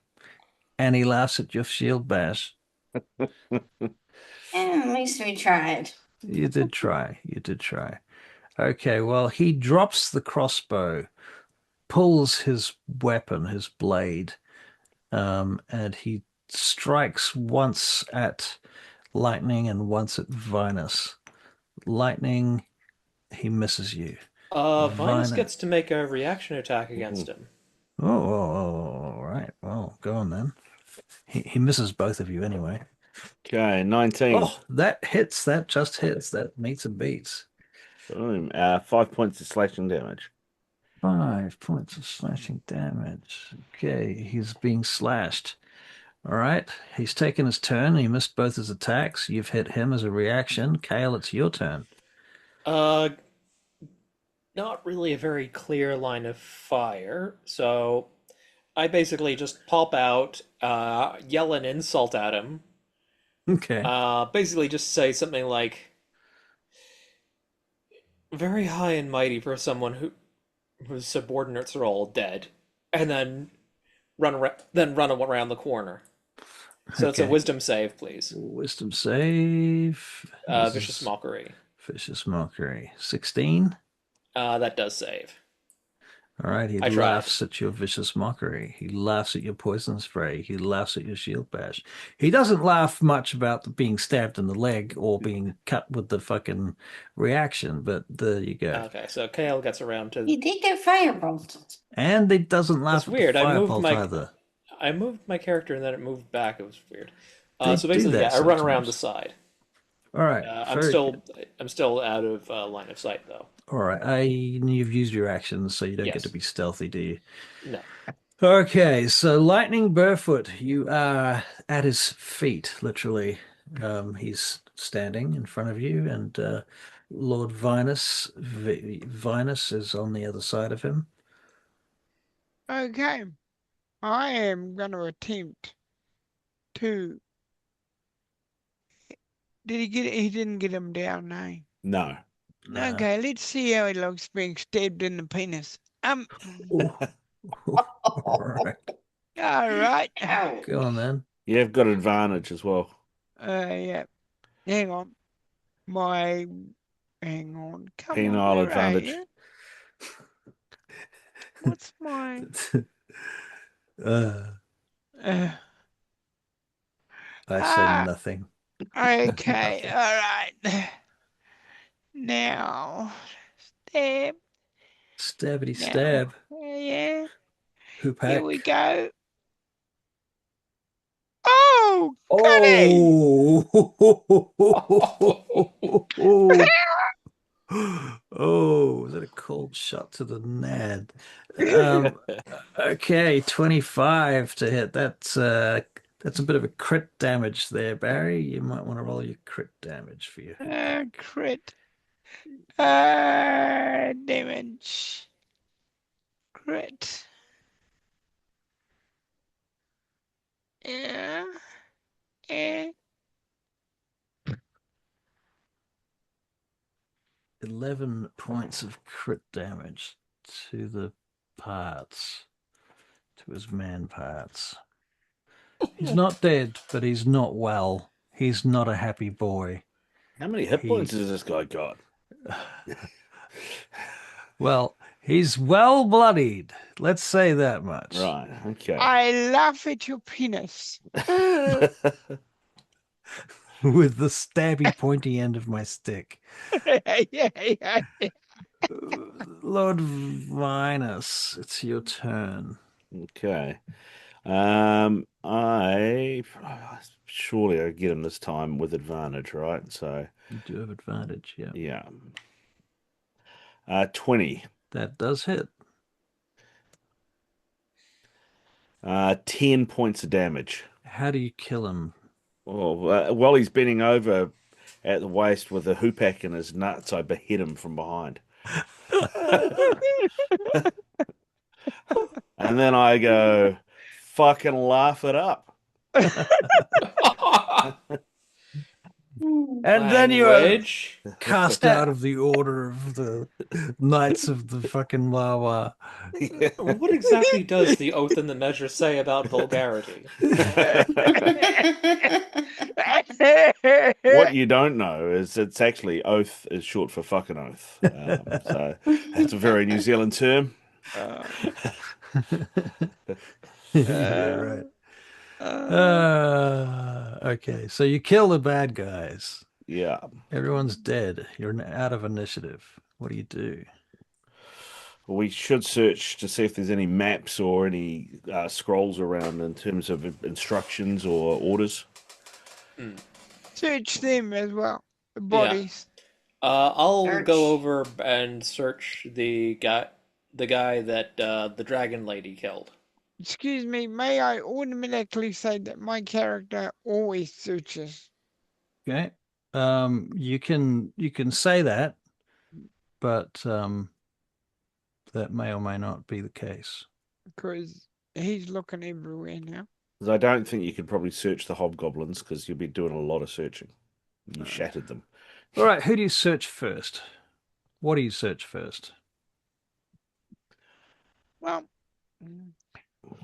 and he laughs at your shield bash. At least we tried. You did try. You did try. Okay, well, he drops the crossbow, pulls his weapon, his blade, and he strikes once at Lightning and once at Vinus. Lightning, he misses you. Vinus Vinus. gets to make a reaction attack against him. Oh, all right. Well, go on then. He misses both of you anyway. Okay, 19. Oh, that hits. That just hits. That meets and beats. Boom. 5 points of slashing damage. 5 points of slashing damage. Okay, he's being slashed. All right, he's taken his turn. He missed both his attacks. You've hit him as a reaction. Kale, it's your turn. Uh, not really a very clear line of fire, so I basically just pop out, yell an insult at him. Okay. Basically just say something like, "Very high and mighty for someone whose subordinates are all dead," and then run around the corner. So it's a Okay. wisdom save, please. Wisdom save. Vicious mockery. Vicious mockery. 16. That does save. All right, he I tried. laughs at your vicious mockery. He laughs at your poison spray. He laughs at your shield bash. He doesn't laugh much about being stabbed in the leg or being cut with the fucking reaction, but there you go. Okay, so Kale gets around to. You did get firebolted. And he doesn't laugh That's at weird. the firebolt either. I moved my character and then it moved back. It was weird. They So do basically, that yeah, I run around the sometimes. side. All right, very good. I'm still out of line of sight though. All right, you've used your actions, so you don't get to Yes. be stealthy, do you? No. Okay, so Lightning Burrfoot, you are at his feet, literally. He's standing in front of you, and Lord Vinus is on the other side of him. Okay. I am going to attempt to. Did he get it? He didn't get him down, no. No. Okay, let's see how he looks being stabbed in the penis. All right, All right. go on then. You've got advantage as well. Yeah. Hang on. Hang on. Come on. Penile where are advantage. you? What's my? Uh, Uh, I say Ah. nothing. okay. All right. Now, stab. Stabbity Now. stab. Yeah. Hoop Here hack. we go. Oh, goody! Oh, oh, was that a cold shot to the nad? Okay, 25 to hit. That's a bit of a crit damage there, Barry. You might want to roll your crit damage for your Crit. Damage. Crit. Yeah. 11 points of crit damage to the parts, to his man parts. He's not dead, but he's not well. He's not a happy boy. How many hit points has this guy got? Well, he's well bloodied. Let's say that much. Right, okay. I laugh at your penis. With the stabby pointy end of my stick. yeah. Lord Vinus, it's your turn. Okay. Surely I get him this time with advantage, right? So You do have advantage, yeah. yeah. 20. That does hit. 10 points of damage. How do you kill him? Well, while he's bending over at the waist with a hoopak in his nuts, I behead him from behind. And then I go, fucking laugh it up. And then you are Language. cast out of the order of the Knights of the fucking Wawa. What exactly does the oath and the measure say about vulgarity? What you don't know is it's actually oath is short for fucking oath. So that's a very New Zealand term. Yeah, right. Okay, so you kill the bad guys. Yeah. Everyone's dead. You're out of initiative. What do you do? We should search to see if there's any maps or any scrolls around in terms of instructions or orders. Search them as well. The Yeah. bodies. I'll Search. go over and search the guy that the dragon lady killed. Excuse me, may I automatically say that my character always searches? Okay. You can say that, but that may or may not be the case. Because he's looking everywhere now. 'Cause I don't think you could probably search the hobgoblins because you'll be doing a lot of searching. You shattered them. All right, who do you search first? What do you search first? Well,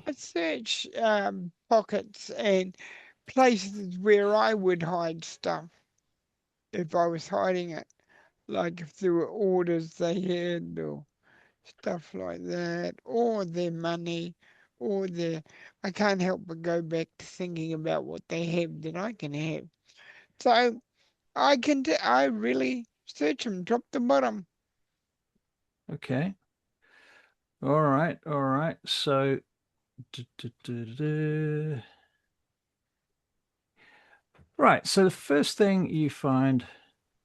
I search pockets and places where I would hide stuff if I was hiding it. Like if there were orders they had or stuff like that, or their money, or their. I can't help but go back to thinking about what they have that I can have. So I really search them top to bottom. Okay. All right. All right. So, right. So the first thing you find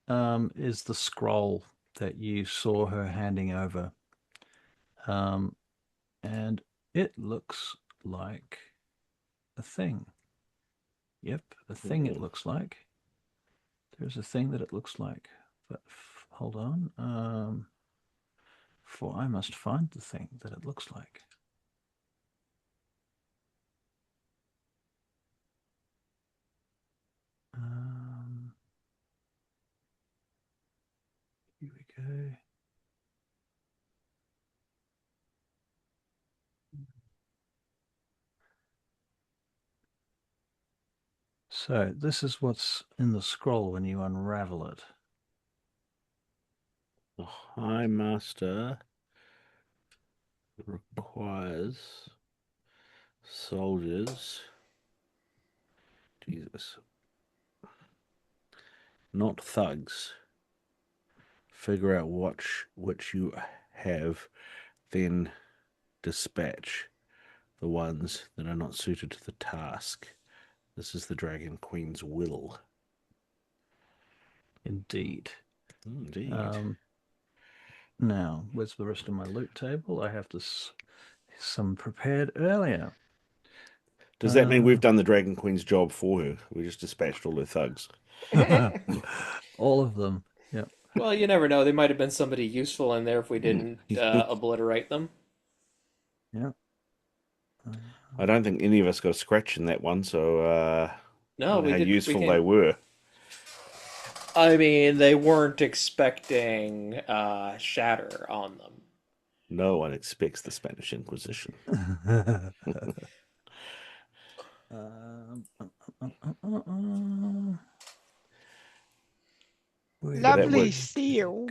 is the scroll that you saw her handing over. And it looks like a thing. Yep, a thing it looks like. There's a thing that it looks like. But hold on. For I must find the thing that it looks like. Here we go. So this is what's in the scroll when you unravel it. The High Master requires soldiers. Jesus. Not thugs. Figure out which you have, then dispatch the ones that are not suited to the task. This is the Dragon Queen's will. Indeed. Indeed. Now, where's the rest of my loot table? I have some prepared earlier. Does that mean we've done the Dragon Queen's job for her? We just dispatched all her thugs. All of them. Yep. Well, you never know. There might have been somebody useful in there if we didn't obliterate them. Yep. I don't think any of us got a scratch in that one, so I No, don't know we how did. useful they were. I mean, they weren't expecting shatter on them. No one expects the Spanish Inquisition. Lovely seal.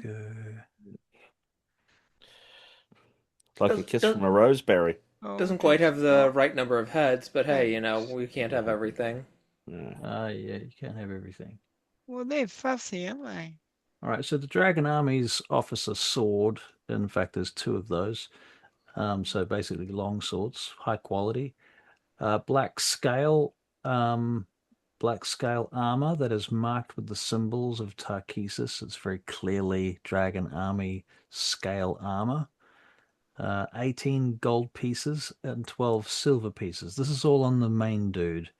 Like a kiss from a roseberry. Doesn't quite have the right number of heads, but hey, you know, we can't have everything. Yeah, you can't have everything. Well, they're fussy, aren't they? All right, so the Dragon Army's officer sword, in fact, there's two of those. So basically long swords, high quality. Black scale armor that is marked with the symbols of Tarkesis. It's very clearly Dragon Army scale armor. 18 gold pieces and 12 silver pieces. This is all on the main dude.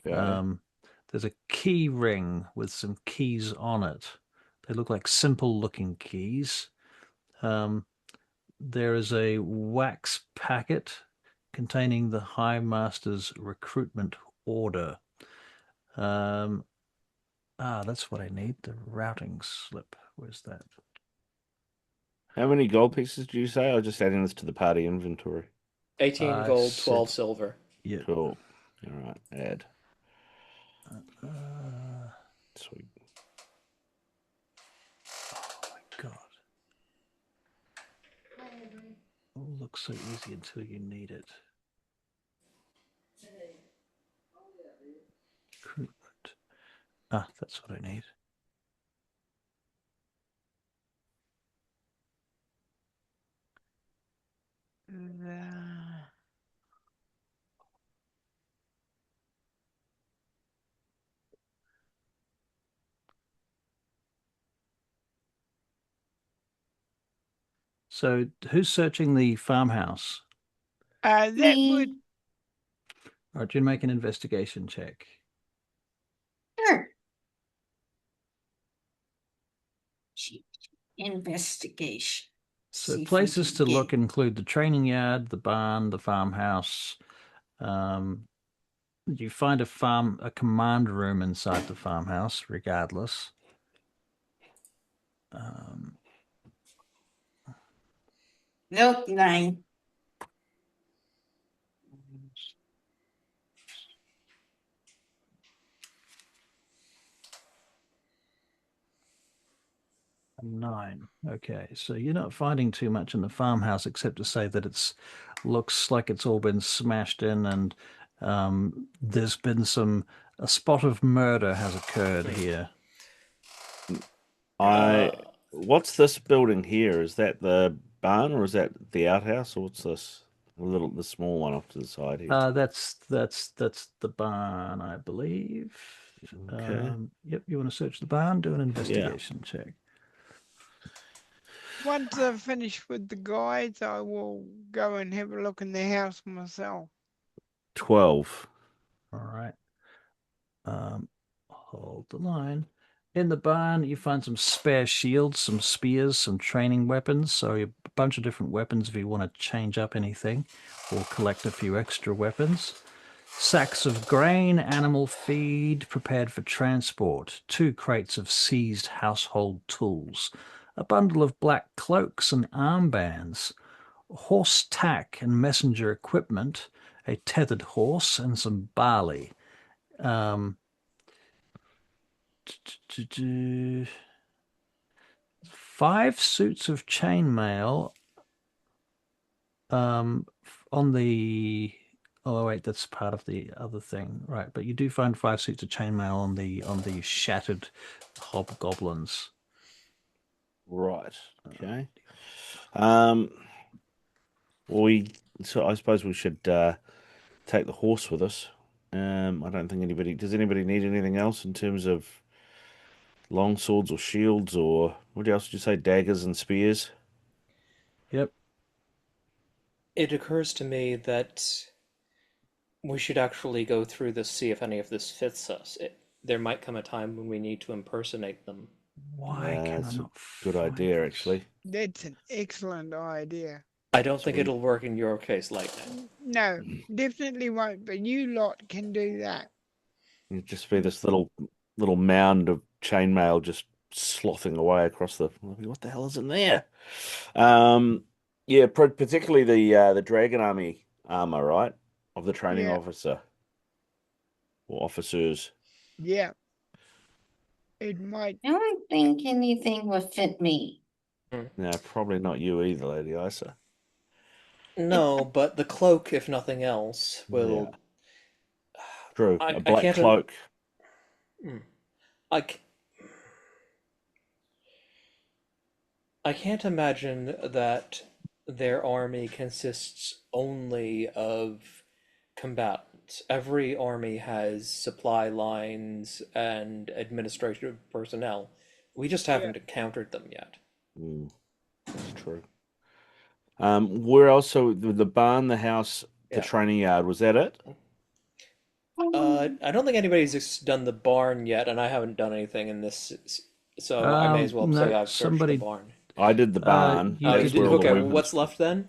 Okay. There's a key ring with some keys on it. They look like simple looking keys. There is a wax packet containing the High Master's recruitment order. That's what I need, the routing slip. Where's that? How many gold pieces do you say? I'll just adding this to the party inventory. 18 gold, 12 silver. Yeah. Cool. All right, add. Sweet. Oh my god. All looks so easy until you need it. Recruitment. That's what I need. So who's searching the farmhouse? That would Me. All right, you make an investigation check. Sure. Investigation. So See if we places can to get- look include the training yard, the barn, the farmhouse. You find a command room inside the farmhouse, regardless. Nope, 9. A 9. Okay, so you're not finding too much in the farmhouse except to say that it's looks like it's all been smashed in, and there's been a spot of murder has occurred here. What's this building here? Is that the barn or is that the outhouse, or what's this? The small one off to the side here. That's the barn, I believe. Okay. Yep, you want to search the barn, do an investigation check. once I finish with the guides, I will go and have a look in the house myself. 12. All right. Hold the line. In the barn, you find some spare shields, some spears, some training weapons. So a bunch of different weapons if you want to change up anything or collect a few extra weapons. Sacks of grain, animal feed prepared for transport. 2 crates of seized household tools. A bundle of black cloaks and armbands. Horse tack and messenger equipment. A tethered horse and some barley. 5 suits of chainmail on the oh wait, that's part of the other thing, right? But you do find 5 suits of chainmail on the shattered hobgoblins. Right. Okay. So I suppose we should take the horse with us. I don't think does anybody need anything else in terms of long swords or shields, or what else did you say? Daggers and spears? Yep. It occurs to me that we should actually go through this, see if any of this fits us. There might come a time when we need to impersonate them. Why can I That's a not good find idea, this? actually. That's an excellent idea. I don't think we- it'll work in your case, Lightning. No, definitely won't, but you lot can do that. It'd just be this little mound of chainmail just slothing away across the. What the hell is in there? Yeah, particularly the dragon army armor, right, of the training Yeah. officer or officers. Yeah. It might. I don't think anything will fit me. No, probably not you either, Lady Isa. No, but the cloak, if nothing else, will. True, I a black can't. cloak. I can't imagine that their army consists only of combatants. Every army has supply lines and administrative personnel. We just haven't encountered them yet. That's true. Where else? So the barn, the house, the Yeah. training yard. Was that it? I don't think anybody's done the barn yet, and I haven't done anything in this, so I may as well No, say I've searched the somebody- barn. I did the barn. you Oh, you That's did where did? all the Okay, weapons- what's left then?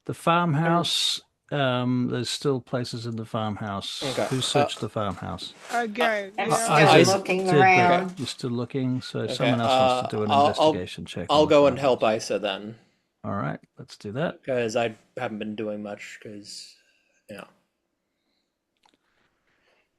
The farmhouse. There's still places in the farmhouse. Okay. Who searched the farmhouse? Okay. I'm yeah, still I looking did, but around. you're still looking, so Okay, someone else wants to do an I'll- investigation check. on I'll the go and farmhouse. help Isa then, All right, let's do that. because I haven't been doing much. Because, yeah.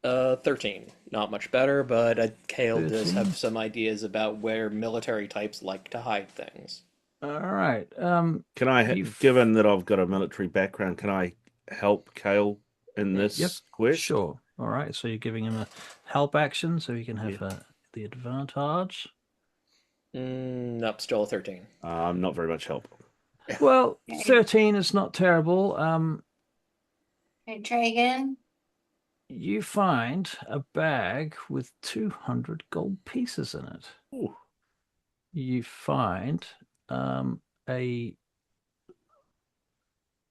13. Not much better, but Kale does 13. have some ideas about where military types like to hide things. All right. Can I, You- given that I've got a military background, can I help Kale in this Yep, quest? Sure. All right. So you're giving him a help action, so he can have Yeah. the advantage. Nope, still a 13. Not very much help. Well, 13 is not terrible. Hey, try again. You find a bag with 200 gold pieces in it. Ooh. You find a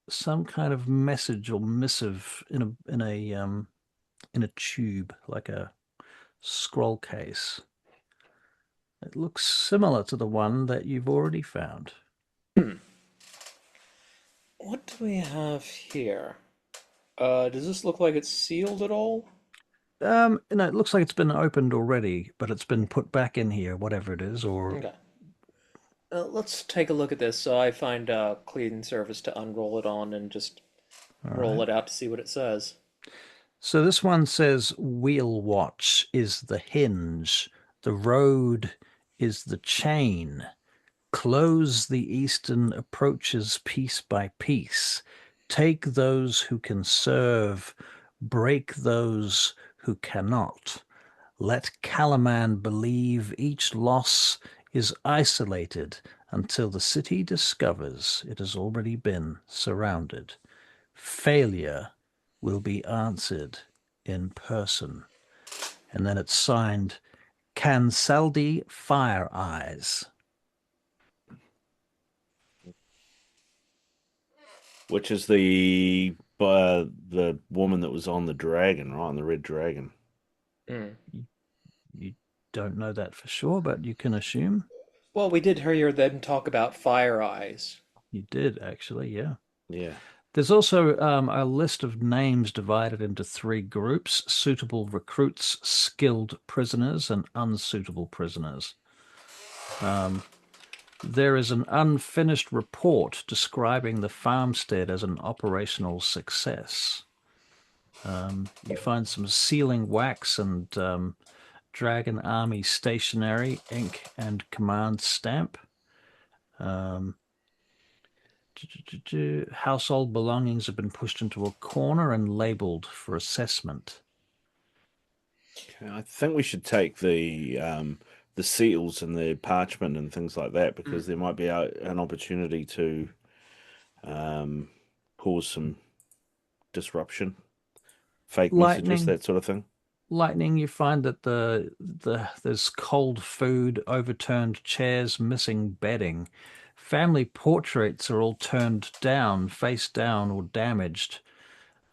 some kind of message or missive in a tube, like a scroll case. It looks similar to the one that you've already found. What do we have here? Does this look like it's sealed at all? No, it looks like it's been opened already, but it's been put back in here, whatever it is, or Okay. Let's take a look at this. So I find a cleaning service to unroll it on and just all roll right. it out to see what it says. So this one says Wheelwatch is the hinge, the road is the chain. Close the eastern approaches piece by piece. Take those who can serve, break those who cannot. Let Kalaman believe each loss is isolated until the city discovers it has already been surrounded. Failure will be answered in person. And then it's signed Cansaldi Fire Eyes. Which is the woman that was on the dragon, right? On the red dragon. Hmm. You don't know that for sure, but you can assume. Well, we did hear them talk about fire eyes. You did, actually, yeah. Yeah. There's also a list of names divided into 3 groups: suitable recruits, skilled prisoners, and unsuitable prisoners. There is an unfinished report describing the farmstead as an operational success. You find some sealing wax and Dragon Army stationery, ink, and command stamp. Household belongings have been pushed into a corner and labeled for assessment. Okay, I think we should take the seals and the parchment and things like that because there might be an opportunity to cause some disruption, fake messages, that sort of thing. Lightning, you find that there's cold food, overturned chairs, missing bedding. Family portraits are all turned down, face down, or damaged.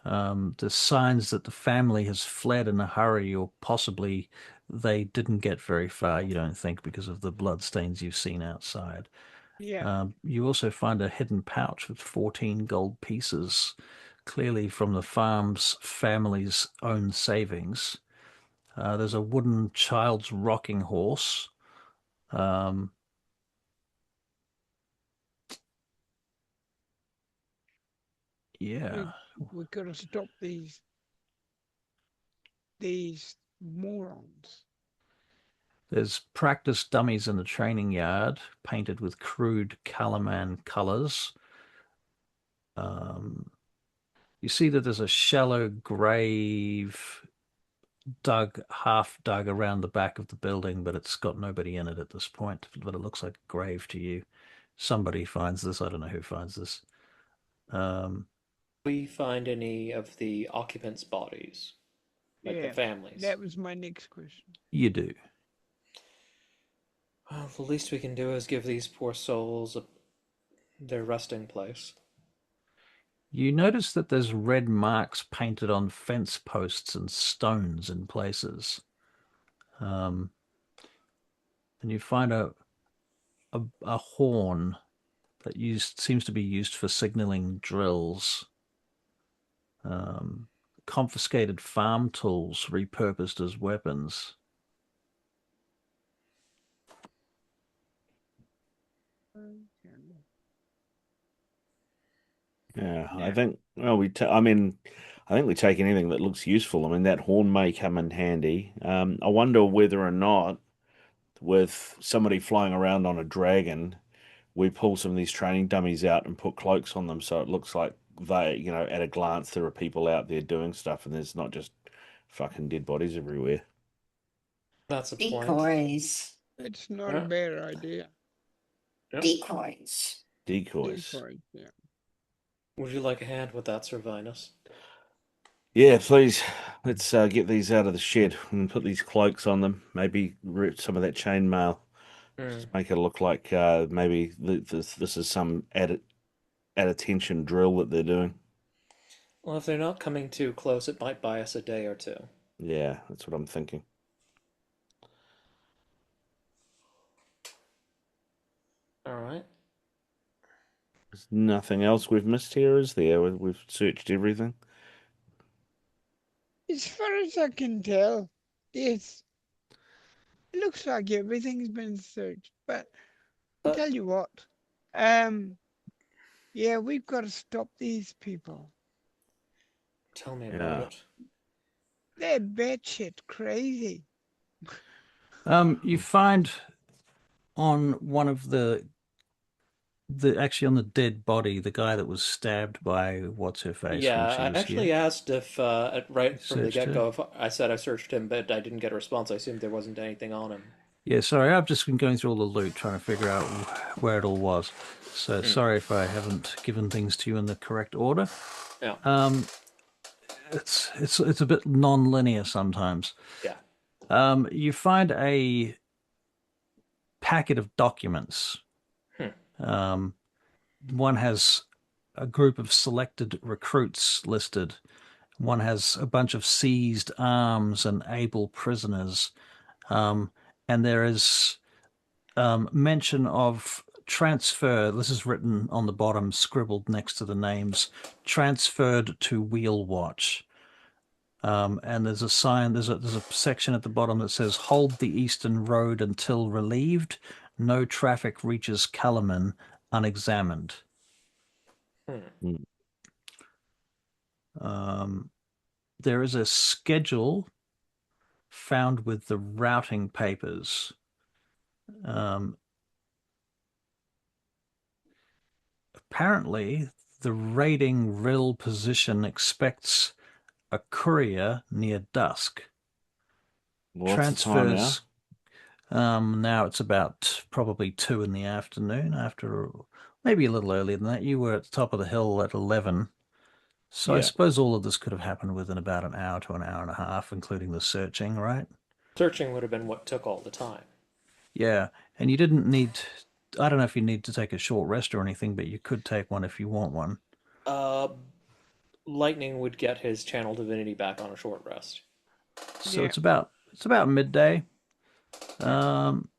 There's signs that the family has fled in a hurry, or possibly they didn't get very far, you don't think, because of the bloodstains you've seen outside. Yeah. You also find a hidden pouch with 14 gold pieces, clearly from the farm's family's own savings. There's a wooden child's rocking horse. Yeah. We gotta stop these morons. There's practice dummies in the training yard, painted with crude Kalaman colors. You see that there's a shallow grave half dug around the back of the building, but it's got nobody in it at this point. But it looks like a grave to you. Somebody finds this. I don't know who finds this. We find any of the occupants' bodies, like the families? That was my next question. You do. Well, the least we can do is give these poor souls their resting place. You notice that there's red marks painted on fence posts and stones in places. And you find a horn that seems to be used for signaling drills. Confiscated farm tools repurposed as weapons. Yeah, I think. Well, I think we take anything that looks useful. I mean, that horn may come in handy. I wonder whether or not, with somebody flying around on a dragon, we pull some of these training dummies out and put cloaks on them, so it looks like at a glance, there are people out there doing stuff, and there's not just fucking dead bodies everywhere. That's a point. Decoys. It's not a bad idea. Yep. Decoys. Decoys. Yeah. Would you like a hand with that, Servinus? Yeah, please. Let's get these out of the shed and put these cloaks on them. Maybe root some of that chainmail. Just make it look like maybe this is some at attention drill that they're doing. Well, if they're not coming too close, it might buy us a day or two. Yeah, that's what I'm thinking. All right. There's nothing else we've missed here, is there? We've searched everything. As far as I can tell, yes, it looks like everything's been searched. But I'll tell you what, yeah, we've got to stop these people. Tell me Yeah. about it. They're batshit crazy. You find on one of the actually on the dead body, the guy that was stabbed by what's her face when Yeah, she I was actually here. asked if, right from the Searched her. get-go, if I said I searched him, but I didn't get a response. I assumed there wasn't anything on him. Yeah, sorry, I've just been going through all the loot trying to figure out where it all was. So sorry if I haven't given things to you in the correct order. Yeah. It's a bit non-linear sometimes. Yeah. You find a packet of documents. One has a group of selected recruits listed. One has a bunch of seized arms and able prisoners. And there is mention of transfer. This is written on the bottom, scribbled next to the names, transferred to Wheelwatch. And there's a sign, there's a section at the bottom that says, hold the eastern road until relieved. No traffic reaches Kalaman unexamined. Mm. There is a schedule found with the routing papers. Apparently, the Raiding Rill position expects a courier near dusk. What's the time now? Transfers. Now it's about probably 2 in the afternoon. After maybe a little earlier than that, you were at the top of the hill at 11. So I Yeah. suppose all of this could have happened within about an hour to an hour and a half, including the searching, right? Searching would have been what took all the time. Yeah, and you didn't need. I don't know if you need to take a short rest or anything, but you could take one if you want one. Uh, Lightning would get his channel divinity back on a short rest. So Yeah. it's about midday. Um,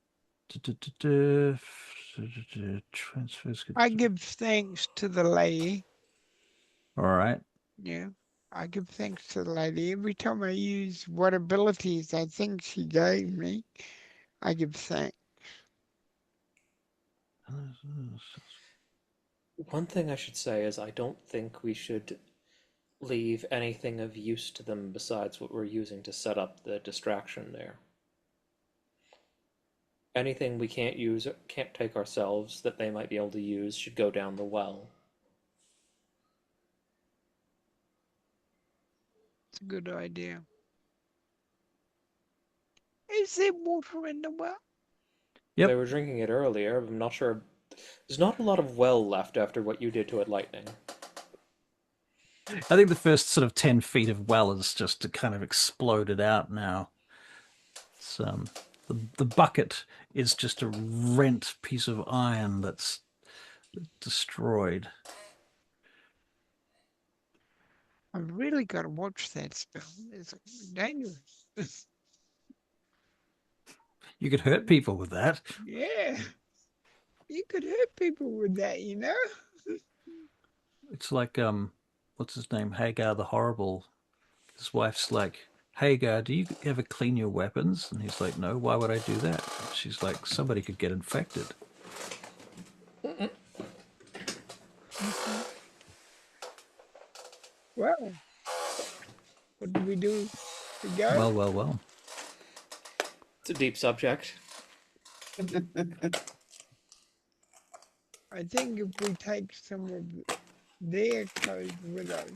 transfers. I give thanks to the lady. All right. Yeah. I give thanks to the lady. Every time I use what abilities I think she gave me, I give thanks. One thing I should say is I don't think we should leave anything of use to them besides what we're using to set up the distraction there. Anything we can't use, can't take ourselves that they might be able to use should go down the well. It's a good idea. Is there water in the well? Yep. They were drinking it earlier. I'm not sure. There's not a lot of well left after what you did to it, Lightning. I think the first sort of 10 feet of well is just kind of exploded out now. It's, the bucket is just a rent piece of iron that's destroyed. I've really got to watch that spell. It's dangerous. You could hurt people with that. Yeah. You could hurt people with that, you know? It's like what's his name? Hagar the Horrible. His wife's like, Hagar, do you ever clean your weapons? And he's like, no, why would I do that? And she's like, somebody could get infected. Well, what do we do? We go? Well. It's a deep subject. I think if we take some of their clothes with us,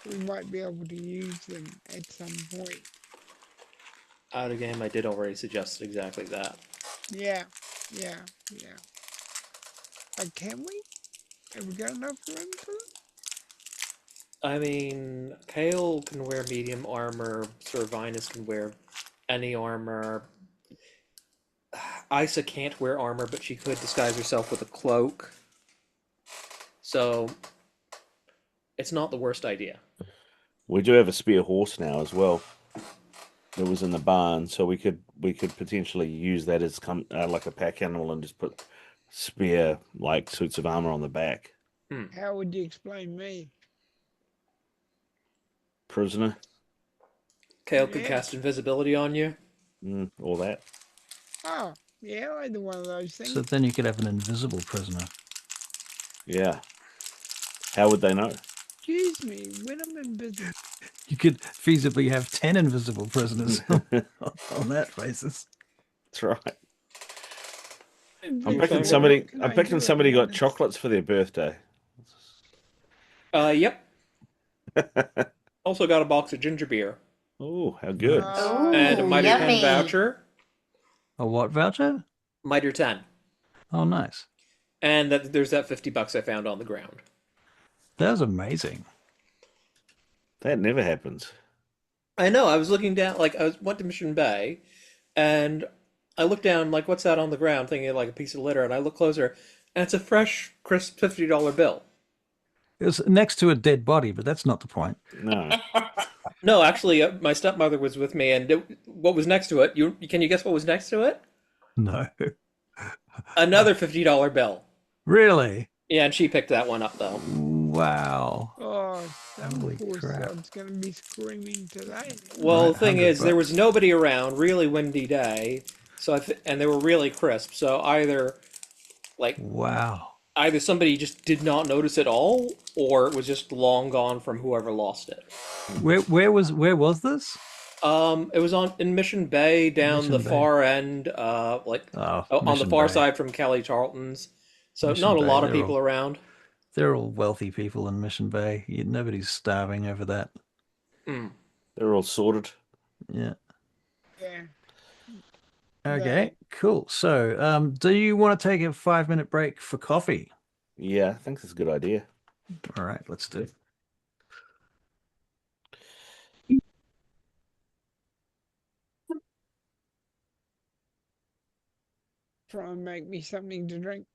we might be able to use them at some point. Out of game, I did already suggest exactly that. Yeah. Like, can we? Have we got enough room for it? I mean, Kale can wear medium armor, Sir Vinus can wear any armor. Isa can't wear armor, but she could disguise herself with a cloak. So it's not the worst idea. We do have a spare horse now as well. It was in the barn, so we could potentially use that as like a pack animal and just put spare like suits of armor on the back. How would you explain me? Prisoner, Kale could Yeah. cast invisibility on you. all that. Oh, yeah, I do one of those things. So then you could have an invisible prisoner. Yeah. How would they know? Excuse me, when I'm invisible. You could feasibly have 10 invisible prisoners on that basis. That's right. I'm Invisible, picking what somebody. can I'm I picking do somebody got about it? chocolates for their birthday. Yep. Also got a box of ginger beer Oh, how good! and a Ooh, Mitre 10 yummy. voucher. A what voucher? Mitre 10. Oh, nice. And there's that $50 I found on the ground. That was amazing. That never happens. I know. I was looking down, like went to Mission Bay, and I looked down, like, what's that on the ground? Thinking like a piece of litter, and I look closer, and it's a fresh, crisp $50 bill. It was next to a dead body, but that's not the point. No. No, actually, my stepmother was with me, and what was next to it? Can you guess what was next to it? No. Another $50 bill. Really? Yeah, and she picked that one up though. Wow. Oh, some Holy poor crap. sod's gonna be screaming today. Well, Right, the thing 100 is, there was bucks. nobody around. Really windy day, so and they were really crisp. So either Wow. somebody just did not notice at all, or it was just long gone from whoever lost it. Where was this? It was in Mission Bay, down Mission the Bay. far end, Oh, on the Mission far Bay. side from Kelly Charlton's. So Mission not a Bay, lot of they're people all- around. They're all wealthy people in Mission Bay. Nobody's starving over that. They're all sorted. Yeah. Yeah. Okay, cool. So, do you want to take a 5-minute break for coffee? Yeah, I think that's a good idea. All right, let's do it. Try and make me something to drink.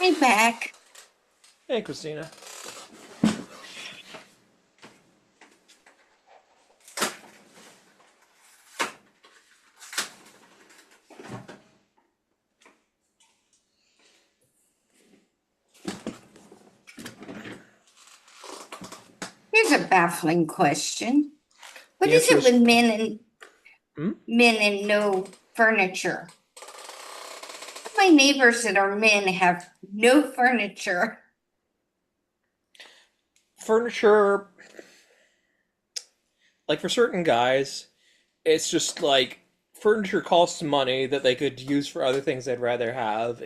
Hey, back. Hey, Christina. Here's a baffling question. What The is answer it is- with men Hmm? and no furniture? My neighbors that are men have no furniture. Furniture, like for certain guys, it's just like furniture costs money that they could use for other things they'd rather have.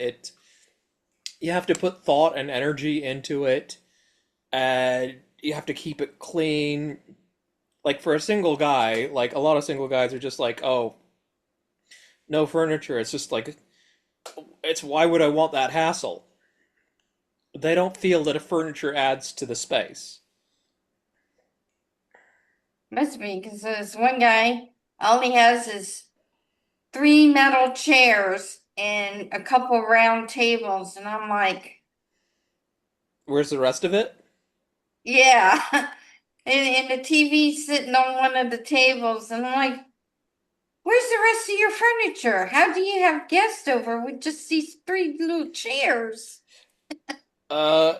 You have to put thought and energy into it, and you have to keep it clean. Like for a single guy, like a lot of single guys are just like, oh, no furniture. It's just like, it's why would I want that hassle? They don't feel that a furniture adds to the space. Must be because this one guy all he has is 3 metal chairs and a couple round tables, and I'm like, Where's the rest of it? yeah. And the TV sitting on one of the tables, and I'm like, where's the rest of your furniture? How do you have guests over with just these 3 little chairs? Uh,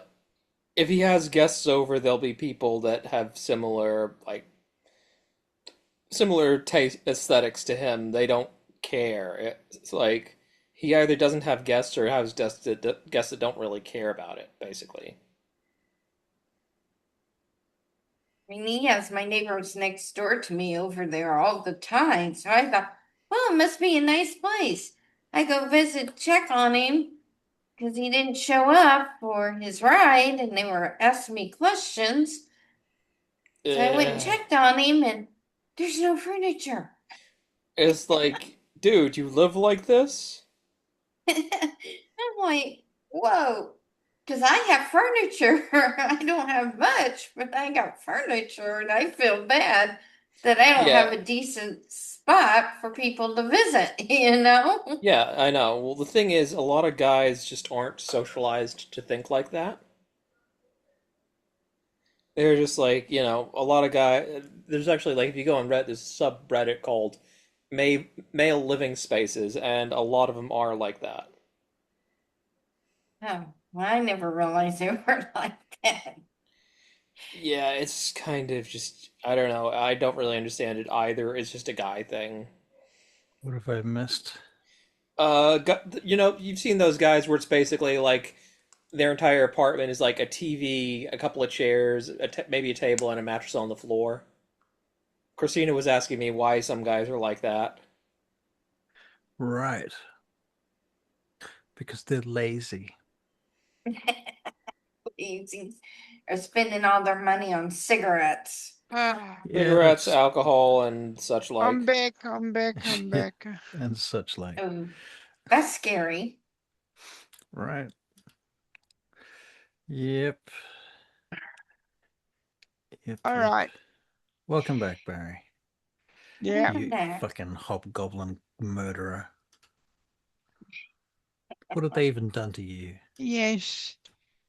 if he has guests over, there'll be people that have similar taste aesthetics to him. They don't care. It's like he either doesn't have guests or has guests that don't really care about it, basically. I mean, he has my neighbors next door to me over there all the time. So I thought, well, it must be a nice place. I go visit, check on him because he didn't show up for his ride and they were asking me questions. So I went and checked on him and there's no furniture. It's like, dude, you live like this? I'm like, whoa. Because I have furniture. I don't have much, but I got furniture and I feel bad that I don't Yeah. have a decent spot for people to visit, you know? Yeah, I know. Well, the thing is, a lot of guys just aren't socialized to think like that. They're just like, a lot of guys. There's actually, like, if you go on Reddit, there's a subreddit called Male Living Spaces, and a lot of them are like that. Oh, well, I never realized they were like that. Yeah, it's kind of just, I don't know. I don't really understand it either. It's just a guy thing. What have I missed? You've seen those guys where it's basically like their entire apartment is like a TV, a couple of chairs, maybe a table, and a mattress on the floor. Christina was asking me why some guys are like that. Right. Because they're lazy. Easy. Are spending all their money on cigarettes. Ah, Cigarettes, that's- alcohol, and such like. I'm back. I'm back. and such like. Oh, that's scary. Right. Yep. Yep. All yep. right. Welcome back, Barry. Yeah. Welcome You back. fucking hobgoblin murderer. What have they even done to you? Yes.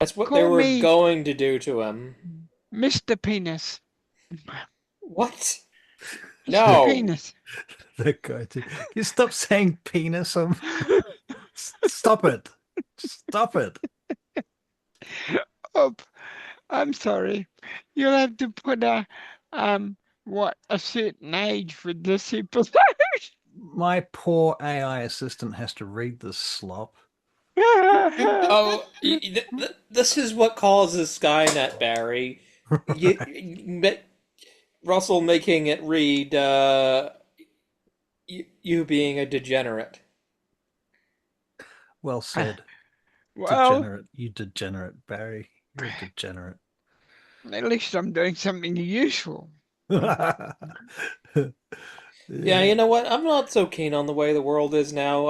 That's what Call they were me- going to do to him. Mr. Penis. What? Mr. No. Penis. That guy too. You stop saying penis. Stop it. Stop it. Oh, I'm sorry. You'll have to put a certain age for this episode. My poor AI assistant has to read this slop. Oh, this is what causes Skynet, Barry. Russell making it read you being a degenerate. Well said. Well, Degenerate. You degenerate, Barry. You're a degenerate. at least I'm doing something useful. Yeah, you know what? I'm not so keen on the way the world is now.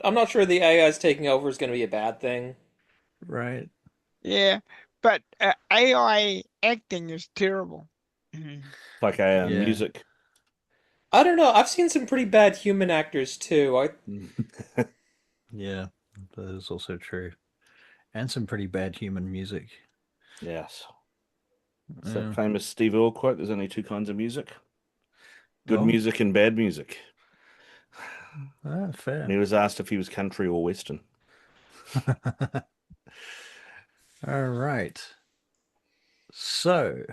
I'm not sure the AI's taking over is going to be a bad thing. Right. Yeah, but AI acting is terrible. Like AI Yeah. music. I don't know. I've seen some pretty bad human actors too. Yeah, that is also true. And some pretty bad human music. Yes. It's Yeah. that famous Steve Earle quote, there's only two kinds of music. Good Oh. music and bad music. Ah, fair. And he was asked if he was country or western. All right. So,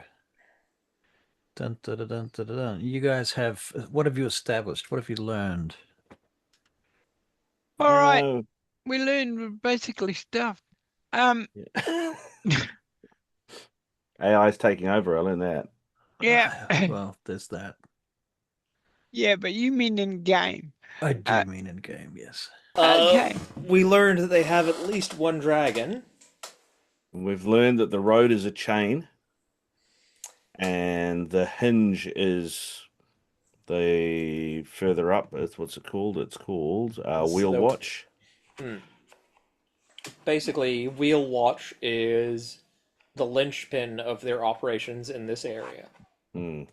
dun, dun, dun, dun, dun, dun. You guys have, what have you established? What have you learned? All right. We learned basically stuff. AI's taking over, I learned that. Yeah. Well, there's that. Yeah, but you mean in game. I do mean in game, yes. Okay. We learned that they have at least one dragon. We've learned that the road is a chain, and the hinge is the further up. What's it called? It's called Wheelwatch. Basically, Wheelwatch is the linchpin of their operations in this area. And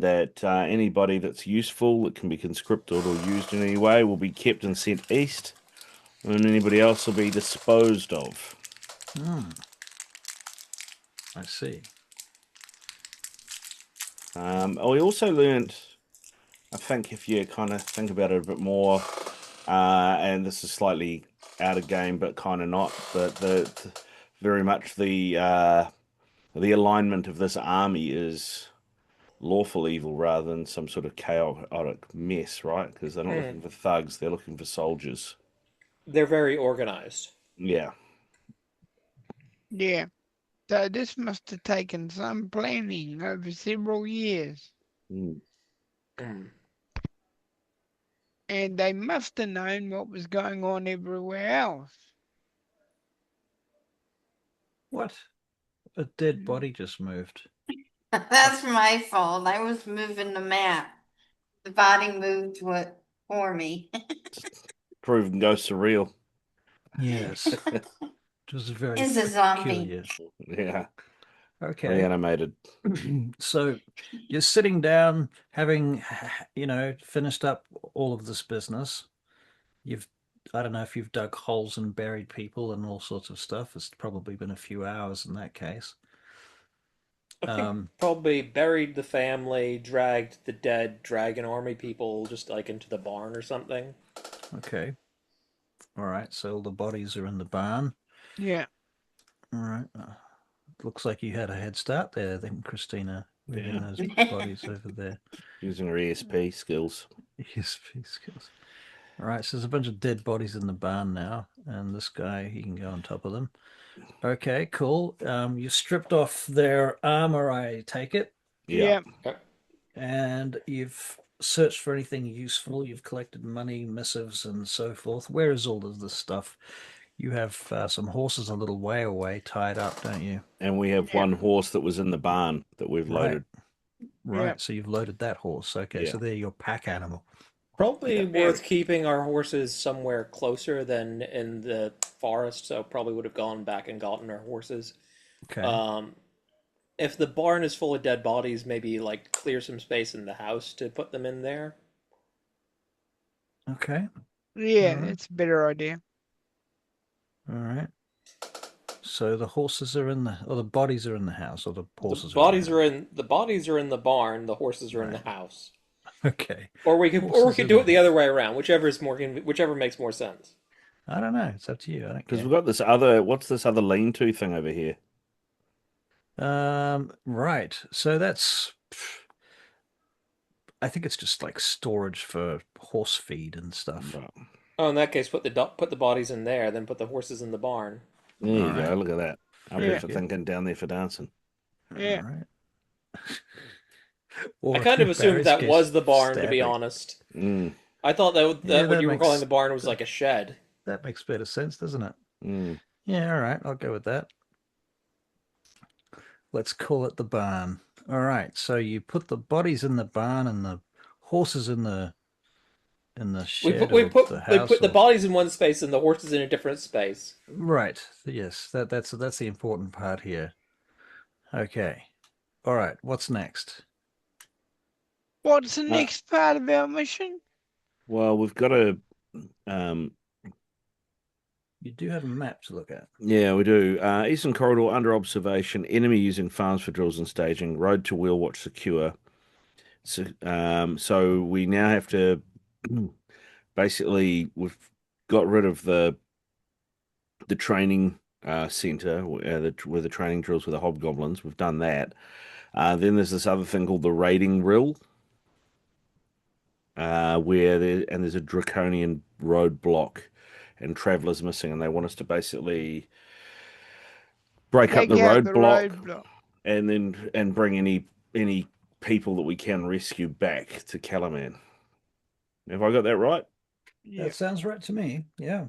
that anybody that's useful, that can be conscripted or used in any way, will be kept and sent east, and anybody else will be disposed of. I see. We also learned, I think, if you kind of think about it a bit more, and this is slightly out of game, but kind of not, but very much the alignment of this army is lawful evil rather than some sort of chaotic mess, right? Because they're not looking for thugs, they're looking for soldiers. They're very organized. Yeah. Yeah. So this must have taken some planning over several years. And they must have known what was going on everywhere else. What? A dead body just moved. That's my fault. I was moving the map. The body moved for me. Proven ghosts are real. Yes. It was very It's a zombie. peculiar. Yeah. Okay. Reanimated. So you're sitting down, having, finished up all of this business. I don't know if you've dug holes and buried people and all sorts of stuff. It's probably been a few hours in that case. I think probably buried the family, dragged the dead dragon army people just like into the barn or something. Okay. All right. So all the bodies are in the barn. Yeah. All right. Looks like you had a head start there, then, Christina, moving those bodies over there. Using her ESP skills. ESP skills. All right, so there's a bunch of dead bodies in the barn now, and this guy, he can go on top of them. Okay, cool. You stripped off their armor, I take it. Yeah. And you've searched for anything useful. You've collected money, missives, and so forth. Where is all of this stuff? You have some horses a little way away tied up, don't you? And we have one horse that was in the barn that we've loaded. Right, so you've loaded that horse. Okay, so they're your pack animal. Probably worth keeping our horses somewhere closer than in the forest, so probably would have gone back and gotten our horses. Okay. If the barn is full of dead bodies, maybe like clear some space in the house to put them in there. Okay. Yeah, that's a better idea. All right. So the horses are the bodies are in the house, or the horses The bodies are in the barn. The horses are in the house. Okay. Or we could do it the other way around, whichever makes more sense. I don't know. It's up to you. I don't Because care. we've got what's this other lean-to thing over here? Right. So I think it's just like storage for horse feed and stuff. Right. Oh, in that case, put the bodies in there, then put the horses in the barn. There you go. Look at that. I'm for Yeah. thinking down there for dancing. Yeah. All right. I kind of assumed that was the barn, to be honest. I thought that what you were calling the barn was like a shed. That makes better sense, doesn't it? Yeah, all right. I'll go with that. Let's call it the barn. All right. So you put the bodies in the barn and the horses in the shed. We put the or... bodies in one space and the horses in a different space. Right. Yes. That's the important part here. Okay. All right. What's next? What's the next part of our mission? Well, we've got to You do have a map to look at. Yeah, we do. Eastern corridor under observation. Enemy using farms for drills and staging. Road to Wheelwatch secure. So we now have to basically we've got rid of the training center where the training drills with the hobgoblins. We've done that. Then there's this other thing called the Raiding Rill, there's a draconian roadblock, and travelers missing, and they want us to basically break up Take the out the roadblock roadblock. and bring any people that we can rescue back to Kalaman. Have I got that right? Yeah. That sounds right to me. Yeah.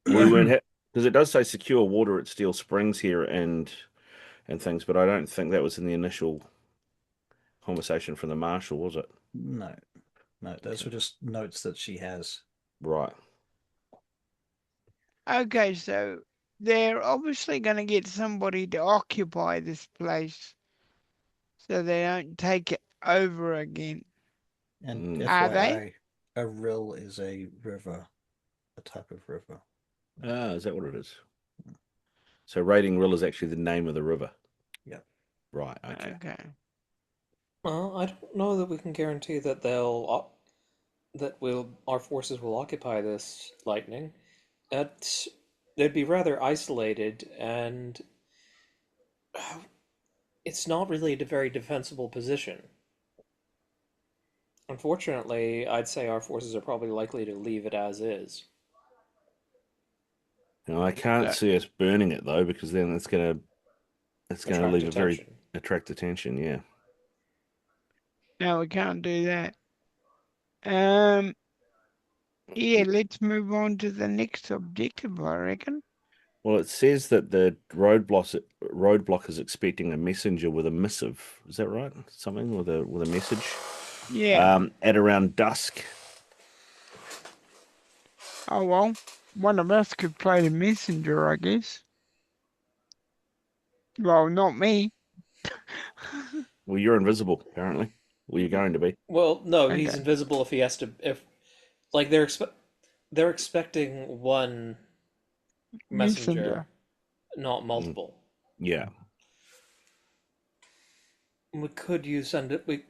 We weren't because it does say secure water at Steel Springs here and things, but I don't think that was in the initial conversation from the marshal, was it? No, those were just notes that she has. Right. Okay, so they're obviously going to get somebody to occupy this place so they don't take it over again. And Are they? FYI, a rill is a river, a type of river. Ah, is that what it is? So Raiding Rill is actually the name of the river. Yeah. Right. Okay. Okay. Well, I don't know that we can guarantee that our forces will occupy this lightning. They'd be rather isolated, and it's not really a very defensible position. Unfortunately, I'd say our forces are probably likely to leave it as is. Now, I can't see us burning it though, because then it's gonna Attract leave a very attention. attract attention. Yeah. No, we can't do that. Yeah, let's move on to the next objective, I reckon. Well, it says that the roadblock is expecting a messenger with a missive. Is that right? Something with a message. Yeah. At around dusk. Oh well, one of us could play the messenger, I guess. Well, not me. Well, you're invisible, apparently. Well, you're going to be. Well, no, he's Okay. invisible if he has to. If like they're expecting one messenger, not multiple. Yeah. We could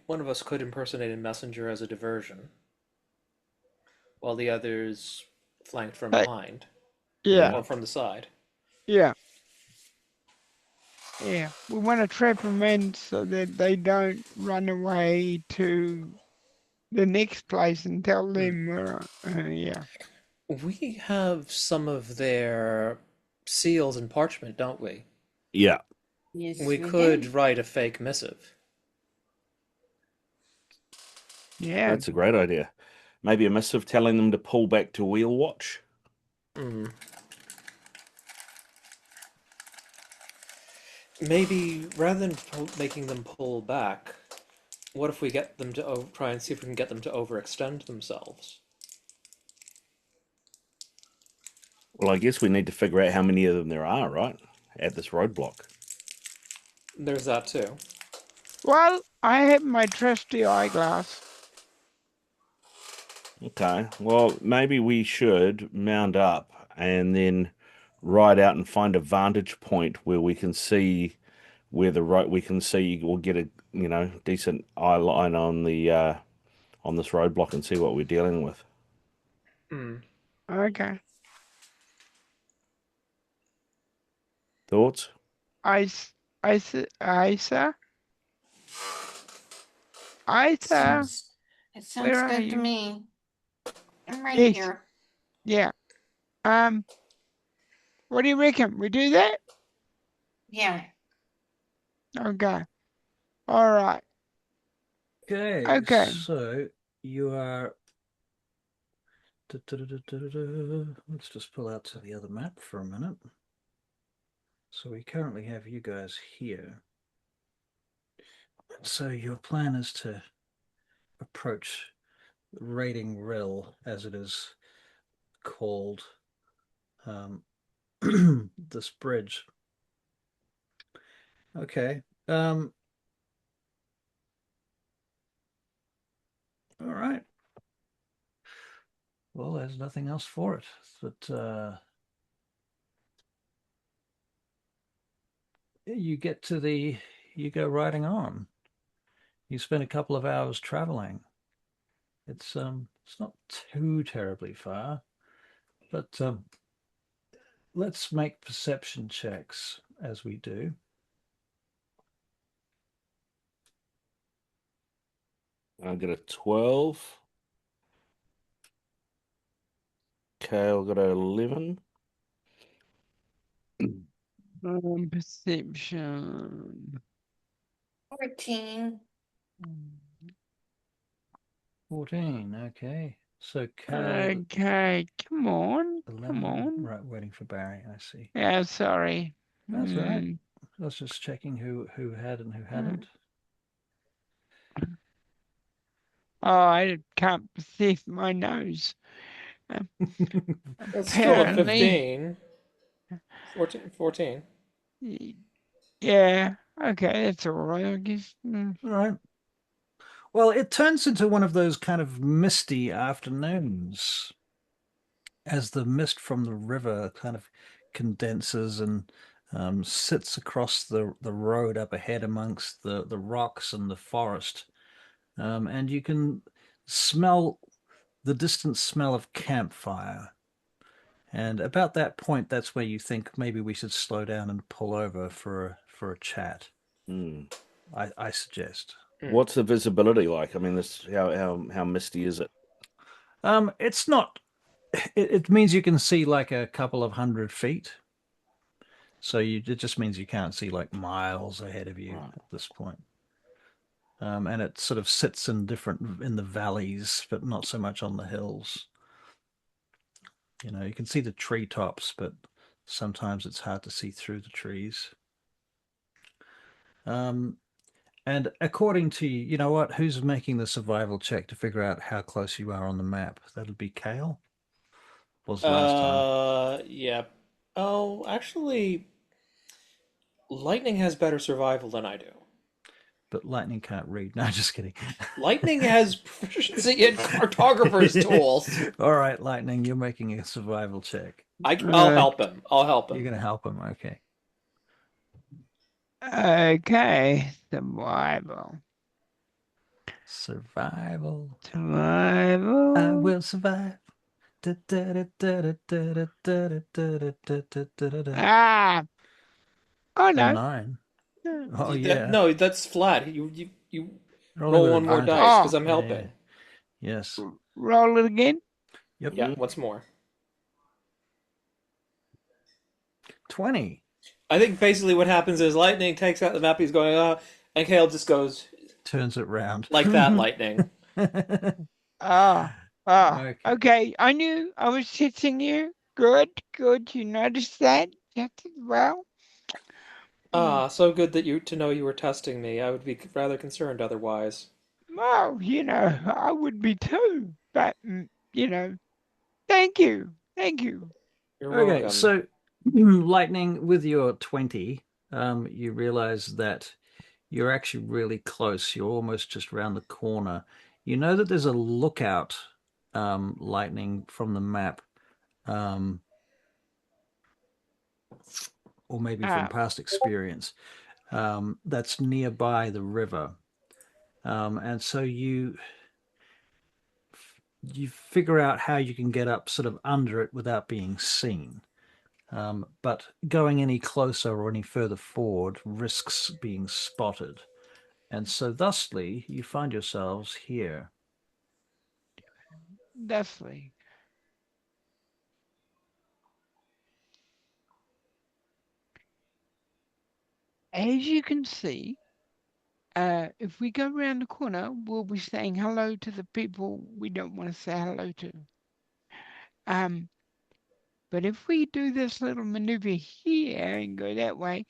one of us could impersonate a messenger as a diversion, while the others flanked from behind Yeah. or from the side. Yeah. Yeah. We want to trap them in so that they don't run away to the next place and tell them we're, yeah. We have some of their seals and parchment, don't we? Yeah. Yes, We we could did. write a fake missive. Yeah. That's a great idea. Maybe a missive telling them to pull back to Wheelwatch. Hmm. Maybe rather than making them pull back, what if we get them to try and see if we can get them to overextend themselves? Well, I guess we need to figure out how many of them there are, right? At this roadblock. There's that too. Well, I have my trusty eyeglass. Okay. Well, maybe we should mount up and then ride out and find a vantage point where we can see where we can see or get a decent eye line on the on this roadblock and see what we're dealing with. Hmm. Okay. Thoughts? Isa. Isa. It sounds Where are good to you? me. I'm right Yes. here. Yeah. What do you reckon? We do that? Yeah. Okay. All right. Okay. So you are. Let's just pull out to the other map for a minute. So we currently have you guys here. So your plan is to approach Raiding Rill, as it is called, this bridge. Okay. All right. Well, there's nothing else for it. But you get to you go riding on. You spend a couple of hours traveling. It's not too terribly far, but let's make perception checks as we do. I got a 12. Kale got a 11. Perception. 14. 14. Okay. So Kale, Okay, come on, 11. come on. Right, waiting for Barry. I see. Yeah, sorry. That's all right. I was just checking who had and who hadn't. Oh, I can't perceive my nose. That's still a Apparently. 15. 14. Yeah, okay, that's all right, I guess. All right. Well, it turns into one of those kind of misty afternoons as the mist from the river kind of condenses and sits across the road up ahead amongst the rocks and the forest. And you can smell the distant smell of campfire. And about that point, that's where you think maybe we should slow down and pull over for a chat. Hmm. I suggest. What's the visibility like? I mean, this how misty is it? It's not. It means you can see like a couple of 100 feet. So it just means you can't see like miles ahead of you at this point. And it sort of sits in the valleys, but not so much on the hills. You know, you can see the treetops, but sometimes it's hard to see through the trees. And according to you know what? Who's making the survival check to figure out how close you are on the map? That'll be Kale. Was last time. Yeah. Oh, actually, Lightning has better survival than I do. But Lightning can't read. No, just kidding. Lightning has proficiency in cartographer's tools. All right, Lightning, you're making a survival check. I'll help him. I'll help him. You're going to help him, okay. Okay, survival. Survival. Survival. I will survive. Ah! Oh A no. 9. Oh, yeah. No, that's flat. You Rolling roll with one more advantage. dice because Oh. I'm helping. Yeah. Yes. Roll it again. Yep. Yeah, what's more? 20. I think basically what happens is Lightning takes out the map he's going, and Kale just goes Turns it round. like that, Lightning. Okay. I knew I was hitting you. Good. You noticed that just as well. So good that to know you were testing me. I would be rather concerned otherwise. Well, I would be too. But thank you. You're Okay, welcome. so Lightning, with your 20, you realize that you're actually really close. You're almost just around the corner. You know that there's a lookout, Lightning, from the map, or maybe from past experience, that's nearby the river. And so you figure out how you can get up sort of under it without being seen. But going any closer or any further forward risks being spotted. And so thusly, you find yourselves here. Thusly. As you can see, if we go around the corner, we'll be saying hello to the people we don't want to say hello to. But if we do this little maneuver here and go that way,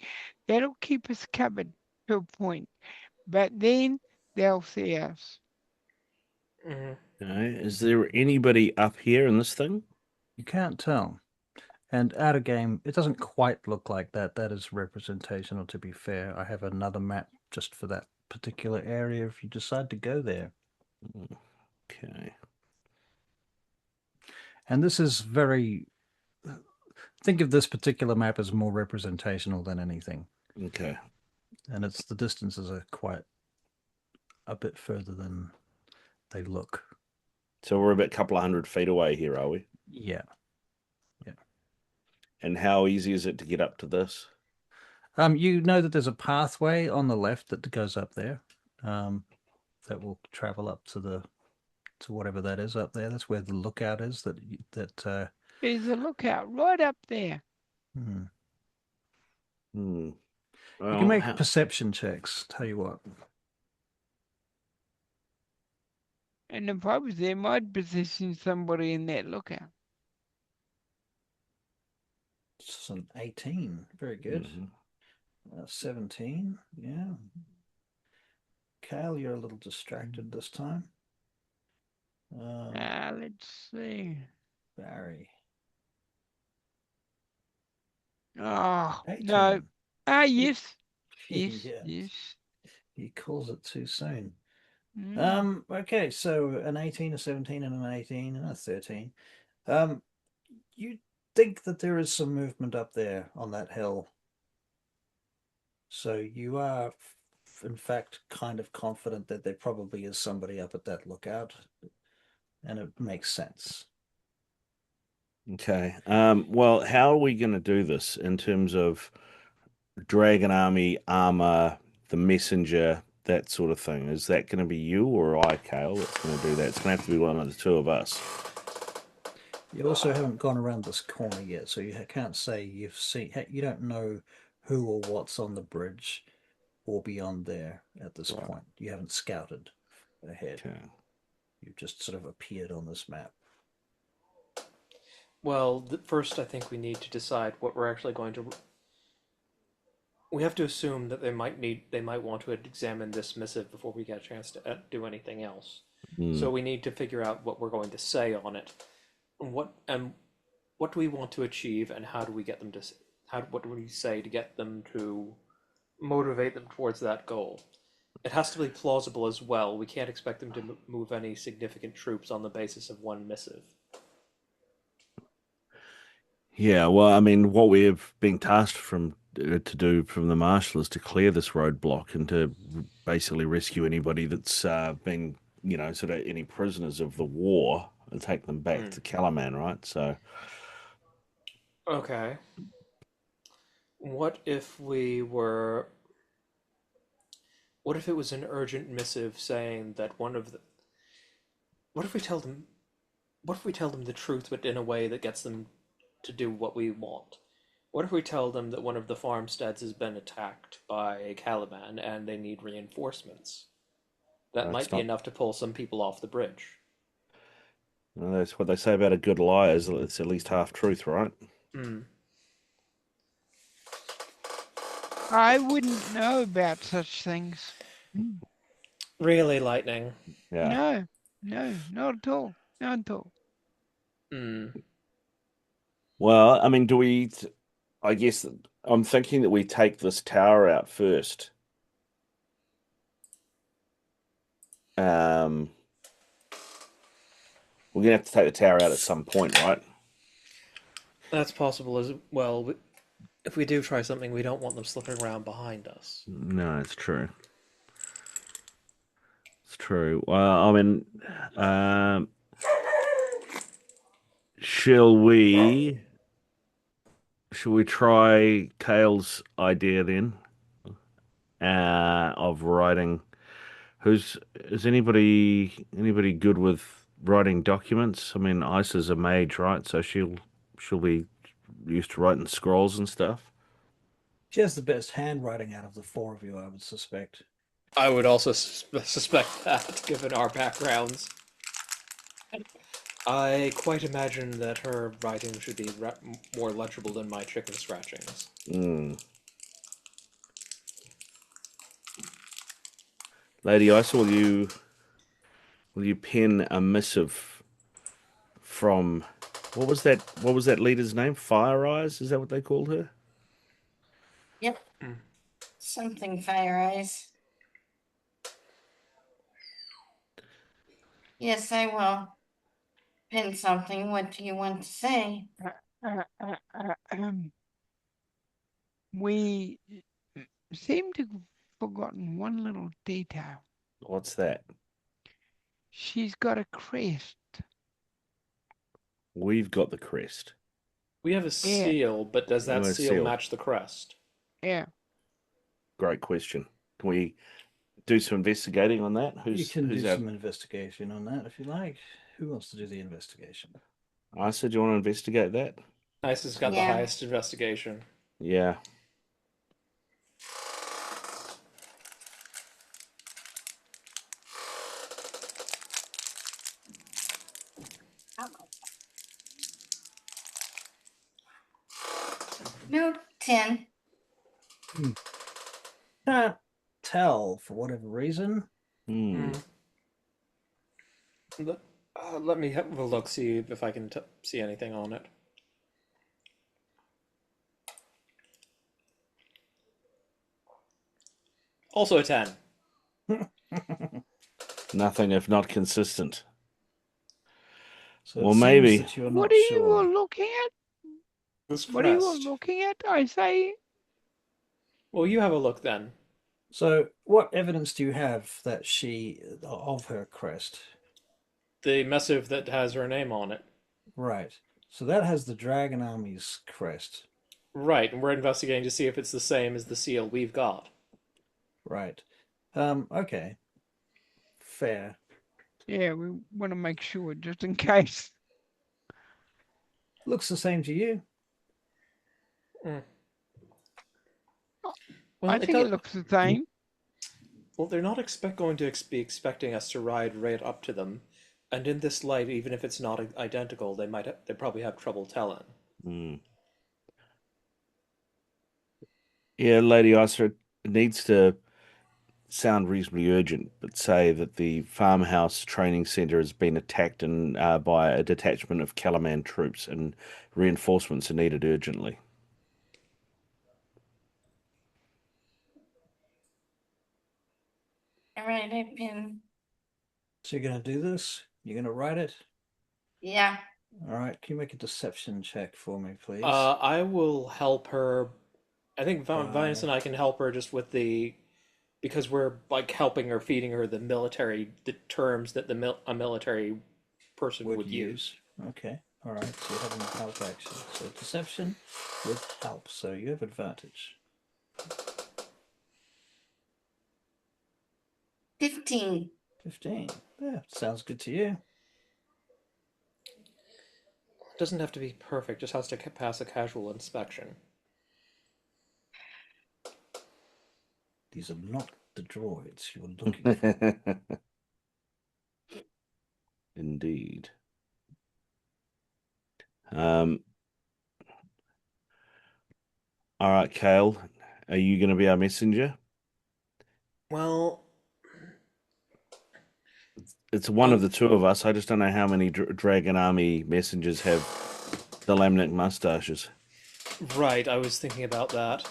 that'll keep us covered to a point. But then they'll see us. Okay. Is there anybody up here in this thing? You can't tell. And out of game, it doesn't quite look like that. That is representational, to be fair. I have another map just for that particular area if you decide to go there. Okay. And this is think of this particular map as more representational than anything. Okay. And the distances are quite a bit further than they look. So we're about a couple of 100 feet away here, are we? Yeah. And how easy is it to get up to this? You know that there's a pathway on the left that goes up there. That will travel up to whatever that is up there. That's where the lookout is. There's a lookout right up there. Hmm. Hmm. You Well, can make perception checks. Tell you what. And if I was there, I'd position somebody in that lookout. It's an 18. Very good. 17. Yeah. Kale, you're a little distracted this time. Let's see. Barry. Oh, 18. no. Yes. Yes, Yeah. yes. He calls it too soon. Mm. Okay, so an 18, a 17, and an 18, and a 13. You think that there is some movement up there on that hill. So you are, in fact, kind of confident that there probably is somebody up at that lookout, and it makes sense. Okay. Well, how are we going to do this in terms of dragon army, armor, the messenger, that sort of thing? Is that going to be you or I, Kale, that's going to do that? It's going to have to be one of the two of us. You also haven't gone around this corner yet, so you can't say you've seen. You don't know who or what's on the bridge or beyond there at this point. You haven't scouted ahead. Okay. You've just sort of appeared on this map. Well, first I think we need to decide what we're actually going to. We have to assume that they might want to examine this missive before we get a chance to do anything else. So we need to figure out what we're going to say on it, and what do we want to achieve, and how do we get them to what do we say to get them to motivate them towards that goal? It has to be plausible as well. We can't expect them to move any significant troops on the basis of one missive. Yeah, well, I mean, what we've been tasked to do from the marshal is to clear this roadblock and to basically rescue anybody that's been, sort of any prisoners of the war and take them back to Kalaman, right? So, okay. What if it was an urgent missive saying that what if we tell them the truth, but in a way that gets them to do what we want? What if we tell them that one of the farmsteads has been attacked by Kalaman and they need reinforcements? That might be enough to pull some people off the bridge. that's what they say about a good lie, is that it's at least half truth, right? I wouldn't know about such things. Really, Lightning? Yeah. No, not at all. Not at all. Well, I mean, I guess I'm thinking that we take this tower out first. We're gonna have to take the tower out at some point, right? That's possible as well. If we do try something, we don't want them slipping around behind us. No, it's true. It's true. Well, I mean, shall we try Kale's idea then? Of writing. Is anybody good with writing documents? I mean, Isa's a mage, right? So she'll be used to writing scrolls and stuff. She has the best handwriting out of the four of you, I would suspect. I would also suspect that, given our backgrounds. I quite imagine that her writing should be more legible than my chicken scratchings. Lady Isa, will you pen a missive from what was that leader's name? Fire Eyes? Is that what they called her? Yep. Something Fire Eyes. Yes, I will. Pin something. What do you want to say? We seem to have forgotten one little detail. What's that? She's got a crest. We've got the crest. We have a seal, but does that We're seal sealed. match the crest? Yeah. Great question. Can we do some investigating on that? You can do our... some investigation on that if you like. Who wants to do the investigation? I said, you want to investigate that? Ice has got the Yeah. highest investigation. Yeah. No, 10. Can't tell for whatever reason. Hmm. Let me have a look, see if I can see anything on it. Also a 10. Nothing if not consistent. So Well, it seems maybe. that you're What not are you sure. all looking at? This What are you all crest. looking at? I say, Well, you have a look then. So what evidence do you have that she of her crest? The missive that has her name on it. Right. So that has the Dragon Army's crest. Right, and we're investigating to see if it's the same as the seal we've got. Right. Okay. Fair. yeah, we want to make sure just in case. Looks the same to you. Well, I think it looks the same. Well, they're not going to be expecting us to ride right up to them, and in this light, even if it's not identical, they probably have trouble telling. Hmm. Yeah, Lady Isra, it needs to sound reasonably urgent, but say that the farmhouse training center has been attacked by a detachment of Kalaman troops, and reinforcements are needed urgently. All right, I've been. So you're going to do this? You're going to write it? Yeah. All right. Can you make a deception check for me, please? I will help her. I think Right. Vinus and I can help her just with because we're like helping her, feeding her the terms that a military person would use. Okay. All right. So you're having a help action. So deception with help. So you have advantage. 15. 15. Yeah. Sounds good to you. It doesn't have to be perfect; just has to pass a casual inspection. These are not the droids you're looking for. Indeed. All right, Kale, are you going to be our messenger? Well, It's one of the two of us. I just don't know how many Dragon Army messengers have the laminate mustaches. right. I was thinking about that.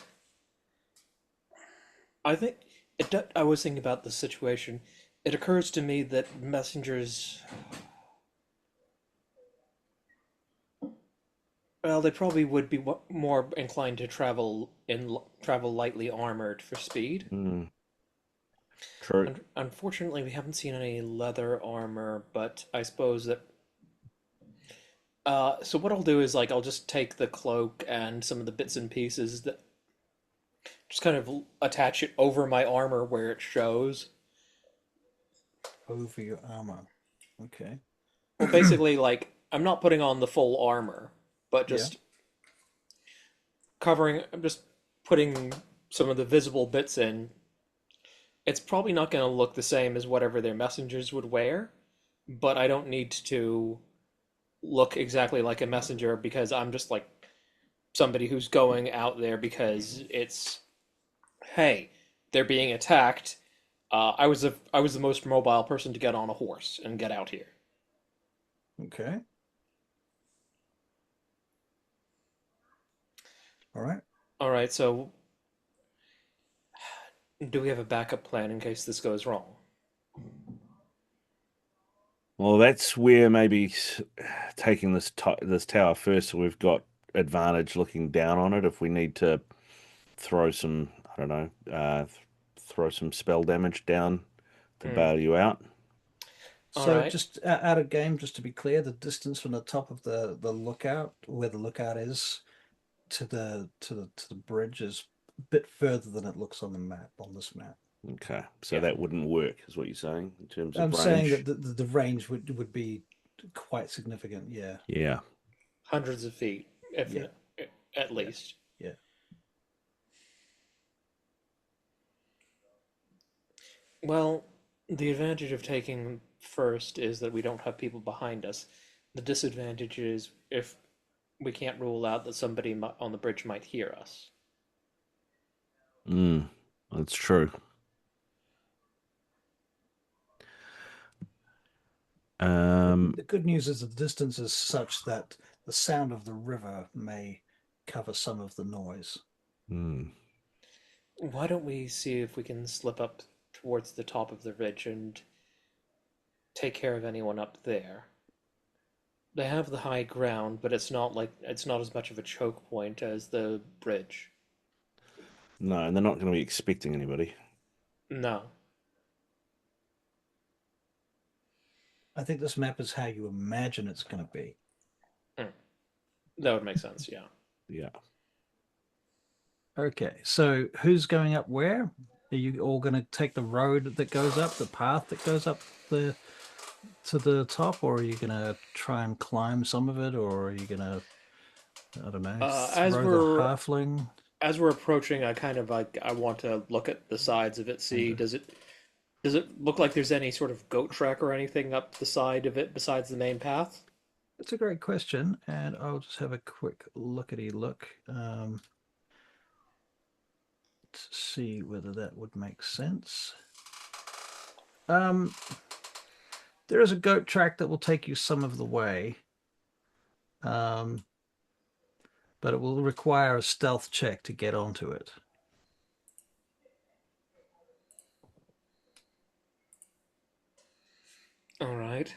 I was thinking about the situation. It occurs to me that messengers. Well, they probably would be more inclined to travel lightly armored for speed. Hmm. True. Unfortunately, we haven't seen any leather armor, but I suppose that. So what I'll do is I'll just take the cloak and some of the bits and pieces that just kind of attach it over my armor where it shows. Over your armor. Okay. Well, basically, I'm not putting on the full armor, but just covering. I'm just putting some of the visible bits in. It's probably not going to look the same as whatever their messengers would wear, but I don't need to look exactly like a messenger because I'm just like somebody who's going out there because hey, they're being attacked. I was the most mobile person to get on a horse and get out here. Okay. All right. All right, so do we have a backup plan in case this goes wrong? Well, that's where maybe taking this tower first, so we've got advantage looking down on it if we need to throw some I don't know, throw some spell damage down to Hmm. bail you out. All So right. just out of game, just to be clear, the distance from the top of the lookout, where the lookout is, to the bridge is a bit further than it looks on the map, on this map. Okay, so Yeah. that wouldn't work, is what you're saying, in terms of I'm range? saying that the range would be quite significant. Yeah. Yeah. Hundreds of feet, if Yeah. at Yeah. least. Yeah. Well, the advantage of taking first is that we don't have people behind us. The disadvantage is if we can't rule out that somebody on the bridge might hear us. That's true. The good news is the distance is such that the sound of the river may cover some of the noise. Why don't we see if we can slip up towards the top of the ridge and take care of anyone up there? They have the high ground, but it's not as much of a choke point as the bridge. No, and they're not going to be expecting anybody. No. I think this map is how you imagine it's going to be. That would make sense, yeah. Yeah. Okay, so who's going up where? Are you all going to take the road that goes up, the path that goes up to the top, or are you going to try and climb some of it, or are you going to, I don't know, as throw we're the halfling? as we're approaching, I want to look at the sides of it, see does it look like there's any sort of goat track or anything up the side of it besides the main path? That's a great question, and I'll just have a quick lookity look to see whether that would make sense. There is a goat track that will take you some of the way, but it will require a stealth check to get onto it. All right.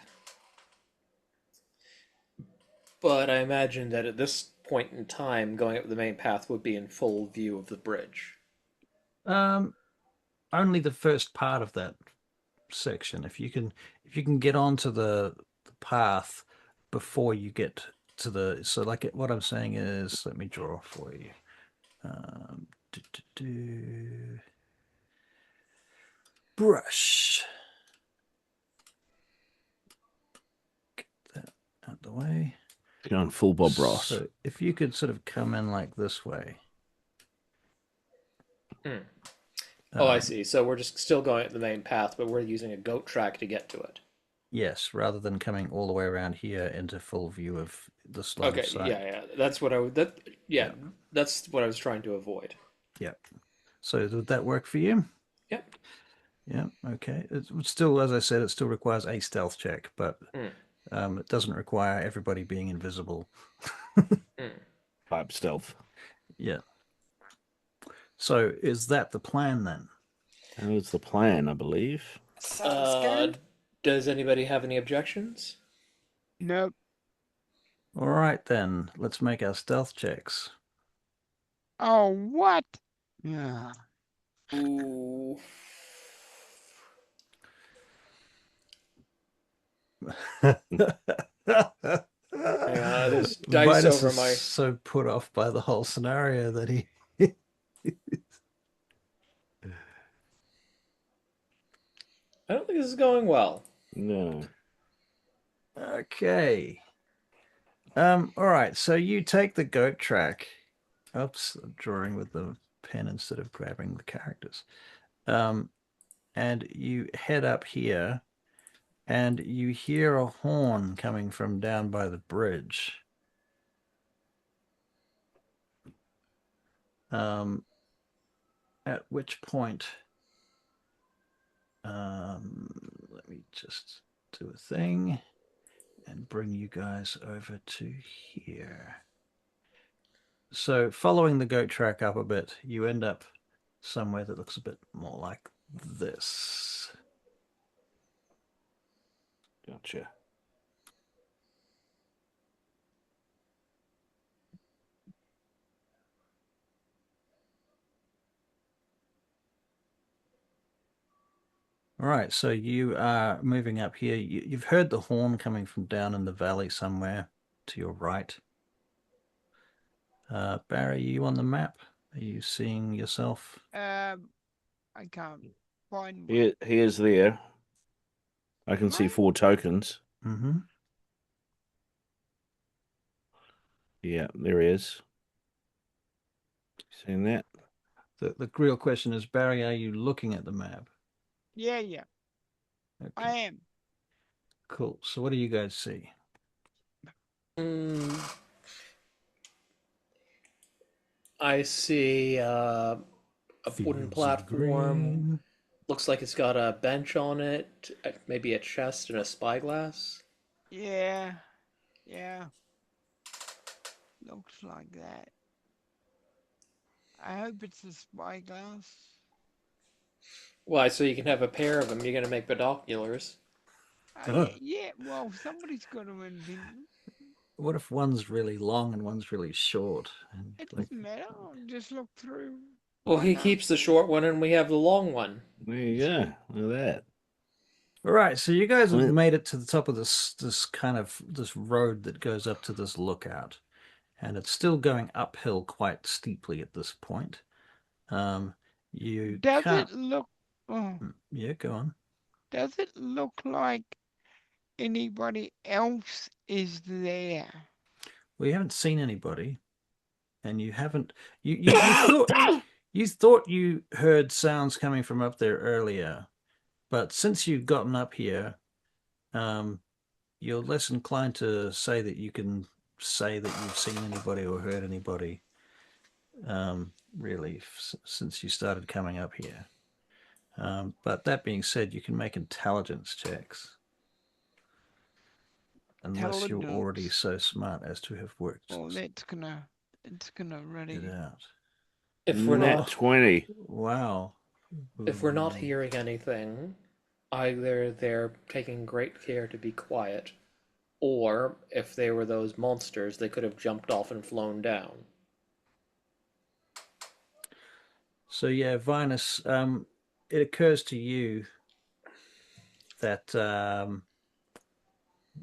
But I imagine that at this point in time, going up the main path would be in full view of the bridge. Only the first part of that section. If you can get onto the path before you get to the, so like what I'm saying is, let me draw for you. Brush. Get that out the way. Going full Bob Ross. So if you could sort of come in like this way. Oh, I see. So we're just still going at the main path, but we're using a goat track to get to it. Yes, rather than coming all the way around here into full view of the line Okay, of sight. yeah. That's what that's what I was trying to avoid. Yep. So would that work for you? Yep. Yeah. Okay. It would still, as I said, it still requires a stealth check, but it doesn't require everybody being invisible. Type stealth. Yeah. So is that the plan then? That was the plan, I believe. Sounds good. Does anybody have any objections? Nope. All right then. Let's make our stealth checks. Oh, what? Yeah. Ooh. Yeah, there's dice Vitus over is my. so put off by the whole scenario that he. I don't think this is going well. No. Okay. All right. So you take the goat track. Oops, I'm drawing with the pen instead of grabbing the characters. And you head up here, and you hear a horn coming from down by the bridge. At which point, let me just do a thing and bring you guys over to here. So following the goat track up a bit, you end up somewhere that looks a bit more like this. Gotcha. All right, so you are moving up here. You've heard the horn coming from down in the valley somewhere to your right. Barry, are you on the map? Are you seeing yourself? I can't find one. He is there. I can see Right? 4 tokens. Mm-hmm. Yeah, there he is. Seen that? The real question is, Barry, are you looking at the map? Yeah, yeah, I Okay, am. cool. So what do you guys see? I see a wooden Fields of platform. green. Looks like it's got a bench on it, maybe a chest and a spyglass. Yeah, yeah. Looks like that. I hope it's a spyglass. Why? So you can have a pair of them. You're gonna make binoculars. Yeah, well, somebody's got to invent them. What if one's really long and one's really short? And It like, doesn't matter. I'll just look through. Well, Why he not? keeps the short one, and we have the long one. There you go. Look at that. all right, so you guys have Well- made it to the top of this kind of this road that goes up to this lookout, and it's still going uphill quite steeply at this point. You Does can't. it look? Oh, Yeah, go on. does it look like anybody else is there? Well, you haven't seen anybody, and you haven't. You thought you heard sounds coming from up there earlier, but since you've gotten up here, you're less inclined to say that you can say that you've seen anybody or heard anybody. Really, since you started coming up here. But that being said, you can make intelligence checks. Unless you're already Intelligence. so smart as to have worked Oh, it's gonna really. it out. If we're Nat not, 20. Wow. if we're not hearing anything, either they're taking great care to be quiet, or if they were those monsters, they could have jumped off and flown down. So yeah, Vinus, it occurs to you that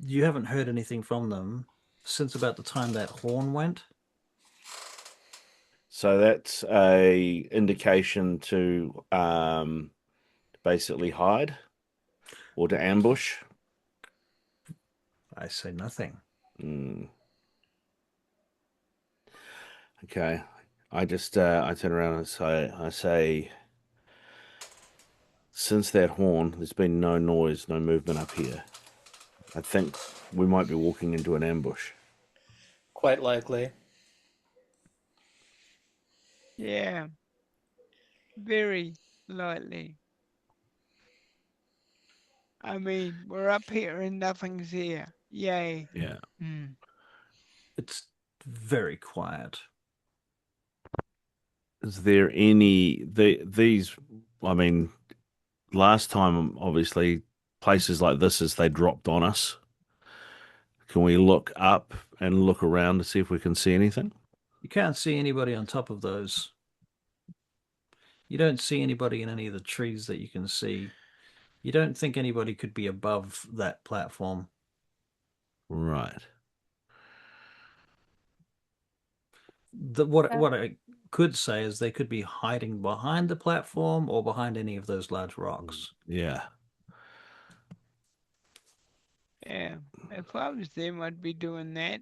you haven't heard anything from them since about the time that horn went. So that's a indication to basically hide or to ambush. I say nothing. Okay. I just I turn around and say since that horn, there's been no noise, no movement up here. I think we might be walking into an ambush. Quite likely. Yeah, very lightly. I mean, we're up here and nothing's here. Yay. Yeah. Hmm. It's very quiet. Is there these? I mean, last time, obviously, places like this as they dropped on us. Can we look up and look around to see if we can see anything? You can't see anybody on top of those. You don't see anybody in any of the trees that you can see. You don't think anybody could be above that platform. Right. What I could say is they could be hiding behind the platform or behind any of those large rocks. Yeah. Yeah, if I was them, I'd be doing that.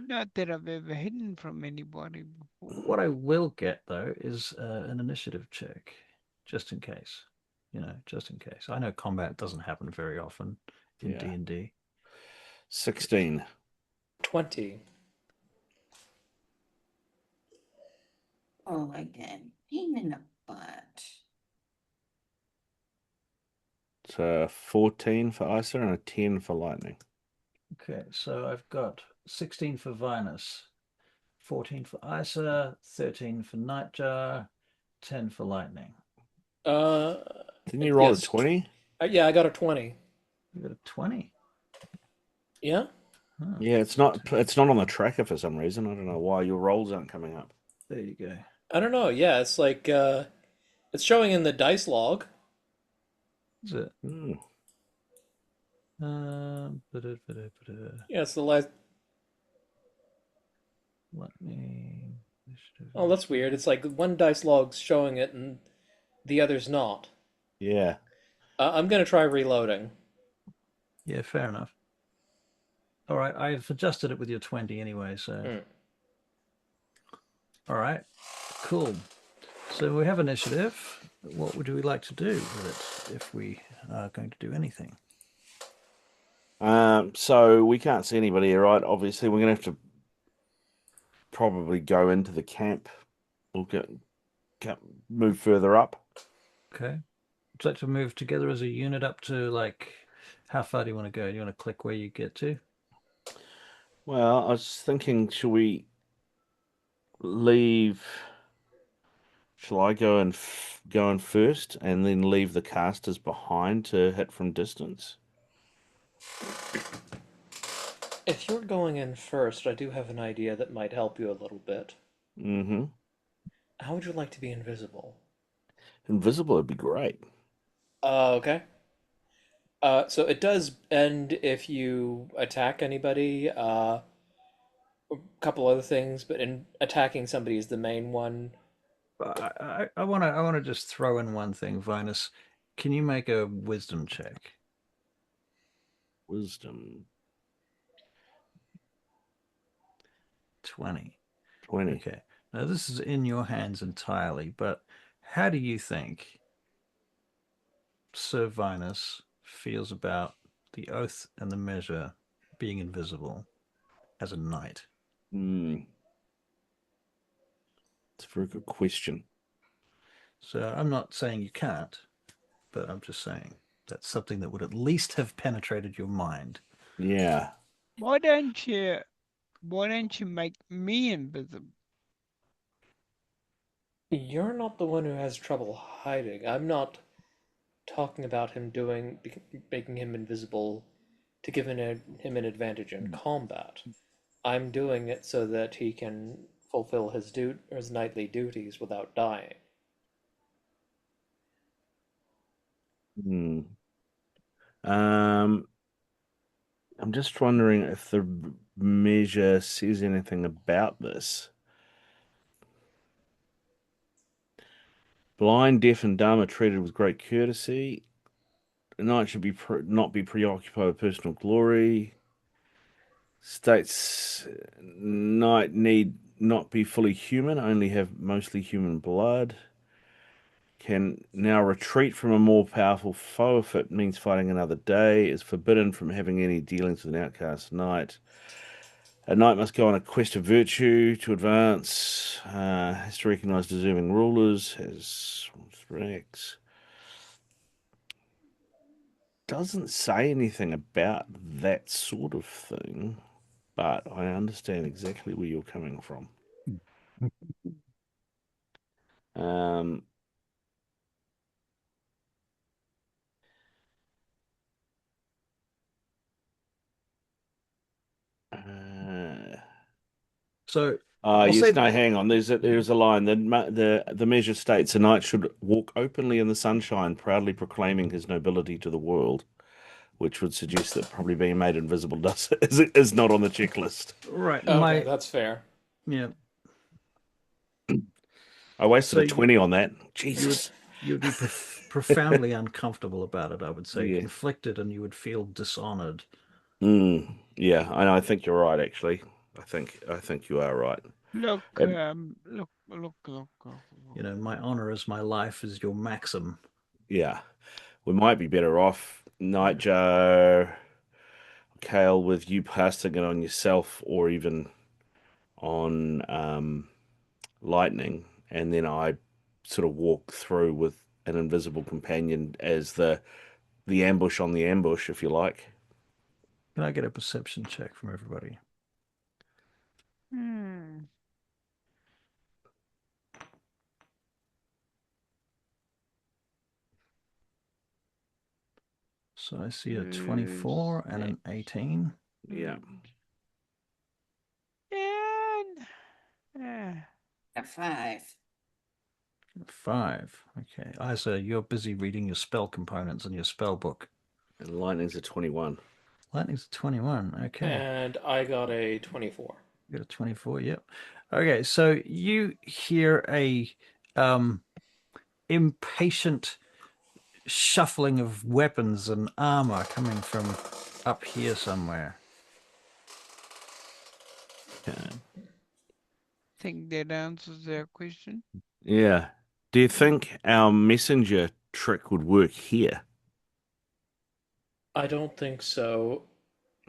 Not that I've ever hidden from anybody before. What I will get though is an initiative check, just in case. Just in case. I know combat doesn't happen very often in Yeah. D&D. 16. 20. Oh, like a pain in the butt. It's a 14 for Isa and a 10 for Lightning. Okay, so I've got 16 for Vinus, 14 for Isa, 13 for Nightjar, 10 for Lightning. Didn't you roll yes. a 20? Yeah, I got a 20. You got a 20. Yeah? Oh, Yeah, it's not on the tracker for some reason. I don't know why your rolls aren't coming up. there you go. I don't know. Yeah, it's like It's showing in the dice log. Is it? Mm. Yeah, it's the last. Let me. Oh, that's weird. It's like one dice log's showing it and the other's not. Yeah. I'm gonna try reloading. Yeah, fair enough. All right, I've adjusted it with your 20 anyway, so. Mm. All right, cool. So we have initiative. What would we like to do with it if we are going to do anything? So we can't see anybody here, right? Obviously, we're gonna have to probably go into the camp. We'll move further up. Okay. Would you like to move together as a unit up to like, how far do you want to go? Do you want to click where you get to? Well, I was thinking, shall we leave? Shall I go in first and then leave the casters behind to hit from distance? If you're going in first, I do have an idea that might help you a little bit. Mm-hmm. How would you like to be invisible? Invisible would be great. Okay. So it does end if you attack anybody. A couple other things, but in attacking somebody is the main one. I want to just throw in one thing, Vinus. Can you make a wisdom check? Wisdom 20. 20. Okay. Now this is in your hands entirely, but how do you think Sir Vinus feels about the oath and the measure being invisible as a knight? Hmm. It's a very good question. So I'm not saying you can't, but I'm just saying that's something that would at least have penetrated your mind. Yeah. Why don't you make me invisible? You're not the one who has trouble hiding. I'm not talking about making him invisible to give him an advantage in combat. I'm doing it so that he can fulfill his knightly duties without dying. Hmm. Um, I'm just wondering if the measure says anything about this. Blind, deaf, and dumb are treated with great courtesy. A knight should not be preoccupied with personal glory. States knight need not be fully human, only have mostly human blood. Can now retreat from a more powerful foe if it means fighting another day. Is forbidden from having any dealings with an outcast knight. A knight must go on a quest of virtue to advance. Has to recognize deserving rulers. Has ranks. Doesn't say anything about that sort of thing, but I understand exactly where you're coming from. Um, uh, So I'll yes, say, no, hang on. There's a line. The measure states a knight should walk openly in the sunshine, proudly proclaiming his nobility to the world, which would suggest that probably being made invisible is not on the checklist. right, Okay, that's fair. yeah. I wasted So a 20 on that. Jesus. you would be profoundly uncomfortable about it, I would say, Yeah. conflicted, and you would feel dishonored. Yeah, I think you're right, actually. I think you are right. Look, And look. You know, my honor is my life is your maxim. yeah, we might be better off, Nightjar, Kale, with you passing it on yourself or even on Lightning, and then I sort of walk through with an invisible companion as the ambush on the ambush, if you like. Can I get a perception check from everybody? Hmm. So I see a 24 and an 18. Yeah. And A 5. 5. Okay. Isa, you're busy reading your spell components in your spell book. And lightning's a 21. Lightning's a 21. Okay. And I got a 24. You got a 24. Yep. Okay. So you hear a impatient shuffling of weapons and armor coming from up here somewhere. Okay. Think that answers our question. Yeah. Do you think our messenger trick would work here? I don't think so.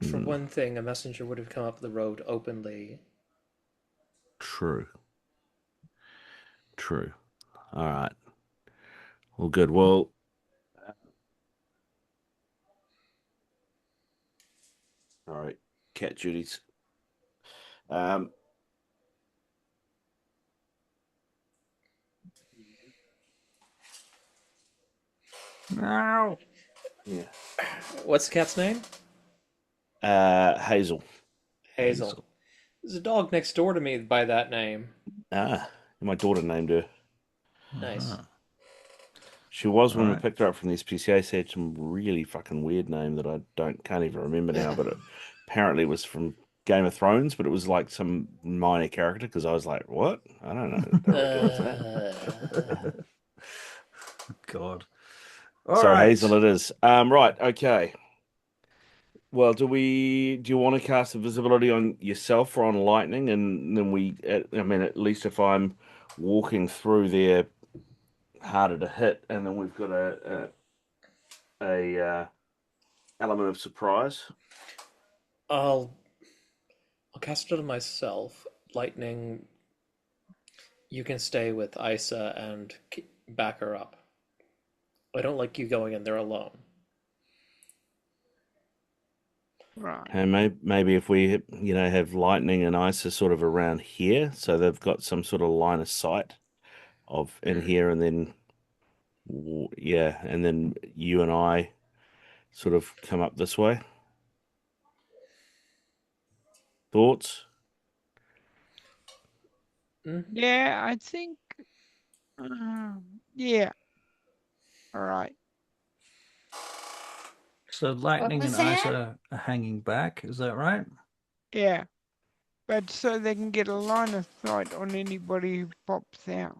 For Hmm. one thing, a messenger would have come up the road openly. True. True. All right. Well, good. Well, all right. Cat duties. No. Yeah. What's the cat's name? Hazel. Hazel. There's a dog next door to me by that name. Ah, my daughter named her. Nice. Uh-huh. She was when we Alright. picked her up from the SPCA. She had some really fucking weird name that I can't even remember now, but it apparently was from Game of Thrones, but it was like some minor character because I was like, what? I don't know. Don't reckon it's that. God. So Alright. Hazel it is. Right, okay. Well, do you want to cast invisibility on yourself or on lightning? And then at least if I'm walking through there, harder to hit, and then we've got a element of surprise. I'll cast it on myself. Lightning, you can stay with Isa and back her up. I don't like you going in there alone. Right. And maybe if we have lightning and Isa sort of around here, so they've got some sort of line of sight of in here, and then and then you and I sort of come up this way. Thoughts? Yeah, I think. Yeah. All right. So lightning and was that? Isa are hanging back, is that right? Yeah. But so they can get a line of sight on anybody who pops out.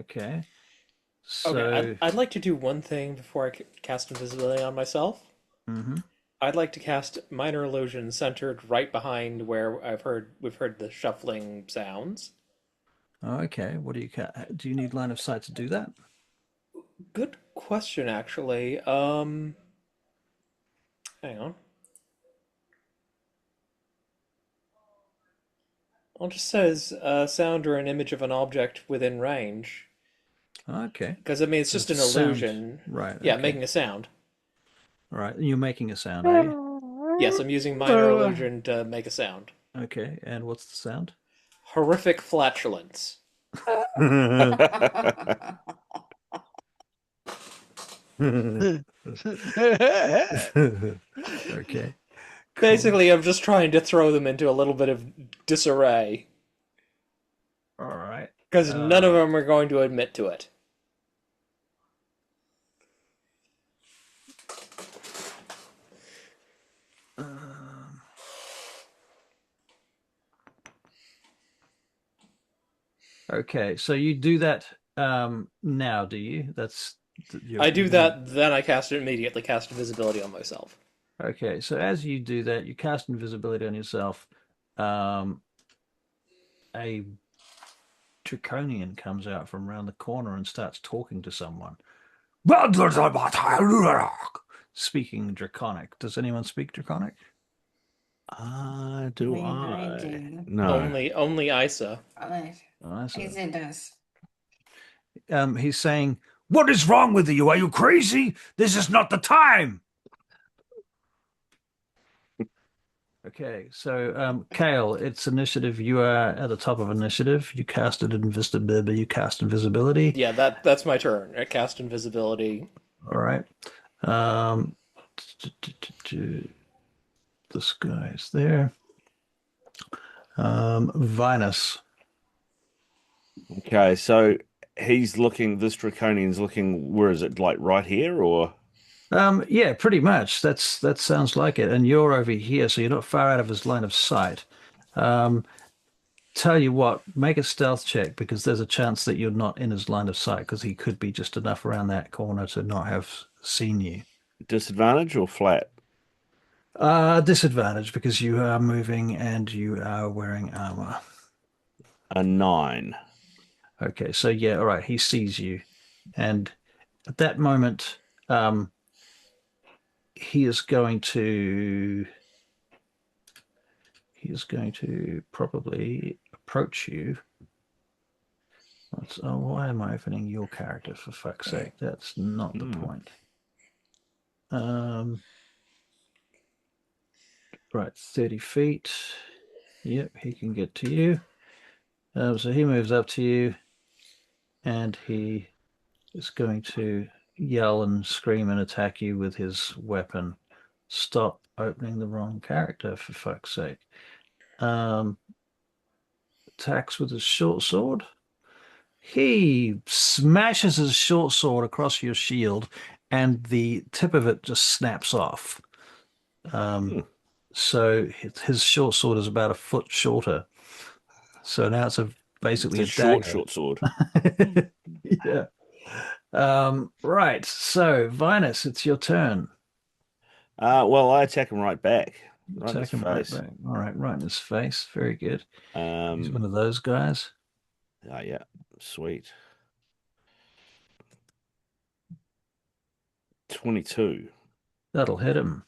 Okay. So Okay, I'd like to do one thing before I cast invisibility on myself. mhm. I'd like to cast minor illusion centered right behind where we've heard the shuffling sounds. Okay. What do you need line of sight to do that? Good question, actually. Hang on. Well, it just says sound or an image of an object within range. Okay. Because, I mean, it's just an Sound. illusion. Right. Yeah, okay. making a sound. All right. You're making a sound, are you? Yes, I'm using minor illusion to make a sound. Okay. And what's the sound? Horrific flatulence. Okay. Basically, I'm just trying to throw them into a little bit of disarray. All right. Because none of them are going to admit to it. Okay, so you do that now, do you? I do that, then I cast it immediately, cast invisibility on myself. Okay, so as you do that, you cast invisibility on yourself. A draconian comes out from around the corner and starts talking to someone. Speaking Draconic. Does anyone speak Draconic? Do I I? do. No. Only Isa. Isa does. He's saying, "What is wrong with you? Are you crazy? This is not the time." Okay, so Kale, it's initiative. You are at the top of initiative. You casted invisibility. You cast invisibility. Yeah, that's my turn. I cast invisibility. All right. This guy's there. Vinus. Okay, so he's looking. This draconian's looking. Where is it? Like right here, or Yeah, pretty much. That sounds like it. And you're over here, so you're not far out of his line of sight. Um, Tell you what, make a stealth check because there's a chance that you're not in his line of sight because he could be just enough around that corner to not have seen you. disadvantage or flat? Disadvantage because you are moving and you are wearing armor. A 9. Okay, so yeah, all right, he sees you. And at that moment, he is going to probably approach you. Why am I opening your character for fuck's sake? That's not the point. Right, 30 feet. Yep, he can get to you. So he moves up to you and he is going to yell and scream and attack you with his weapon. Stop opening the wrong character, for fuck's sake. Attacks with his short sword. He smashes his short sword across your shield, and the tip of it just snaps off. So his short sword is about a foot shorter. So now it's basically It's a short, dagger. short sword. Yeah. Right. So, Vinus, it's your turn. Well, I attack him right back. Right in his Attack him right face. back. All right in his face. Very good. He's one Um, of those guys. yeah, sweet. 22. That'll hit him.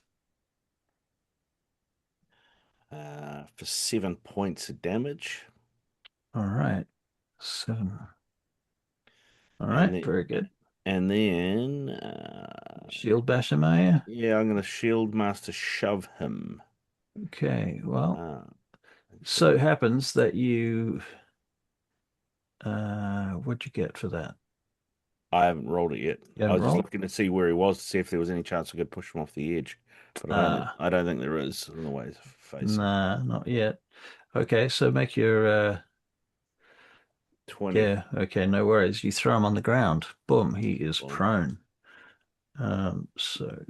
For 7 points of damage. All right. 7. All And right. then, Very good. and then Shield bash him, are you? yeah, I'm gonna shield master shove him. Okay. Well, Uh, so it happens that you. What'd you get for that? I haven't rolled it yet. You I haven't was just rolled? looking to see where he was to see if there was any chance I could push him off the edge. But I don't think there is in the way he's facing. Nah, not yet. Okay, so make your 20. yeah, okay, no worries. You throw him on the ground. Boom, he is Boom. prone. So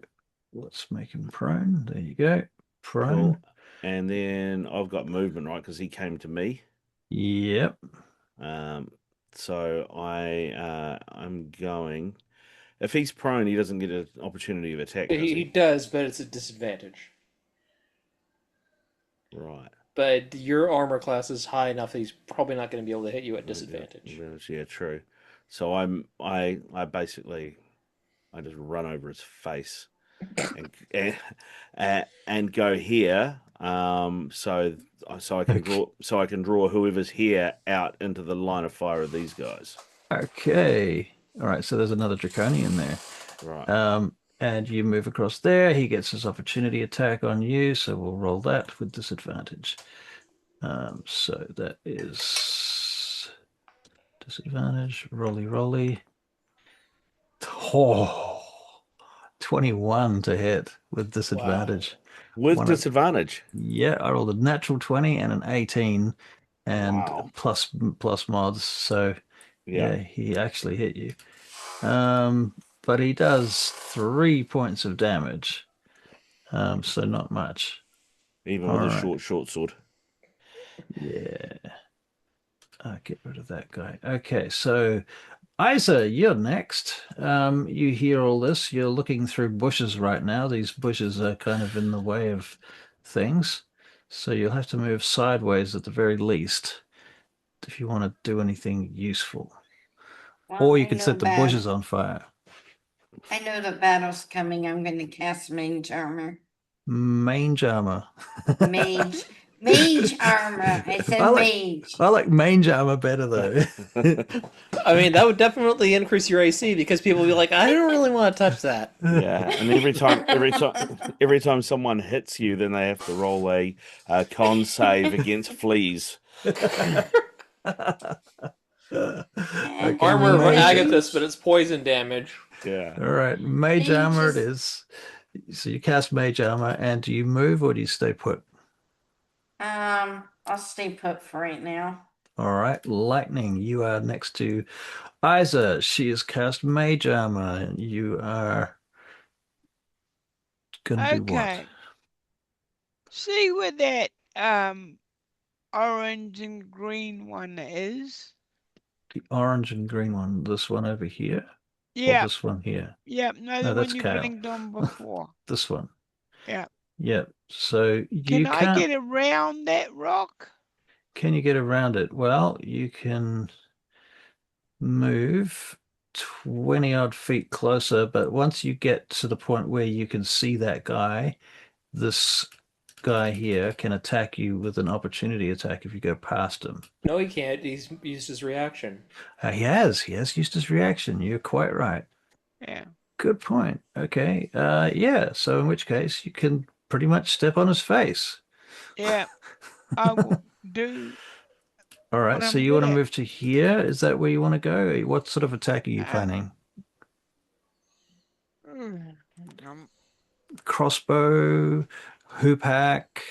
let's make him prone. There you go. Prone. Cool. And then I've got movement, right? Because he came to me. Yep. So I'm going. If he's prone, he doesn't get an opportunity of attack, does He he? does, but it's a disadvantage. Right. But your armor class is high enough that he's probably not going to be able to hit you at disadvantage. Yeah, true. So I basically I just run over his face and go here. So I can draw whoever's here out into the line of fire of these guys. Okay. All right, so there's another draconian there. Right. And you move across there. He gets his opportunity attack on you, so we'll roll that with disadvantage. So that is disadvantage. Rolly. Oh, 21 to hit with disadvantage. With disadvantage. Yeah, I rolled a natural 20 and an 18 and plus mods. So yeah, he actually hit you. But he does 3 points of damage. So not much. Even with a short sword. Yeah. I'll get rid of that guy. Okay, so Isa, you're next. You hear all this. You're looking through bushes right now. These bushes are kind of in the way of things. So you'll have to move sideways at the very least if you want to do anything useful. Well, Or you could set the bushes on fire. I know the battle's coming. I'm going to cast mage armor. Mange armor. Mage armor. I said mage. I like mange armor better though. I mean, that would definitely increase your AC because people will be like, I don't really want to touch that. Yeah, and every time someone hits you, then they have to roll a con save against fleas. Okay, Armor of Agathis, but it's poison damage. Yeah. All right, mage armor it is. So you cast mage armor, and do you move or do you stay put? I'll stay put for right now. All right, Lightning, you are next to Isa. She has cast Mage Armor. You are gonna do what? Okay. See where that orange and green one is? The orange and green one. This one over here? Or Yeah, this one here? yeah, no, No, the that's one you Kale. blinked on before. This one. Yeah. Yep. So Can you I can't. get around that rock? Can you get around it? Well, you can move 20 odd feet closer, but once you get to the point where you can see that guy, this guy here can attack you with an opportunity attack if you go past him. No, he can't. He's used his reaction. He has used his reaction. You're quite right. Yeah. Good point. Okay. Yeah. So in which case you can pretty much step on his face. Yeah. I will do All right. what So I'm you want good to at. move to here? Is that where you want to go? What sort of attack are you Uh, planning? um, Crossbow, hoop hack,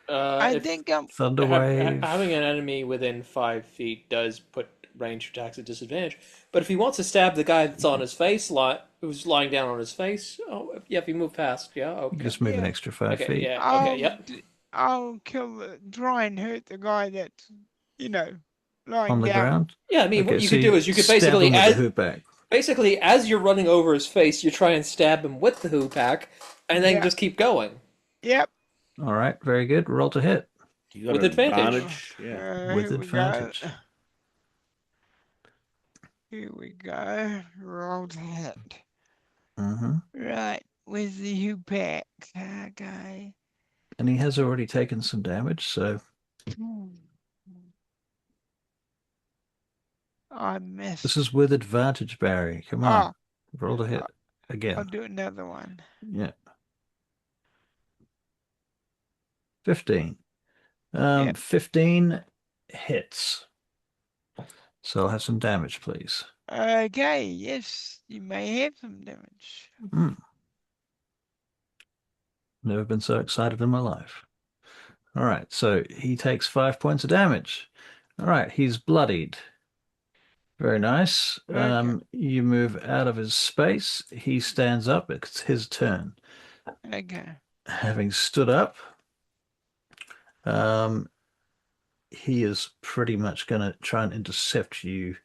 I If think thunder wave. having an enemy within 5 feet does put ranged attacks at disadvantage. But if he wants to stab the guy that's on his face, who's lying down on his face, oh yeah, if you move past, yeah, You okay, just move an Yeah. extra 5 okay, feet. yeah, okay, yep. I'll try and hurt the guy that's, lying On the down. ground? Yeah, I mean, Okay, what you so could do is you could stab basically him with the hoop hack. as you're running over his face, you try and stab him with the hoop hack, and then Yeah. just keep going. Yep. All right, very good. Roll to hit. You got With an advantage. Yeah. With Here advantage. we go. Here we go. Roll to hit. Mm-hmm. Right, with the U-pack. Okay. And he has already taken some damage, so I missed. this is with advantage, Barry. Come on. Roll to hit I'll again. do another one. Yeah. 15. Yep. 15 hits. So I'll have some damage, please. Okay, yes, you may have some damage. Never been so excited in my life. All right, so he takes 5 points of damage. All right, he's bloodied. Very nice. Okay. You move out of his space. He stands up. It's his turn. Okay. Having stood up, he is pretty much going to try and intercept you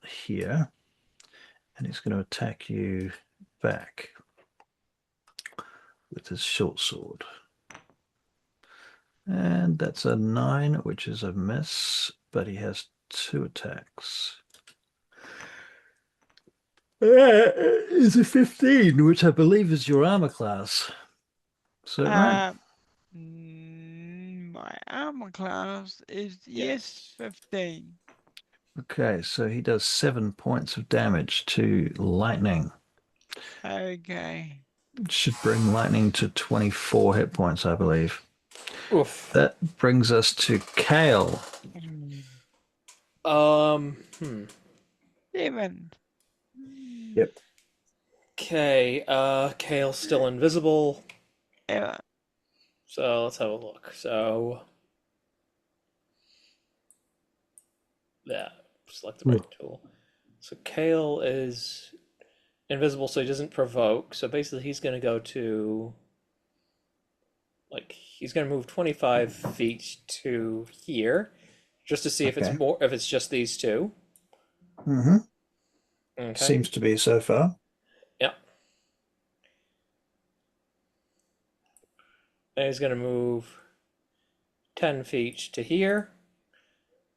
here. And he's going to attack you back with his short sword. And that's a 9, which is a miss, but he has 2 attacks. Is a 15, which I believe is your armor class. So right? My armor class is yes 15. Okay, so he does 7 points of damage to Lightning. Okay. Should bring Lightning to 24 hit points, I believe. Oof. That brings us to Kale. 7. Yep. Okay, Kale's still invisible. Yeah. So let's have a look. So yeah, select the right tool. So Kale is invisible, so he doesn't provoke. So basically, he's going to go to he's going to move 25 feet to here, just to see if it's more, if it's just these two. Mm-hmm. Okay. Seems to be so far. Yeah. And he's going to move 10 feet to here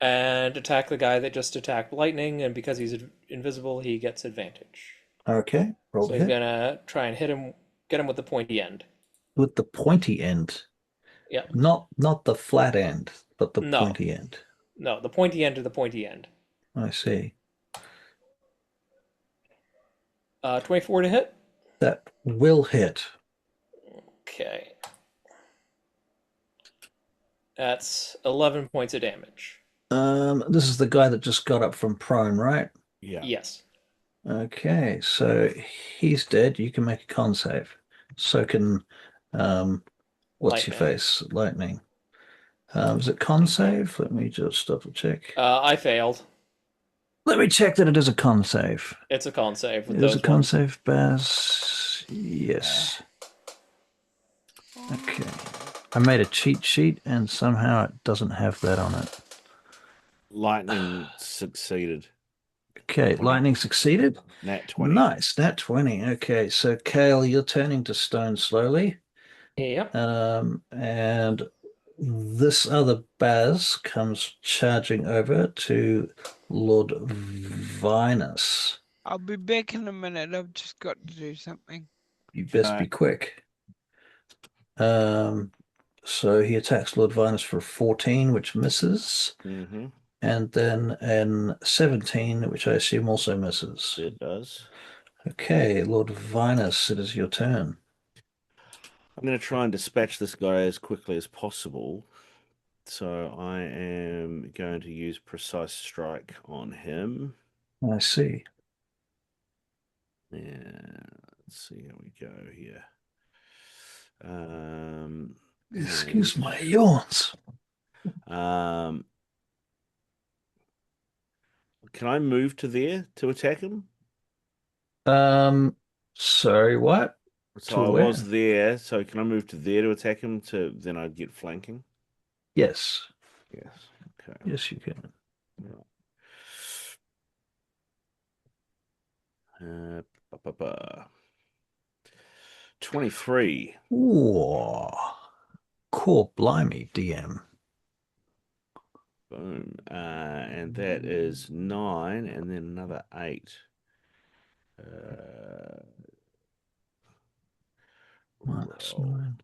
and attack the guy that just attacked Lightning. And because he's invisible, he gets advantage. Okay, roll So to he's hit. going to try and get him with the pointy end. With the pointy end. Yeah. Not the flat end, but the No. pointy end. No, the pointy end to the pointy end. I see. 24 to hit? That will hit. Okay. That's 11 points of damage. This is the guy that just got up from prone, right? Yeah. Yes. Okay, so he's dead. You can make a con save. So can what's your Lightning. face? Lightning. Is it con save? Let me just double check. I failed. Let me check that it is a con save. It's a con save with It is a those con ones. save, Baz. Yes. Okay. I made a cheat sheet and somehow it doesn't have that on it. Lightning succeeded. Okay, 20. lightning succeeded. Nat 20. Nice, nat 20. Okay, so Kale, you're turning to stone slowly. Yep. And this other Baz comes charging over to Lord Vinus. I'll be back in a minute. I've just got to do something. You best be quick. So he attacks Lord Vinus for 14, which misses. Mm-hmm. And then an 17, which I assume also misses. It does. Okay, Lord Vinus, it is your turn. I'm going to try and dispatch this guy as quickly as possible. So I am going to use Precise Strike on him. I see. Yeah, let's see how we go here. Excuse my yawns. Can I move to there to attack him? Sorry, what? So To I where? was there, so can I move to there to attack him to then I'd get flanking? Yes. Yes. Okay. Yes, you can. Right. Ba, ba, ba. 23. Ooh. Cool, blimey, DM. Boom. And that is 9, and then another 8. Minus Roll. 9.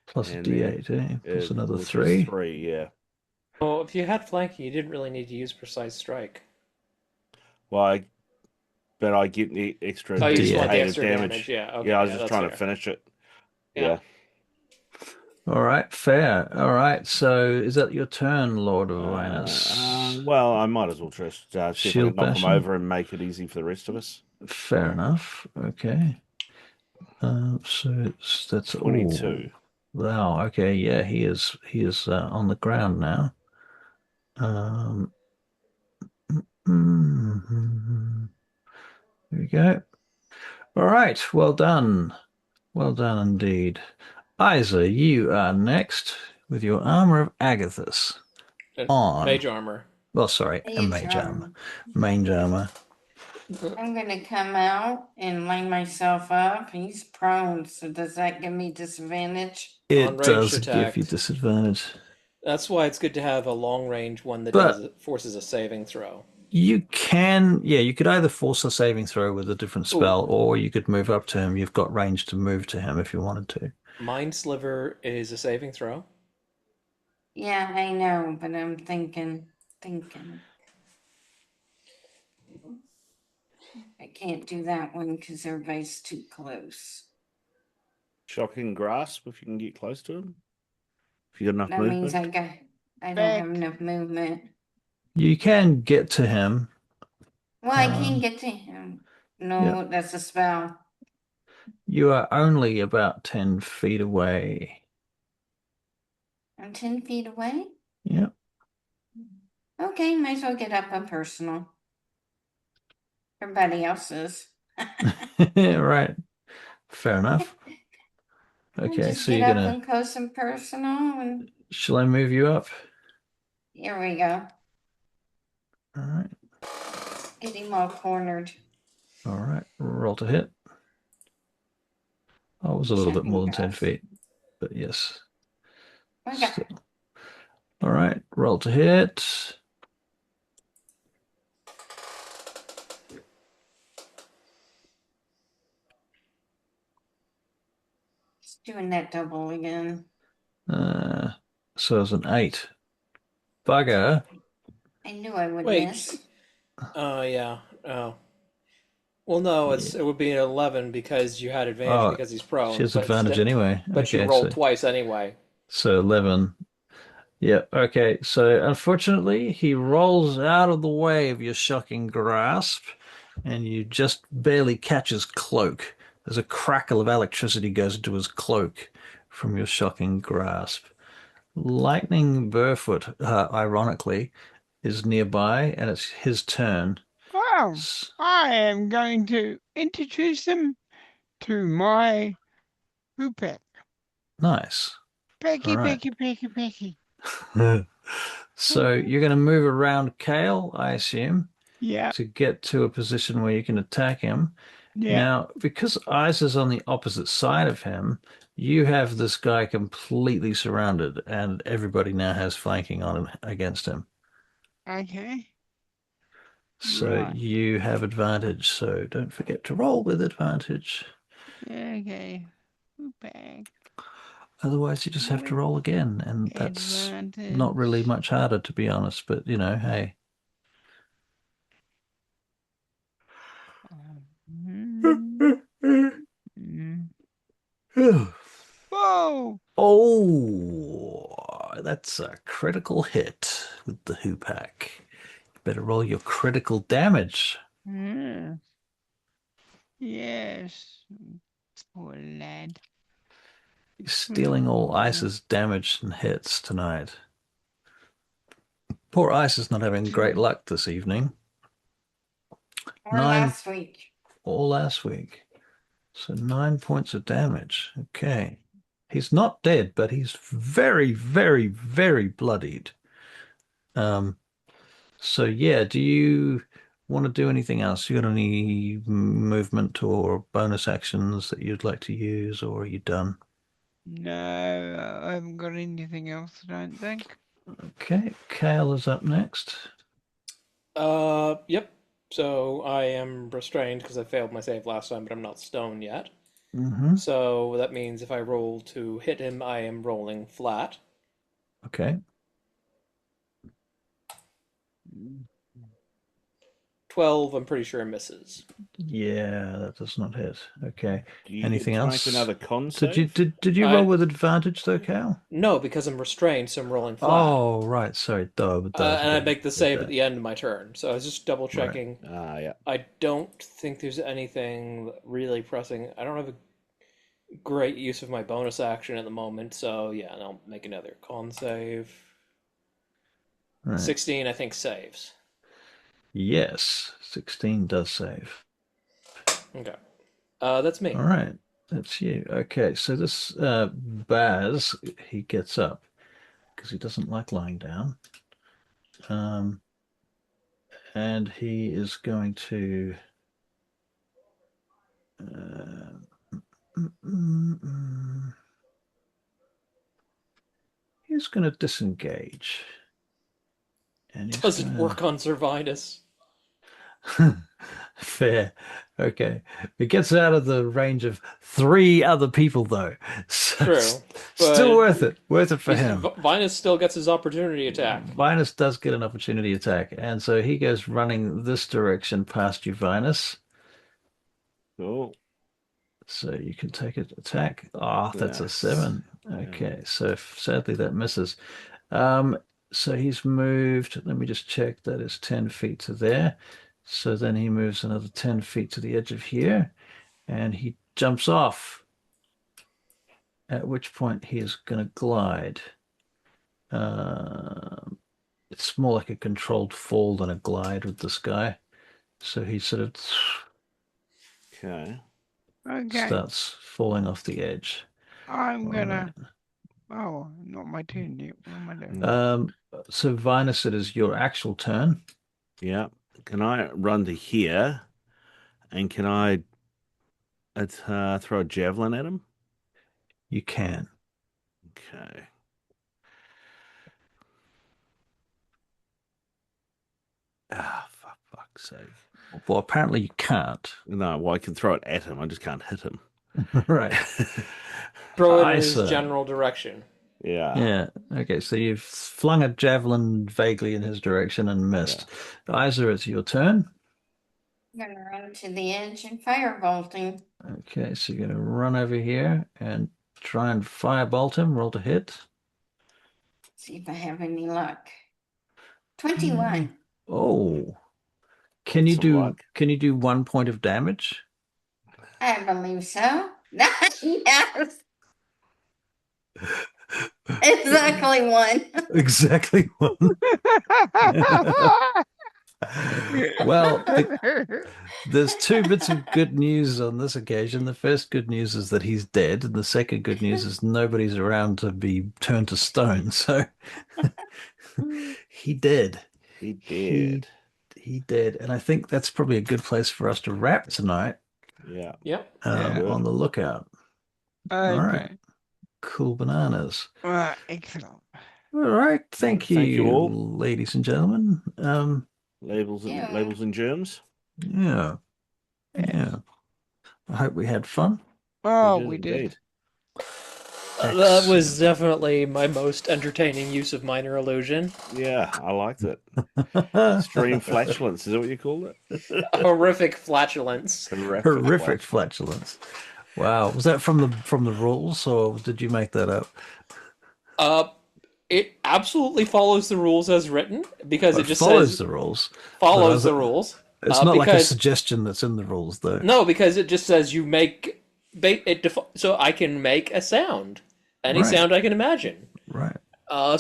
Plus a And D8, eh? Plus another which is 3. 3, yeah. Well, if you had flanking, you didn't really need to use Precise Strike. Well, but I get the extra Oh, you just want the D8 of extra damage. Yeah, okay. Yeah, I was yeah, just that's trying to fair. finish it. Yeah. All right, fair. All right, so is that your turn, Lord of Vinus? Well, I might as well just see if I Shield can knock him bashing? over and make it easy for the rest of us. Fair enough. Okay. So that's 22. Wow. Okay. Yeah, he is on the ground now. Um. There we go. All right. Well done. Well done indeed. Isa, you are next with your armor of Agathis on. Mage armor. Well, sorry, a Mage mage armor. armor. Mage armor. I'm gonna come out and line myself up. He's prone, so does that give me disadvantage? On It ranged does give attack. you disadvantage. That's why it's good to have a long range one that But forces a saving throw. you can, yeah, you could either force a saving throw with a different spell, or you could move up to him. You've got range to move to him if you wanted to. Mind Sliver is a saving throw. Yeah, I know, but I'm thinking. I can't do that one because everybody's too close. Shocking grasp if you can get close to him. If you got enough That means movement. I don't have enough movement. You can get to him. Well, I can't get to him. No, that's a spell. You are only about 10 feet away. I'm 10 feet away? Yep. Okay, might as well get up a personal. Everybody else is. Right. Fair enough. Okay, just so get you're up gonna. and close and personal, and Shall I move you up? here we go. All right. Get him all cornered. All right. Roll to hit. Oh, it was a little bit more than 10 feet, but yes. Okay. Still. All right. Roll to hit. Just doing that double again. So it's an 8. Bugger. I knew I would Wait. miss. Yeah. Oh. Well, no, it would be an 11 because you had advantage because he's prone. She has advantage anyway. But Okay, you rolled twice anyway. So 11. Yeah, okay. So unfortunately, he rolls out of the way of your shocking grasp, and you just barely catch his cloak. There's a crackle of electricity goes into his cloak from your shocking grasp. Lightning Burrfoot, ironically, is nearby, and it's his turn. Oh, S- I am going to introduce him to my Hoopak. Nice. Pecky, All right. pecky, pecky, pecky. So you're going to move around Kale, I assume, Yeah, to get to a position where you can attack him. yeah. Now, because Ice is on the opposite side of him, you have this guy completely surrounded, and everybody now has flanking on him against him. Okay. So Right. you have advantage. So don't forget to roll with advantage. Okay. Hoopak. Otherwise, you just have to With roll again, and that's not really advantage. much harder, to be honest. But hey. Mm, mm. Whoa! Oh, that's a critical hit with the Hoopak. You better roll your critical damage. Yeah. Yes. Poor lad. You're stealing all Ice's damage and hits tonight. Poor Ice is not having great luck this evening. Or 9 last week. all last week. So 9 points of damage. Okay. He's not dead, but he's very, very, very bloodied. Um, so yeah, do you want to do anything else? You got any movement or bonus actions that you'd like to use, or are you done? No, I haven't got anything else, I don't think. Okay, Kale is up next. Yep. So I am restrained because I failed my save last time, but I'm not stoned yet. Mm-hmm. So that means if I roll to hit him, I am rolling flat. Okay. 12, I'm pretty sure misses. Yeah, that does not hit. Okay. Do you Anything get to else? make another con Did you save? did you roll with advantage though, Cal? No, because I'm restrained, so I'm rolling flat. Oh, right. Sorry, duh, duh, And I forgot make the you did save at that. the end of my turn. So I was just double Right. checking. Ah, yeah. I don't think there's anything really pressing. I don't have a great use of my bonus action at the moment, so yeah, and I'll make another con save. Right. 16, I think, saves. Yes, 16 does save. Okay. That's me. All right, that's you. Okay, so this Baz, he gets up because he doesn't like lying down. And he is going to he's going to disengage. And he's Doesn't going work on Servinus. to fair. Okay. It gets out of the range of 3 other people though. So True. it's But still worth it. Worth it for him. Vinus still gets his opportunity attack. Vinus does get an opportunity attack, and so he goes running this direction past you, Vinus. Cool. So you can take an attack. Oh, that's a Yes. 7. Okay, so sadly that misses. So he's moved. Let me just check. That is 10 feet to there. So then he moves another 10 feet to the edge of here, and he jumps off. At which point he is going to glide. It's more like a controlled fall than a glide with this guy. So he sort of Okay. Okay. starts falling off the edge. I'm All gonna. right. Oh, not my turn yet. What am I doing? So Vinus, it is your actual turn. Yeah. Can I run to here? And can I throw a javelin at him? You can. Okay. Ah, for fuck's sake. Well, apparently you can't. No, well, I can throw it at him. I just can't hit him. Right. Throw it in his Isa. general direction. Yeah. Yeah. Okay, so you've flung a javelin vaguely in his direction and missed. Isa, it's your turn. I'm gonna run to the edge and firebolt him. Okay, so you're going to run over here and try and firebolt him. Roll to hit. See if I have any luck. 21. Oh. Can you Some do luck. 1 point of damage? I believe so. Yes. Exactly one. Exactly one. Well, there's two bits of good news on this occasion. The first good news is that he's dead, and the second good news is nobody's around to be turned to stone. So he did. He did. He did. And I think that's probably a good place for us to wrap tonight. Yeah. Yep. Yeah. On the lookout. All right. Okay. Cool bananas. Excellent. All right. Thank Thank you all. ladies and gentlemen. Labels and germs. Yeah. Yeah. I hope we had fun. Oh, we did. Indeed. That was definitely my most entertaining use of minor illusion. Yeah, I liked it. Extreme flatulence, is that what you called it? Horrific flatulence. Horrific flatulence. Wow. Was that from the rules, or did you make that up? It absolutely follows the rules as written because Well, it just follows says the rules. follows the rules. It's not like a because- suggestion that's in the rules, though. No, because it just says you make so I can make a sound, any Right. sound I can imagine. Right.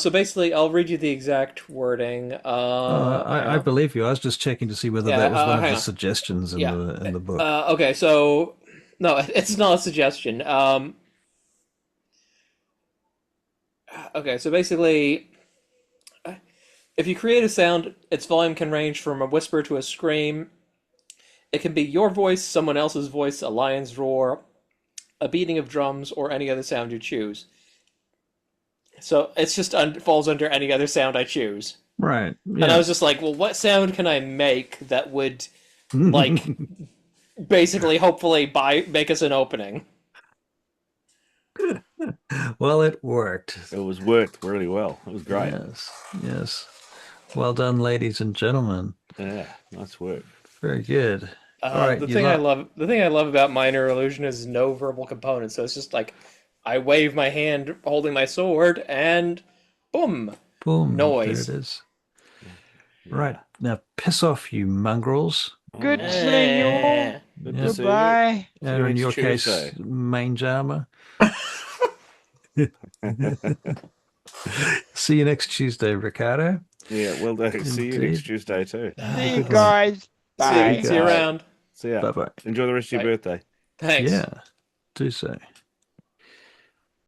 So basically, I'll read you the exact wording. I believe you. I was just checking to see whether Yeah, that was one of hang the on. suggestions in Yeah. the book. Okay, so no, it's not a suggestion. Okay, so basically, if you create a sound, its volume can range from a whisper to a scream. It can be your voice, someone else's voice, a lion's roar, a beating of drums, or any other sound you choose. So it's just falls under any other sound I choose. Right. And I was just like, well, what sound can I make that would, like, basically, hopefully, make us an opening? Well, it worked. It was worked really well. It was great. Yes. Yes. Well done, ladies and gentlemen. Yeah, nice work. Very good. All right. The thing I love about minor illusion is no verbal components. So it's just like I wave my hand holding my sword, and boom, Boom. noise. There it is. Right. Now, piss off, you mongrels. Good seeing you all. Good to see you. Goodbye. See you In next your case, Tuesday. mange armor. See you next Tuesday, Ricardo. Yeah, well, see you Indeed. next Tuesday too. See you guys. Bye. See you around. See ya. Bye bye. Enjoy the rest of your Bye. birthday. Thanks. Yeah. Do so.